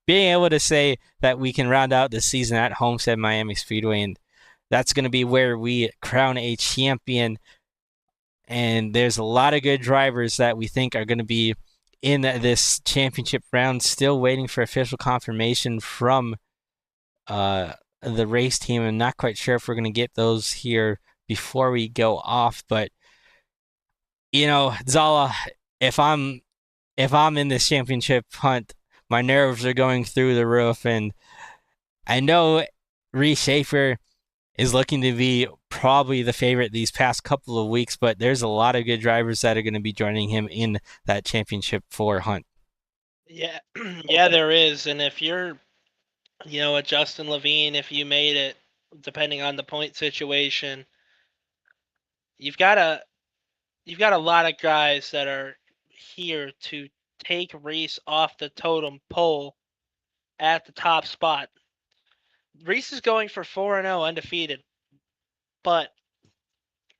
being able to say that we can round out the season at Homestead Miami Speedway, and that's going to be where we crown a champion. And there's a lot of good drivers that we think are going to be in this championship round, still waiting for official confirmation from the race team. I'm not quite sure if we're going to get those here before we go off, but Zala, if I'm in this championship hunt, my nerves are going through the roof, and I know Reese Schaefer is looking to be probably the favorite these past couple of weeks, but there's a lot of good drivers that are going to be joining him in that championship 4 hunt. Yeah, yeah, there is. And if you're, a Justin Levine, if you made it, depending on the point situation, you've got a lot of guys that are here to take Reese off the totem pole at the top spot. Reese is going for 4-0 undefeated, but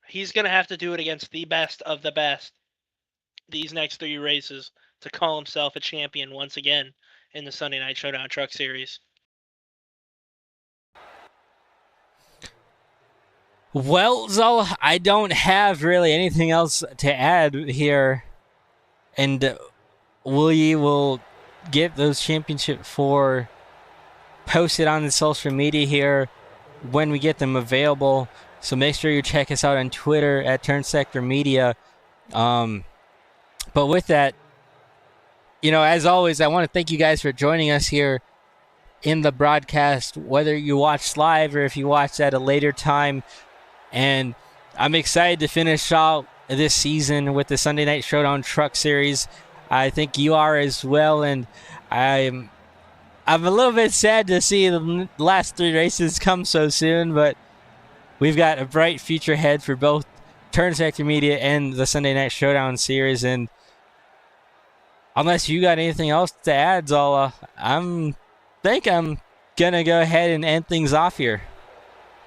he's going to have to do it against the best of the best these next 3 races to call himself a champion once again in the Sunday Night Showdown Truck Series. Well, Zola, I don't have really anything else to add here, and we will get those championship 4 posted on the social media here when we get them available. So make sure you check us out on Twitter at Turnsector Media. But with that, as always, I want to thank you guys for joining us here in the broadcast, whether you watched live or if you watched at a later time. And I'm excited to finish out this season with the Sunday Night Showdown Truck Series. I think you are as well, and I'm a little bit sad to see the last 3 races come so soon, but we've got a bright future ahead for both Turnsector Media and the Sunday Night Showdown Series. And unless you got anything else to add, Zola, I think I'm going to go ahead and end things off here.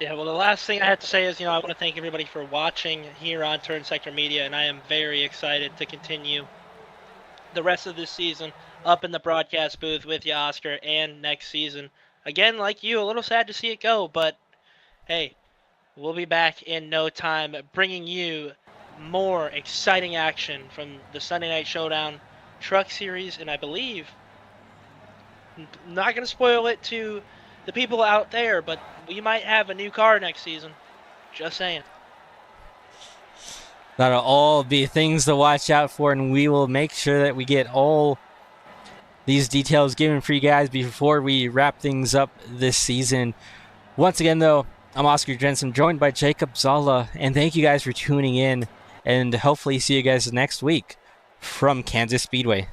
Yeah, well, the last thing I have to say is, I want to thank everybody for watching here on Turnsector Media, and I am very excited to continue the rest of this season up in the broadcast booth with you, Oscar, and next season. Again, like you, a little sad to see it go, but hey, we'll be back in no time bringing you more exciting action from the Sunday Night Showdown Truck Series, and I believe, I'm not going to spoil it to the people out there, but we might have a new car next season. Just saying. That'll all be things to watch out for, and we will make sure that we get all these details given for you guys before we wrap things up this season. Once again, though, I'm Oscar Jensen, joined by Jacob Zola, and thank you guys for tuning in, and hopefully see you guys next week from Kansas Speedway.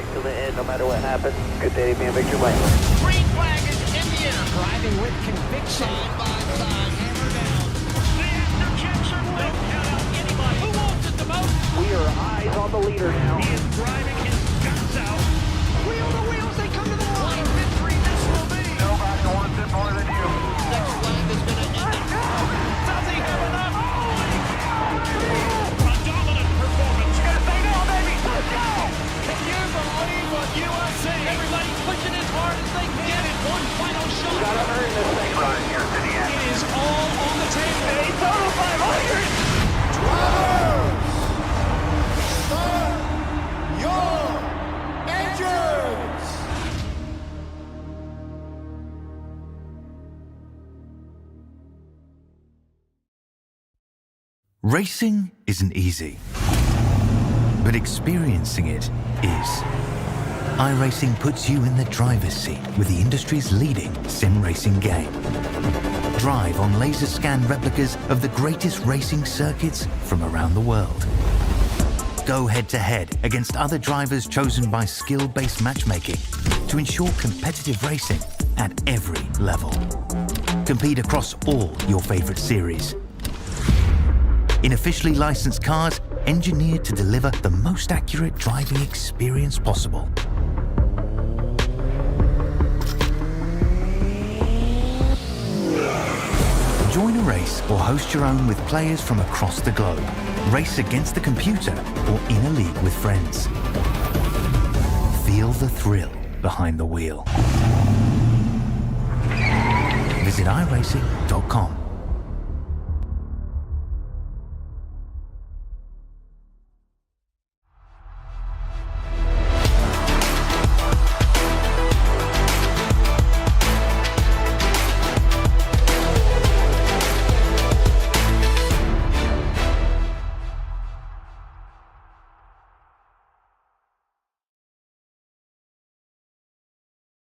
fight till the end, no matter what happens. Good day to be in victory lane. Green flag is in the air. Driving with conviction. Side by side, hammer down. The after-checks are lit. Don't count out anybody. Who wants it the most? We are eyes on the leader now. He is driving his guts out. Wheel to wheels, they come to the line. Victory, this will be. Nobody wants it more than you. Next flag is going to end it. Does he have enough? A dominant performance. You gotta say no, baby. Let's go. Can you believe what you are seeing? Everybody pushing as hard as they can get it. One final shot. Gotta earn this thing right here to the end. It is all on the table. A total 500. Drivers, start your engines! Racing isn't easy, but experiencing it is. iRacing puts you in the driver's seat with the industry's leading sim racing game. Drive on laser scan replicas of the greatest racing circuits from around the world. Go head to head against other drivers chosen by skill-based matchmaking to ensure competitive racing at every level. Compete across all your favorite series. In officially licensed cars, engineered to deliver the most accurate driving experience possible. Join a race or host your own with players from across the globe. Race against the computer or in a league with friends. Feel the thrill behind the wheel. Visit iRacing.com.